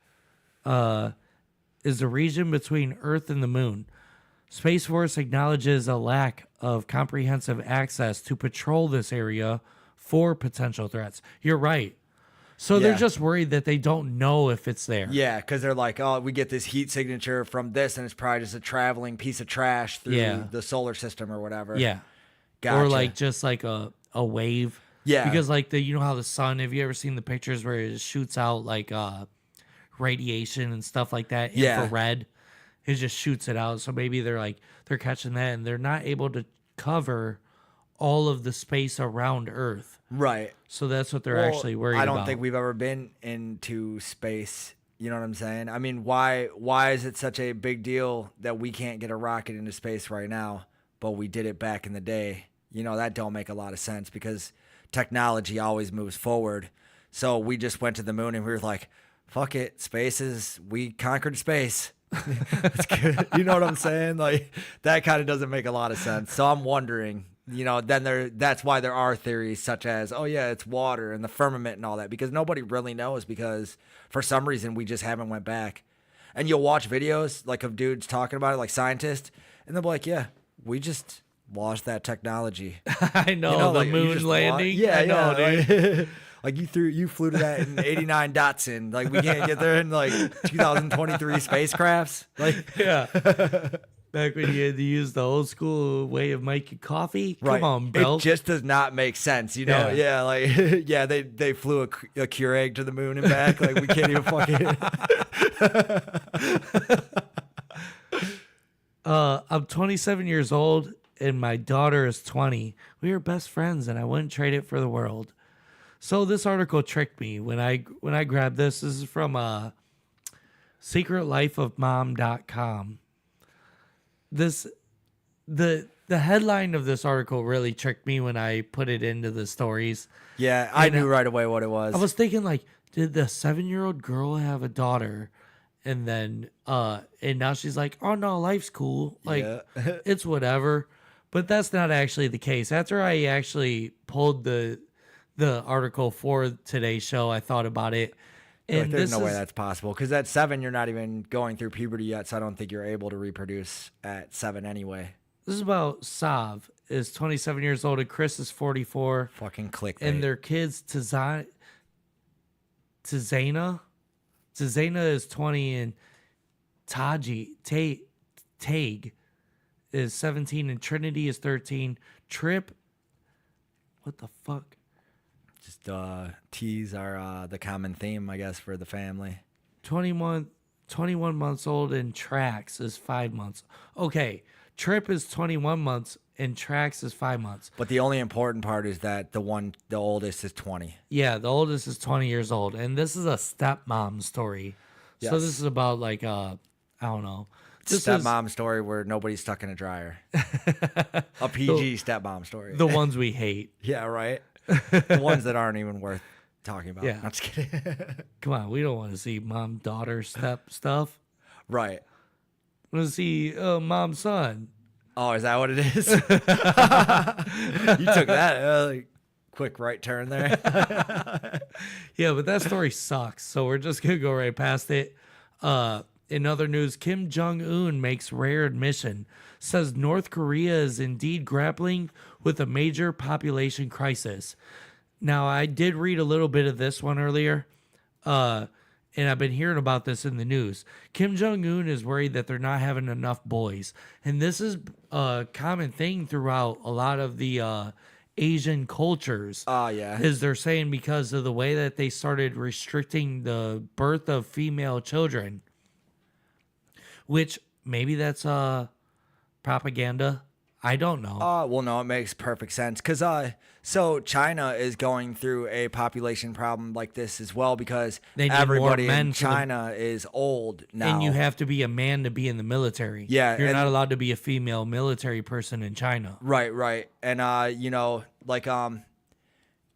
is the region between Earth and the Moon. Space Force acknowledges a lack of comprehensive access to patrol this area for potential threats. You're right. So they're just worried that they don't know if it's there. Yeah, because they're like, oh, we get this heat signature from this, and it's probably just a traveling piece of trash through the solar system or whatever. Yeah. Gotcha. Or like just like a wave. Yeah. Because like you know how the sun, have you ever seen the pictures where it shoots out like radiation and stuff like that? Yeah. Infrared. It just shoots it out. So maybe they're catching that and they're not able to cover all of the space around Earth. Right. So that's what they're actually worried about. I don't think we've ever been into space. You know what I'm saying? I mean, why is it such a big deal that we can't get a rocket into space right now, but we did it back in the day? You know, that don't make a lot of sense because technology always moves forward. So we just went to the moon and we were like, fuck it, we conquered space. That's good. You know what I'm saying? Like that kind of doesn't make a lot of sense. So I'm wondering, you know, that's why there are theories such as, oh yeah, it's water and the firmament and all that, because nobody really knows, because for some reason we just haven't went back. And you'll watch videos like of dudes talking about it, like scientists, and they'll be like, yeah, we just lost that technology. I know, you know, the like, moon landing. Yeah, I know, dude. Like you flew to that in 89 Datsun. Like we can't get there in like 2023 spacecrafts. Like yeah. Back when you had to use the old school way of making coffee. Right. Come on, bro. It just does not make sense, you know? Yeah, like they flew a Keurig to the moon and back. Like we can't even fucking I'm 27 years old and my daughter is 20. We are best friends and I wouldn't trade it for the world. So this article tricked me when I grabbed this. This is from secretlifeofmom.com. The headline of this article really tricked me when I put it into the stories. Yeah, I knew right away what it was. I was thinking like, did the 7-year-old girl have a daughter? And then and now she's like, oh no, life's cool. Like it's whatever. But that's not actually the case. After I actually pulled the article for today's show, I thought about it. And like, there's no way that's possible, because at 7 you're not even going through puberty yet, so I don't think you're able to reproduce at 7 anyway. This is about Sav is 27 years old and Chris is 44. Fucking clickbait. And their kids Tizana is 20 and Tag is 17 and Trinity is 13. Trip, what the fuck? Just teas are the common theme, I guess, for the family. 21 months old and Trax is 5 months. Okay, Trip is 21 months and Trax is 5 months. But the only important part is that the oldest is 20. Yeah, the oldest is 20 years old, and this is a stepmom story. Yes. So this is about like I don't know. Stepmom story where nobody's stuck in a dryer. A PG stepmom story. The ones we hate. Yeah, right. The ones that aren't even worth talking about. Yeah. I'm just kidding. Come on, we don't want to see mom, daughter, step stuff. Right. We want to see mom, son. Oh, is that what it is? You took that quick right turn there. Yeah, but that story sucks. So we're just going to go right past it. In other news, Kim Jong-un makes rare admission, says North Korea is indeed grappling with a major population crisis. Now, I did read a little bit of this one earlier, and I've been hearing about this in the news. Kim Jong-un is worried that they're not having enough boys. And this is a common thing throughout a lot of the Asian cultures. Yeah. Is they're saying because of the way that they started restricting the birth of female children, which maybe that's propaganda. I don't know. Well, no, it makes perfect sense. Because, so China is going through a population problem like this as well because They need more everybody men in for the- China is old now. And you have to be a man to be in the military. Yeah, You're and- not allowed to be a female military person in China. Right. And,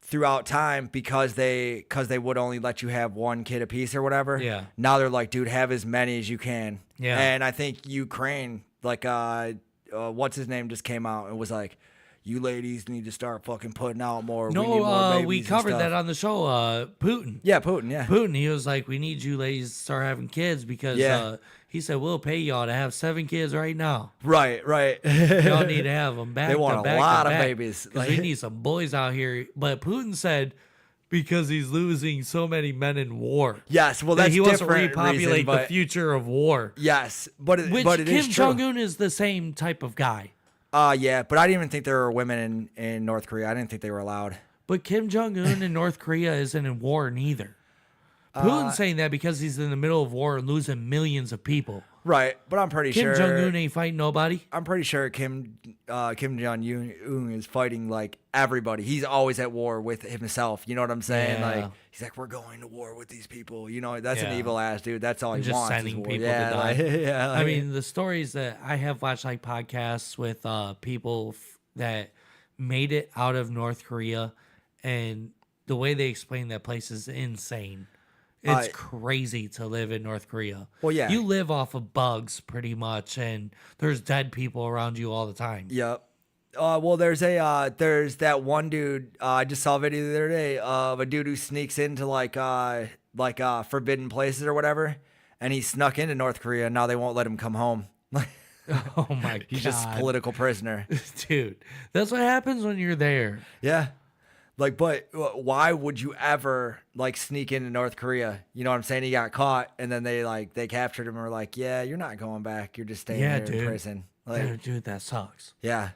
throughout time, because they would only let you have one kid apiece or whatever. Yeah. Now they're like, dude, have as many as you can. Yeah. And I think Ukraine, what's his name just came out and was like, you ladies need to start fucking putting out more. We need more babies we and covered stuff. that on the show. Putin. Yeah, Putin, yeah. Putin, he was like, we need you ladies to start having kids because Yeah. he said, we'll pay y'all to have 7 kids right now. Right. Y'all need to have them back They to want a back lot to of back, babies. 'cause we need some boys out here. But Putin said because he's losing so many men in war. Yes, well, that that's he wants to different repopulate reason, the but- future of war. Yes, but it Which is Kim true. Jong-un is the same type of guy. Yeah, but I didn't even think there were women in North Korea. I didn't think they were allowed. But Kim Jong-un in North Korea isn't in war neither. Putin's saying that because he's in the middle of war and losing millions of people. Right, but I'm pretty Kim sure Jong-un ain't fighting nobody. I'm pretty sure Kim Jong-un is fighting like everybody. He's always at war with himself. You know what I'm saying? Yeah. Like he's like, we're going to war with these people. You know, that's Yeah. an evil ass dude. That's all he Just wants. sending is war. people yeah, to die. like, yeah. I mean, the stories that I have watched, like podcasts with people that made it out of North Korea, and the way they explain that place is insane. It's crazy to live in North Korea. Well, yeah. You live off of bugs pretty much, and there's dead people around you all the time. Yep. Well, there's that one dude. I just saw a video the other day of a dude who sneaks into like forbidden places or whatever, and he snuck into North Korea. And now they won't let him come home. Oh my god, He's just a political prisoner, dude. That's what happens when you're there. Yeah. Like, but why would you ever like sneak into North Korea? You know what I'm saying? He got caught, and then they captured him and were like, "Yeah, you're not going back. You're just staying here in prison." Like, dude, that sucks. yeah.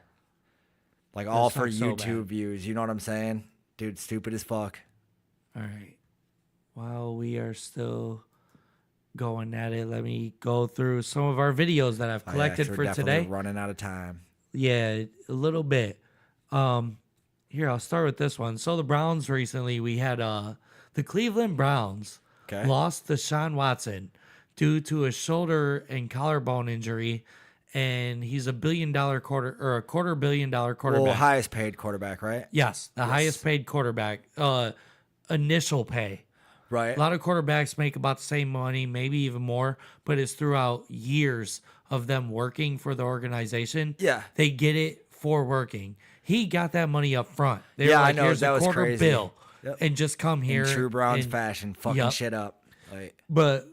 Like all for sucks so YouTube bad. views. You know what I'm saying? Dude, stupid as fuck. All right. While we are still going at it, let me go through some of our videos that I've collected we're for definitely today. running out of time. Yeah, a little bit. Here, I'll start with this one. So the Browns recently, we had the Cleveland Browns lost to Deshaun Watson due to a shoulder and collarbone injury, and he's a $250 million quarterback. Well, highest paid quarterback, right? Yes, the highest paid quarterback. Initial pay. Right. A lot of quarterbacks make about the same money, maybe even more, but it's throughout years of them working for the organization. Yeah. They get it for working. He got that money up front. They Yeah, were I like, know, here's that a was quarter crazy. bill. Yep. And just come here. In true Browns and- fashion, fucking Yup. shit up. Like, But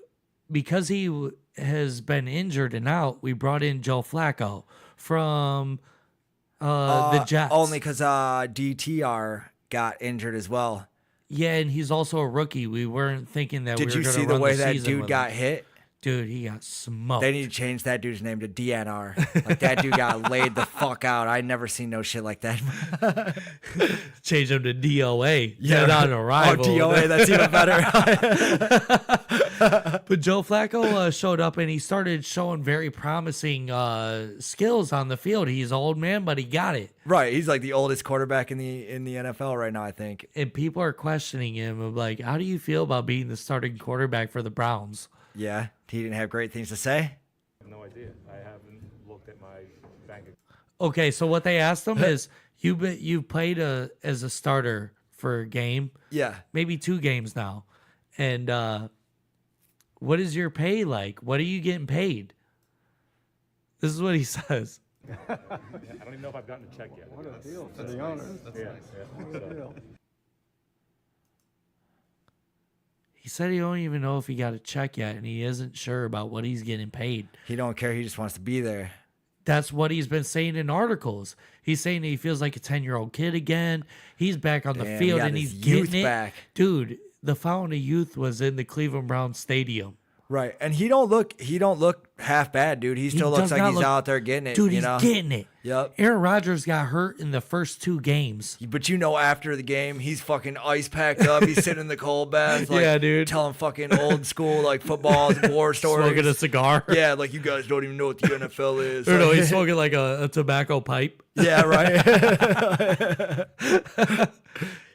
because he has been injured and out, we brought in Joe Flacco from the Jets. Only because DTR got injured as well. Yeah, and he's also a rookie. We weren't thinking that Did we were you going to see run the way that season dude with got him. hit? Dude, he got smoked. They need to change that dude's name to DNR. Like, that dude got laid the fuck out. I never seen no shit like that. Change him to DOA. Yeah. Dead on arrival. Oh, DOA, that's even better. But Joe Flacco showed up and he started showing very promising skills on the field. He's an old man, but he got it. Right, he's like the oldest quarterback in the NFL right now, I think. And people are questioning him of like, how do you feel about being the starting quarterback for the Browns? Yeah, he didn't have great things to say. I have no idea. I haven't looked at my bank account. Okay, so what they asked him is, you played as a starter for a game, Yeah. maybe 2 games now, and what is your pay like? What are you getting paid? This is what he says. I don't even know if I've gotten a check yet. What a deal for the owner. Yeah. What a deal. He said he don't even know if he got a check yet, and he isn't sure about what he's getting paid. He don't care. He just wants to be there. That's what he's been saying in articles. He's saying that he feels like a 10-year-old kid again. He's back on the field, and he's getting it. Back. Dude, the Fountain of Youth was in the Cleveland Browns Stadium. Right, and he don't look half bad, dude. He still looks like he's out there getting it. Dude, you know? He's getting it. Yep. Aaron Rodgers got hurt in the first 2 games. But after the game, he's fucking ice packed up. He's sitting in the cold bath, like, yeah, dude, telling fucking old school like football war stories, smoking a cigar. Yeah, like you guys don't even know what the NFL is. Or no, he's smoking like a tobacco pipe. Yeah, right.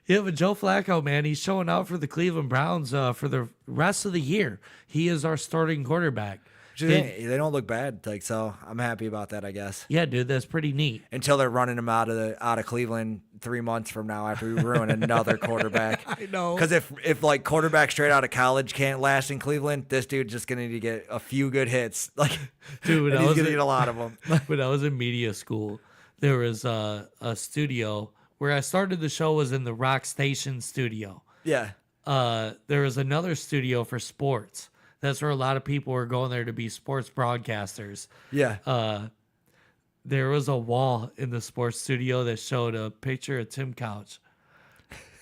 Yeah, but Joe Flacco, man, he's showing out for the Cleveland Browns for the rest of the year. He is our starting quarterback. They don't look bad, like, so I'm happy about that, I guess. Yeah, dude, that's pretty neat. Until they're running him out of Cleveland 3 months from now after we ruin another quarterback. I know. Because if like quarterbacks straight out of college can't last in Cleveland, this dude's just gonna need to get a few good hits. Like, dude, he's gonna get a lot of them. When I was in media school, there was a studio where I started the show was in the Rock Station studio. Yeah. There was another studio for sports. That's where a lot of people were going there to be sports broadcasters. Yeah. There was a wall in the sports studio that showed a picture of Tim Couch.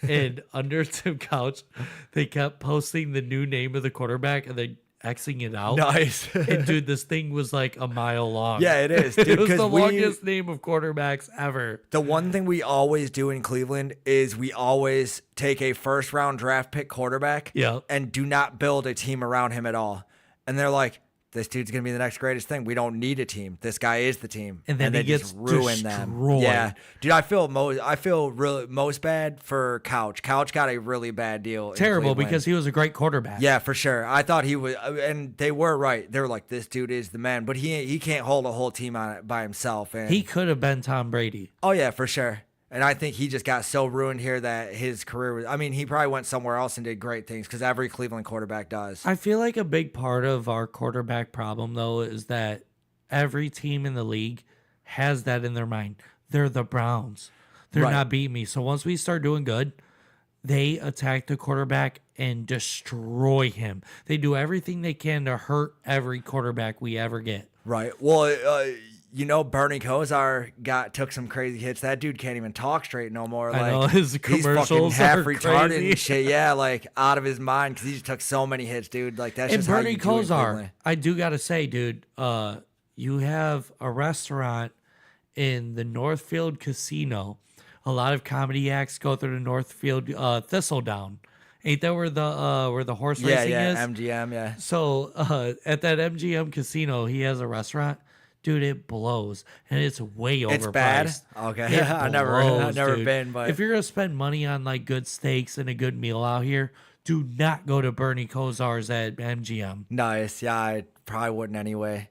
And under Tim Couch, they kept posting the new name of the quarterback and then Xing it out. Nice. And dude, this thing was like a mile long. Yeah, it is, dude. It was the longest name of quarterbacks ever. The one thing we always do in Cleveland is we always take a first-round draft pick quarterback and do not build a team around him at all. And they're like, this dude's going to be the next greatest thing. We don't need a team. This guy is the team. And then they he gets just ruin them. destroyed. Yeah. Dude, I feel really most bad for Couch. Couch got a really bad deal. Terrible, because he was a great quarterback. Yeah, for sure. I thought he was, and they were right. They were like, this dude is the man. But he can't hold a whole team on it by himself. And he could have been Tom Brady. Oh, yeah, for sure. And I think he just got so ruined here that his career was, I mean, he probably went somewhere else and did great things because every Cleveland quarterback does. I feel like a big part of our quarterback problem, though, is that every team in the league has that in their mind. They're the Browns. They're not beating me. So once we start doing good, they attack the quarterback and destroy him. They do everything they can to hurt every quarterback we ever get. Right. Well, Bernie Kosar took some crazy hits. That dude can't even talk straight no more. Like, I know, his commercials he's fucking half are retarded crazy. and shit. Yeah, like out of his mind because he just took so many hits, dude. Like that's just Bernie how you do it, Kosar, I do gotta say, dude, you have a restaurant in the Northfield Casino. A lot of comedy acts go through the Northfield Thistledown. Ain't that where the horse racing is? Yeah, MGM, yeah. So at that MGM casino, he has a restaurant. Dude, it blows, and it's way overpriced. It's bad? Okay. I've never been, but if you're gonna spend money on like good steaks and a good meal out here, do not go to Bernie Kosar's at MGM. Nice. Yeah, I probably wouldn't anyway,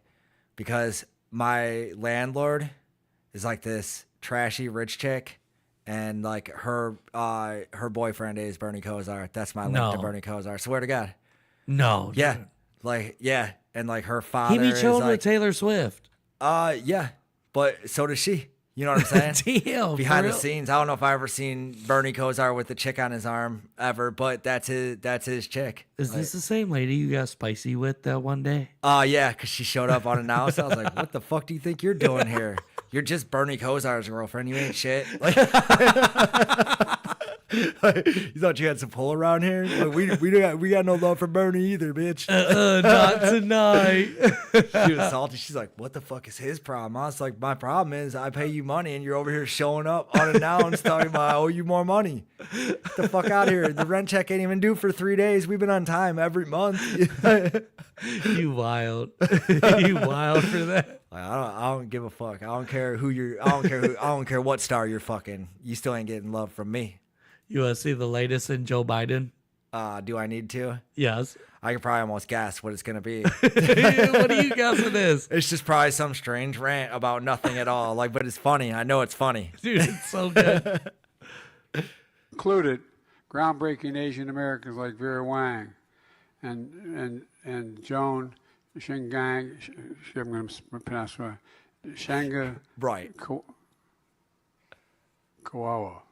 because my landlord is like this trashy rich chick, and like her boyfriend is Bernie Kosar. That's my link to Bernie Kosar. Swear to God. No. Yeah. Like, yeah. And like her father He be chilling is like, with Taylor Swift. Yeah. But so does she. You know what I'm saying? Damn, behind for the real? scenes. I don't know if I ever seen Bernie Kosar with the chick on his arm ever, but that's his chick. Is this the same lady you got spicy with that one day? Yeah, because she showed up unannounced. I was like, what the fuck do you think you're doing here? You're just Bernie Kosar's girlfriend. You ain't shit. Like, you thought you had some pull around here? Like, we got no love for Bernie either, bitch. Not tonight. She was salty. She's like, what the fuck is his problem? I was like, my problem is I pay you money and you're over here showing up unannounced talking about I owe you more money. Get the fuck out of here. The rent check ain't even due for 3 days. We've been on time every month. You wild. You wild for that. Like, I don't give a fuck. I don't care I don't care what star you're fucking. You still ain't getting love from me. You want to see the latest in Joe Biden? Do I need to? Yes. I can probably almost guess what it's going to be. What do you guess it is? It's just probably some strange rant about nothing at all. Like, but it's funny. I know it's funny. Dude, it's so good. Included groundbreaking Asian Americans like Vera Wang and Joan Shingang. I'm going to pronounce it. Shanga. Right. Koala. Koala.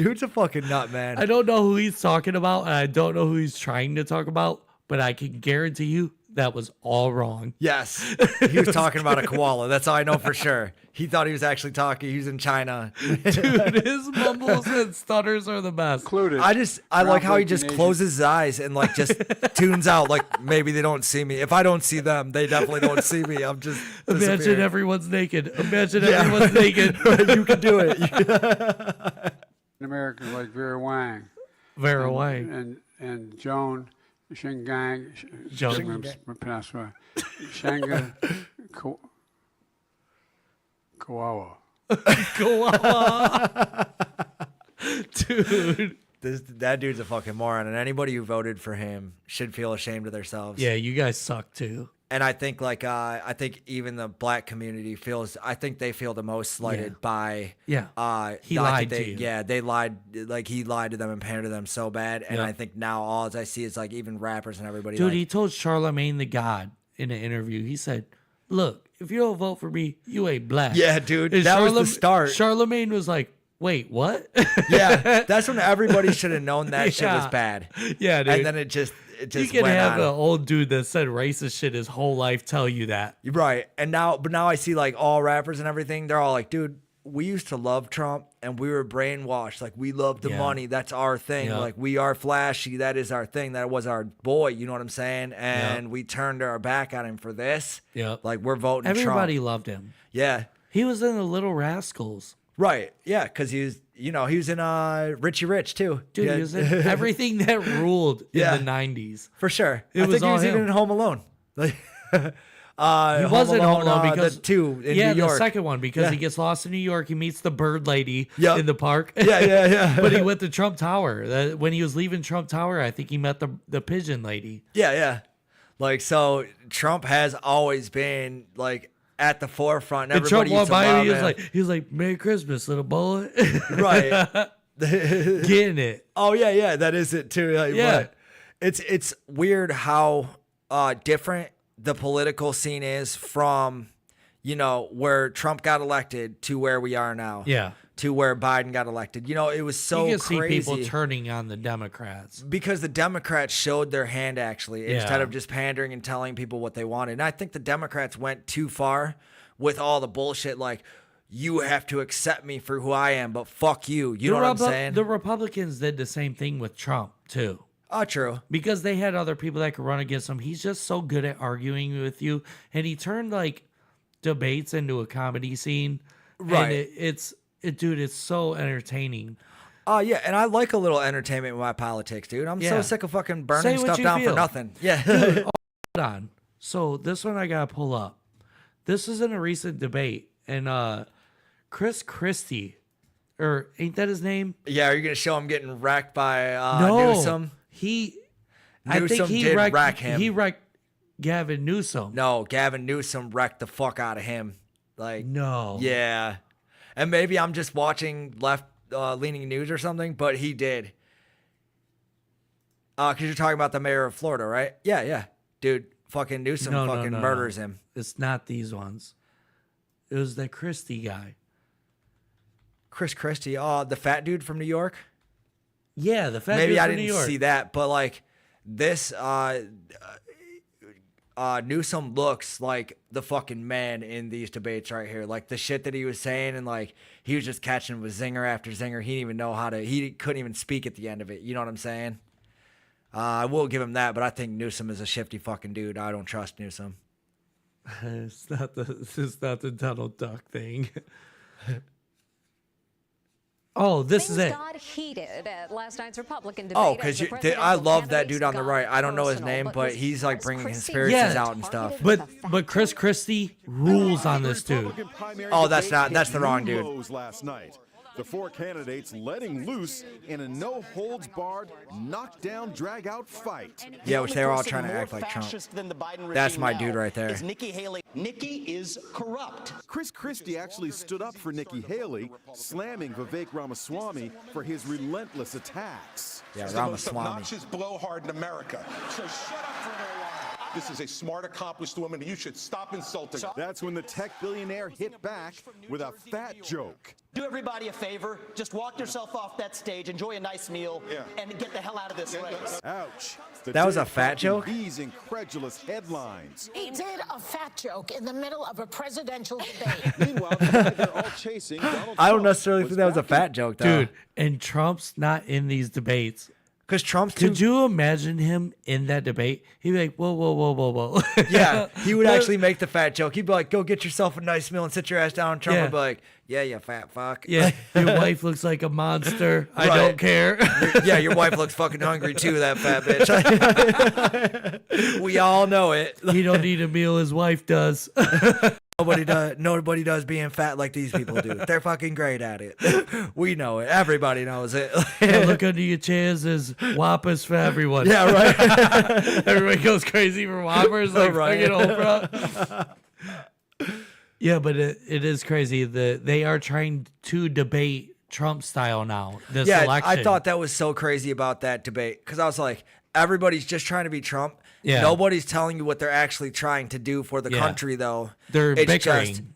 Dude's a fucking nut, man. I don't know who he's talking about, and I don't know who he's trying to talk about, but I can guarantee you that was all wrong. Yes. He was talking about a koala. That's all I know for sure. He thought he was actually talking. He was in China. Dude, his mumbles and stutters are the best. I like how he just closes his eyes and like just tunes out. Like maybe they don't see me. If I don't see them, they definitely don't see me. I'm just Imagine disappearing. everyone's naked. Imagine everyone's naked. You can do it. Americans like Vera Wang. Vera Wang. And Joan Shingang. Joan. Shanga Kawawa. Kawawa. Dude. That dude's a fucking moron, and anybody who voted for him should feel ashamed of themselves. Yeah, you guys suck too. And I think I think even the black community feels. I think they feel the most slighted by. Yeah. He lied to you. Yeah, they lied. Like he lied to them and pandered to them so bad. And Yeah. I think now all I see is like even rappers and everybody. Dude, like, he told Charlemagne the God in an interview. He said, "Look, if you don't vote for me, you ain't black." Yeah, dude, And that was the start. Charlemagne was like, "Wait, what?" Yeah, that's when everybody should have known that shit was Yeah. bad. Yeah, dude. And then it just you can went have on. an old dude that said racist shit his whole life tell you that. You're right. And now I see like all rappers and everything. They're all like, dude, we used to love Trump and we were brainwashed. Like we love the Yeah. money. That's our thing. Yeah. Like we are flashy. That is our thing. That was our boy. You know what I'm saying? And we turned our back on him for this. Yeah. Like we're voting Everybody Trump. loved him. Yeah. He was in the Little Rascals. Right. Yeah. Because he was, he was in Richie Rich too. Dude, Yeah. he was in everything that ruled Yeah. in the 90s. For sure. It I was think he all was even him. in Home Alone. Like, He was in Home Alone the because two in yeah, New York. the second one because Yeah. he gets lost in New York. He meets the bird lady Yep. in the park. Yeah. But he went to Trump Tower. When he was leaving Trump Tower, I think he met the pigeon lady. Yeah. Like, so Trump has always been like at the forefront. And Trump Everybody walked used to by love him. him. He was like, "Merry Christmas, little boy." Right. Getting it. Oh yeah, that is it too. Like, Yeah. but it's weird how different the political scene is from where Trump got elected to where we are now. Yeah. To where Biden got elected. It was so you can crazy. see people turning on the Democrats. Because the Democrats showed their hand, actually, instead Yeah. of just pandering and telling people what they wanted. And I think the Democrats went too far with all the bullshit, like, you have to accept me for who I am, but fuck you. You know what I'm saying? The Republicans did the same thing with Trump, too. Oh, true. Because they had other people that could run against him. He's just so good at arguing with you. And he turned, like, debates into a comedy scene. Right. And dude, it's so entertaining. Yeah, and I like a little entertainment with my politics, dude. I'm so Yeah. sick of fucking Say burning what stuff you down for feel. nothing. Yeah. Dude, hold on. So this one I gotta pull up. This is in a recent debate, and Chris Christie, or ain't that his name? Yeah, are you gonna show him getting wrecked by No, Newsom? I think Newsom he did wrecked, wreck him. He wrecked Gavin Newsom. No, Gavin Newsom wrecked the fuck out of him. Like, no. Yeah. And maybe I'm just watching left-leaning news or something, but he did. Because you're talking about the mayor of Florida, right? Yeah. Dude, fucking Newsom No, murders him. It's not these ones. It was the Christie guy. Chris Christie. Oh, the fat dude from New York? Yeah, the fat Maybe dude I from New didn't York. see that, but like this Newsom looks like the fucking man in these debates right here. Like the shit that he was saying, and like he was just catching with zinger after zinger. He didn't even know he couldn't even speak at the end of it. You know what I'm saying? I will give him that, but I think Newsom is a shifty fucking dude. I don't trust Newsom. It's not the Donald Duck thing. Oh, this is it. Got heated at last night's Republican debate. Oh, because I love that dude on the right. I don't know his name, but he's like bringing conspiracies out and stuff. But Chris Christie rules on this dude. Oh, that's the wrong dude. Last night. The four candidates letting loose in a no-holds-barred, knockdown, drag-out fight. Yeah, which they were all trying to act like Trump. That's my dude right there. Nikki Haley. Nikki is corrupt. Chris Christie actually stood up for Nikki Haley, slamming Vivek Ramaswamy for his relentless attacks. Yeah, It's the most Ramaswamy. obnoxious blowhard in America. So shut up for a little while. This is a smart, accomplished woman. You should stop insulting her. That's when the tech billionaire hit back with a fat joke. Do everybody a favor. Just walk yourself off that stage, enjoy a nice meal, and get the hell out of this race. Ouch. That was a fat joke? These incredulous headlines. He did a fat joke in the middle of a presidential debate. Meanwhile, the guy they're all chasing, Donald I don't Trump, necessarily think that was a fat joke, though. Dude, and Trump's not in these debates. Because Trump's Could you imagine him in that debate? He'd be like, whoa, whoa, whoa, whoa, whoa. Yeah, he would actually make the fat joke. He'd be like, go get yourself a nice meal and sit your ass down. Trump Yeah. would be like, yeah, you fat fuck. Yeah, your wife looks like a monster. I don't care. Yeah, your wife looks fucking hungry too, that fat bitch. We all know it. He don't need a meal, his wife does. Nobody does being fat like these people do. They're fucking great at it. We know it. Everybody knows it. Now look under your chairs. There's Whoppers for everyone. Yeah, right. Everybody goes crazy for Whoppers like Right. fucking Oprah. Yeah, but it is crazy. They are trying to debate Trump style now. This election. I thought that was so crazy about that debate because I was like, everybody's just trying to be Trump. Yeah. Nobody's telling you what they're actually trying to do for the country, though. They're It's bickering.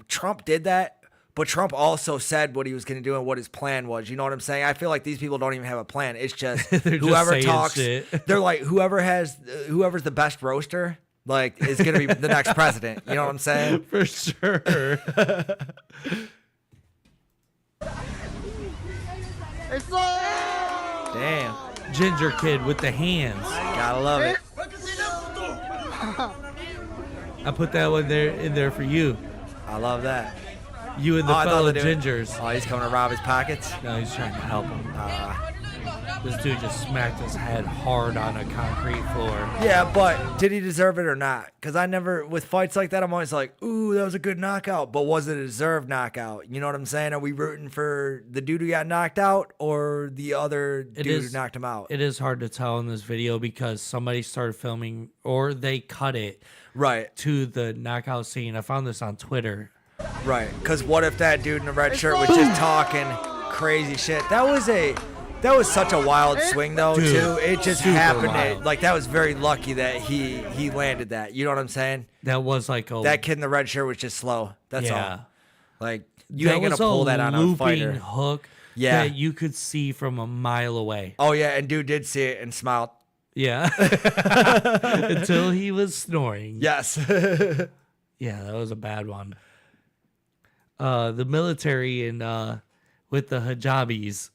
Trump did that, but Trump also said what he was going to do and what his plan was. You know what I'm saying? I feel like these people don't even have a plan. It's just They're just whoever saying talks. shit. They're like whoever's the best roaster. Like is going to be the next president. You know what I'm saying? For sure. Damn. Ginger kid with the hands. Gotta love it. I put that one in there for you. I love that. You and the I thought fellow they were- gingers. Oh, he's coming to rob his pockets? No, he's trying to help him. This dude just smacked his head hard on a concrete floor. Yeah, but did he deserve it or not? Because I never, with fights like that, I'm always like, ooh, that was a good knockout. But was it a deserved knockout? You know what I'm saying? Are we rooting for the dude who got knocked out or the other dude who knocked him out? It is hard to tell in this video because somebody started filming or they cut it right to the knockout scene. I found this on Twitter. Right. Because what if that dude in the red shirt was just talking crazy shit? That was such a wild swing, though, Dude, too. It just super happened. wild. Like, that was very lucky that he landed that. You know what I'm saying? That was like that kid in the red shirt was just slow. That's Yeah. all. Like, you that ain't going to was pull that on a looping fighter. hook Yeah. that you could see from a mile away. Oh, yeah, and dude did see it and smiled. Yeah. Until he was snoring. Yes. Yeah, that was a bad one. The military and with the hijabis.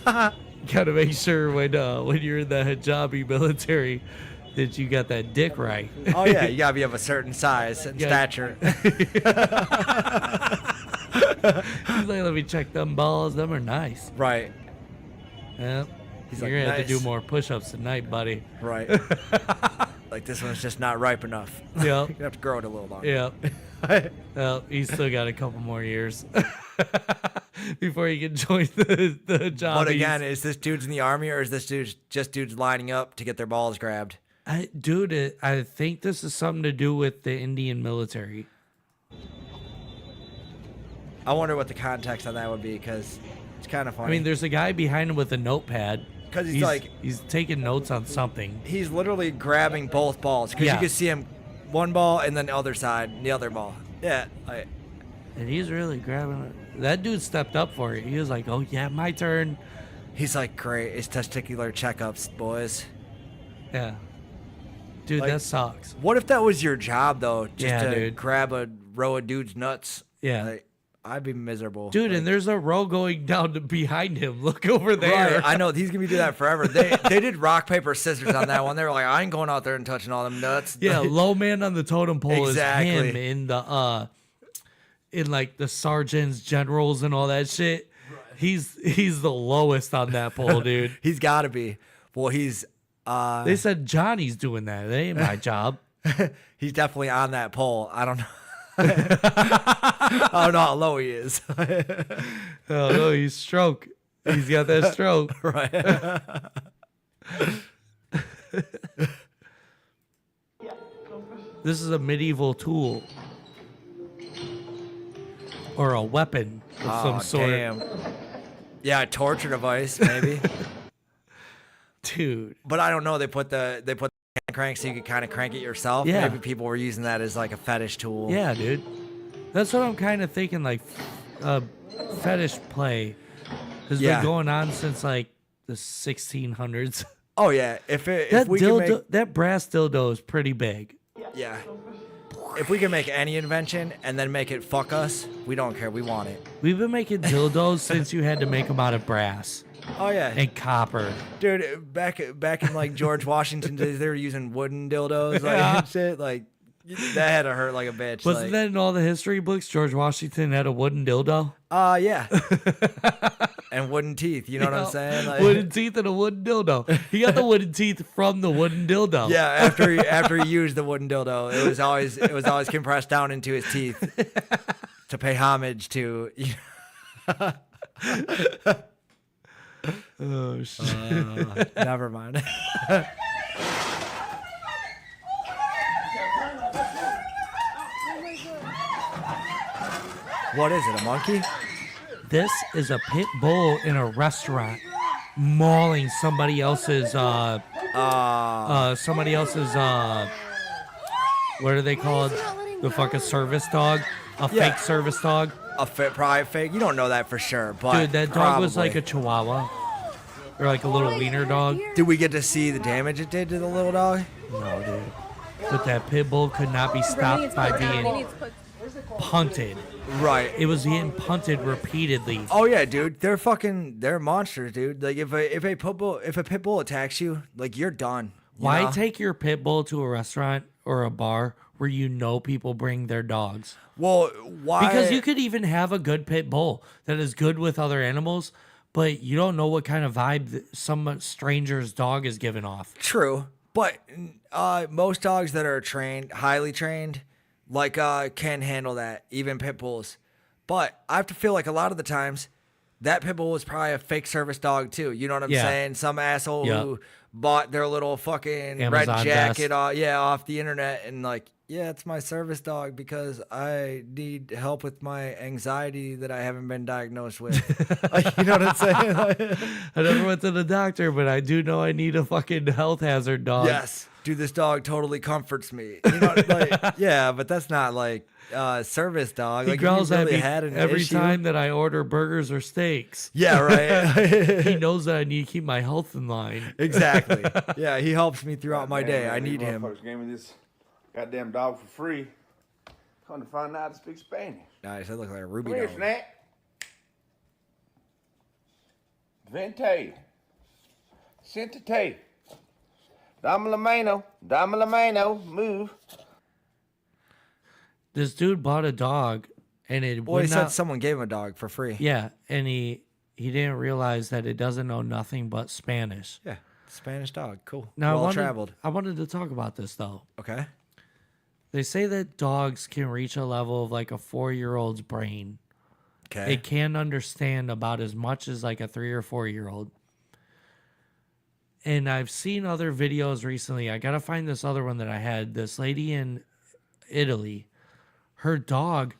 Gotta make sure when you're in the hijabi military that you got that dick right. Oh, yeah, you got to be of a certain size and stature. He's like, let me check them balls. Them are nice. Right. Yeah. He's You're like, going to have to do "Nice." more push-ups tonight, buddy. Right. Like, this one's just not ripe enough. Yep. You're going to have to grow it a little longer. Yep. Well, he's still got a couple more years before he can join the job. But again, is this dude's in the army or is this just dudes lining up to get their balls grabbed? I think this is something to do with the Indian military. I wonder what the context on that would be because it's kind of funny. I mean, there's a guy behind him with a notepad. 'Cause he's taking notes on something. He's literally grabbing both balls because Yeah. you can see him one ball and then the other side, the other ball. Yeah. And he's really grabbing it. That dude stepped up for it. He was like, oh, yeah, my turn. He's like, great. It's testicular checkups, boys. Yeah. Dude, Like, that sucks. What if that was your job, though? Just Yeah, to dude. grab a row of dudes' nuts? Yeah. Like, I'd be miserable. Dude, and there's a row going down behind him. Look over there. Right, I know. He's going to be doing that forever. They did rock, paper, scissors on that one. They were like, I ain't going out there and touching all them nuts. Yeah, low man on the totem pole Exactly. is him in the in like the sergeants, generals, and all that shit. Right. He's the lowest on that pole, dude. He's got to be. Well, he's. They said Johnny's doing that. That ain't my job. He's definitely on that pole. I don't know. I don't know how low he is. Oh no, he's stroke. He's got that stroke. Right. This is a medieval tool. Or a weapon of some sort. Damn. Yeah, a torture device, maybe. Dude. But I don't know. They put the crank so you could kind of crank it yourself. Yeah. Maybe people were using that as like a fetish tool. Yeah, dude. That's what I'm kind of thinking. Like, fetish play has been going on since like the 1600s. Oh yeah. If we can make that brass dildo is pretty big. Yeah. If we can make any invention and then make it fuck us, we don't care. We want it. We've been making dildos since you had to make them out of brass. Oh yeah. And copper. Dude, back in like George Washington days, they were using wooden dildos and shit. Like that had to hurt like a bitch. Wasn't that in all the history books? George Washington had a wooden dildo? Yeah. And wooden teeth, you know what I'm saying? Like, wooden teeth and a wooden dildo. He got the wooden teeth from the wooden dildo. Yeah, after he used the wooden dildo, it was always compressed down into his teeth to pay homage to. Oh shit! Never mind. What is it? A monkey? This is a pit bull in a restaurant mauling somebody else's what are they called? The fucking service dog? Fake service dog? Probably fake. You don't know that for sure, but dude, that dog was like a chihuahua. Or like a little wiener dog. Did we get to see the damage it did to the little dog? No, dude. But that pit bull could not be stopped by being punted. Right. It was getting punted repeatedly. Oh yeah, dude. They're monsters, dude. Like if a pit bull attacks you, like you're done. Why take your pit bull to a restaurant or a bar where you know people bring their dogs? Well, why? Because you could even have a good pit bull that is good with other animals, but you don't know what kind of vibe some stranger's dog is giving off. True. But most dogs that are highly trained, like can handle that, even pit bulls. But I have to feel like a lot of the times that pit bull was probably a fake service dog too. You know what I'm saying? Some asshole who bought their little fucking Amazon red jacket vest. off the internet and like, yeah, it's my service dog because I need help with my anxiety that I haven't been diagnosed with. Like, you know what I'm saying? I never went to the doctor, but I do know I need a fucking health hazard dog. Yes. Dude, this dog totally comforts me. You know, like, yeah, but that's not like service dog. He like, growls you at really me had an every issue. time that I order burgers or steaks. Yeah, right. He knows that I need to keep my health in line. Exactly. Yeah, he helps me throughout my day. I need him. Gave me this goddamn dog for free. Come to find out I speak Spanish. Nice. That looks like a ruby Come here, dog. Snack. Vente. Sentate. Dame la mano, move. This dude bought a dog, and it Well, he said someone gave him a dog for free. Yeah, and he didn't realize that it doesn't know nothing but Spanish. Yeah, Spanish dog. Cool. Now, Well traveled. I wanted to talk about this, though. Okay. They say that dogs can reach a level of like a 4-year-old's brain. Okay. It can understand about as much as like a 3 or 4-year-old. And I've seen other videos recently. I got to find this other one that I had. This lady in Italy, her dog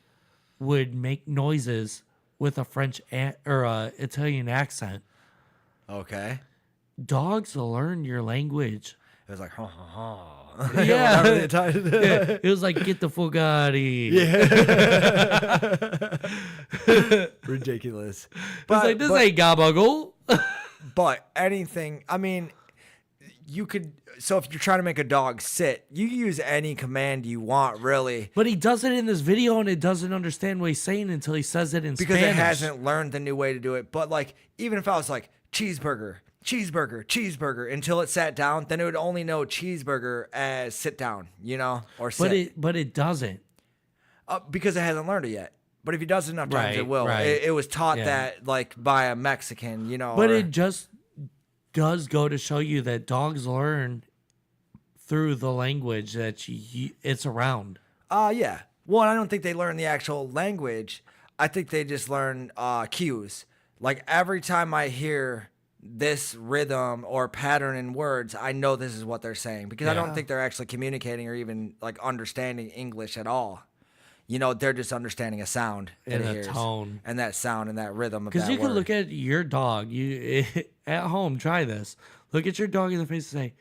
would make noises with a French or a Italian accent. Okay. Dogs learn your language. It was like, ha ha ha. Yeah. Whatever the Italian- Yeah. It was like, get the Fugatti. Yeah. Ridiculous. It's like, this ain't gabagool. But anything, I mean, you could, so if you're trying to make a dog sit, you can use any command you want, really. But he does it in this video and it doesn't understand what he's saying until he says it in Because Spanish. it hasn't learned the new way to do it. But like, even if I was like, cheeseburger, until it sat down, then it would only know cheeseburger as sit down, you know, or sit. But it doesn't. Because it hasn't learned it yet. But if he does it enough times, it will. Right. It was taught that like by a Mexican, you know. But or- it just does go to show you that dogs learn through the language that it's around. Yeah. Well, I don't think they learn the actual language. I think they just learn cues. Like every time I hear this rhythm or pattern in words, I know this is what they're saying because I don't think they're actually communicating or even like understanding English at all. You know, they're just understanding a sound that And it a hears. tone. And that sound and that rhythm of that Because you can word. look at your dog. You at home, try this. Look at your dog in the face and say,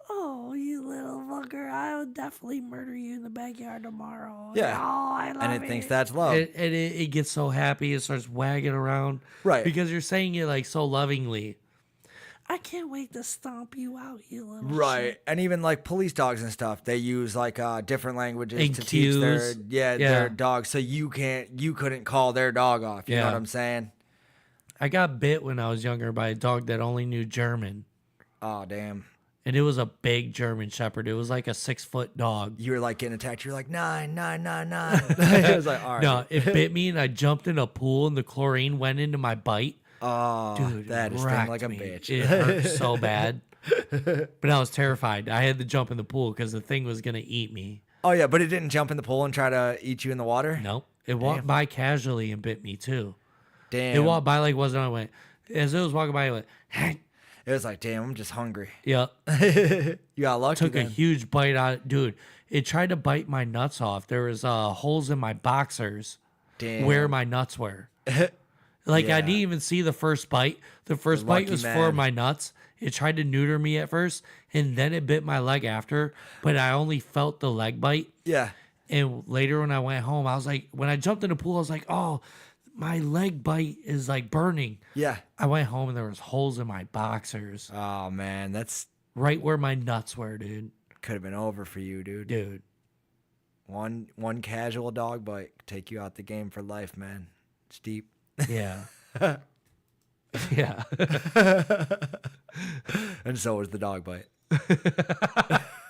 "Oh, you little fucker! I would definitely murder you in the backyard tomorrow." Yeah. Oh, I love And it thinks that's love. And it gets so happy. It starts wagging around. Right. Because you're saying it like so lovingly. I can't wait to stomp you out, you little Right. shit. And even like police dogs and stuff, they use like different languages And to teach their cues. their dogs, so you couldn't call their dog off. You know Yeah. what I'm saying? I got bit when I was younger by a dog that only knew German. Oh damn. And it was a big German Shepherd. It was like a 6-foot dog. You were like getting attacked. You're like 9, 9, 9, 9. It was like, all right. No, it bit me and I jumped in a pool and the chlorine went into my bite. Oh, Dude, that is racked sting like a me. bitch. It hurt so bad. But I was terrified. I had to jump in the pool because the thing was going to eat me. Oh yeah, but it didn't jump in the pool and try to eat you in the water? Nope. It walked by casually and bit me too. Damn. It walked by like wasn't on. I went, as it was walking by, it went, hey. It was like, damn, I'm just hungry. Yep. You got lucky. Took a then. huge bite out. Dude, it tried to bite my nuts off. There was holes in my boxers where my nuts were. Like, I didn't even see the first bite. The first bite lucky was for man. my nuts. It tried to neuter me at first, and then it bit my leg after, but I only felt the leg bite. Yeah. And later when I went home, I was like, when I jumped in the pool, I was like, oh, my leg bite is like burning. Yeah. I went home and there was holes in my boxers. Oh man, that's right where my nuts were, dude. Could have been over for you, dude. Dude. One casual dog bite could take you out the game for life, man. It's deep. Yeah. Yeah. And so was the dog bite.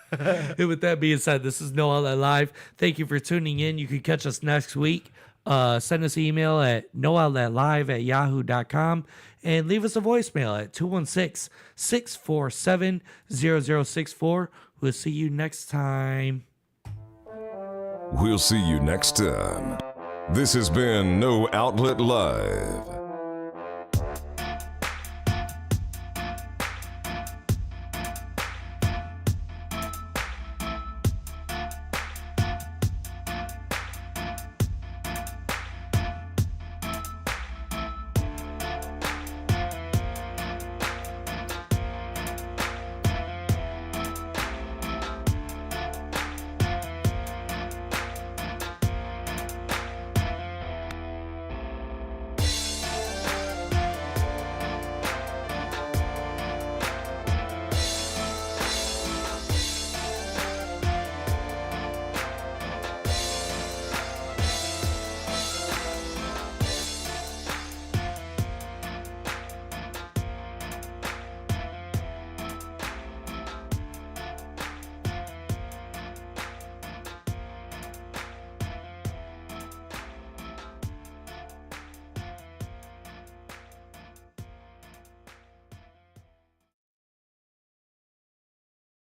And with that being said, this is No Outlet Live. Thank you for tuning in. You can catch us next week. Send us an email at nooutletlive@yahoo.com and leave us a voicemail at 216-647-0064. We'll see you next time. We'll see you next time. This has been No Outlet Live.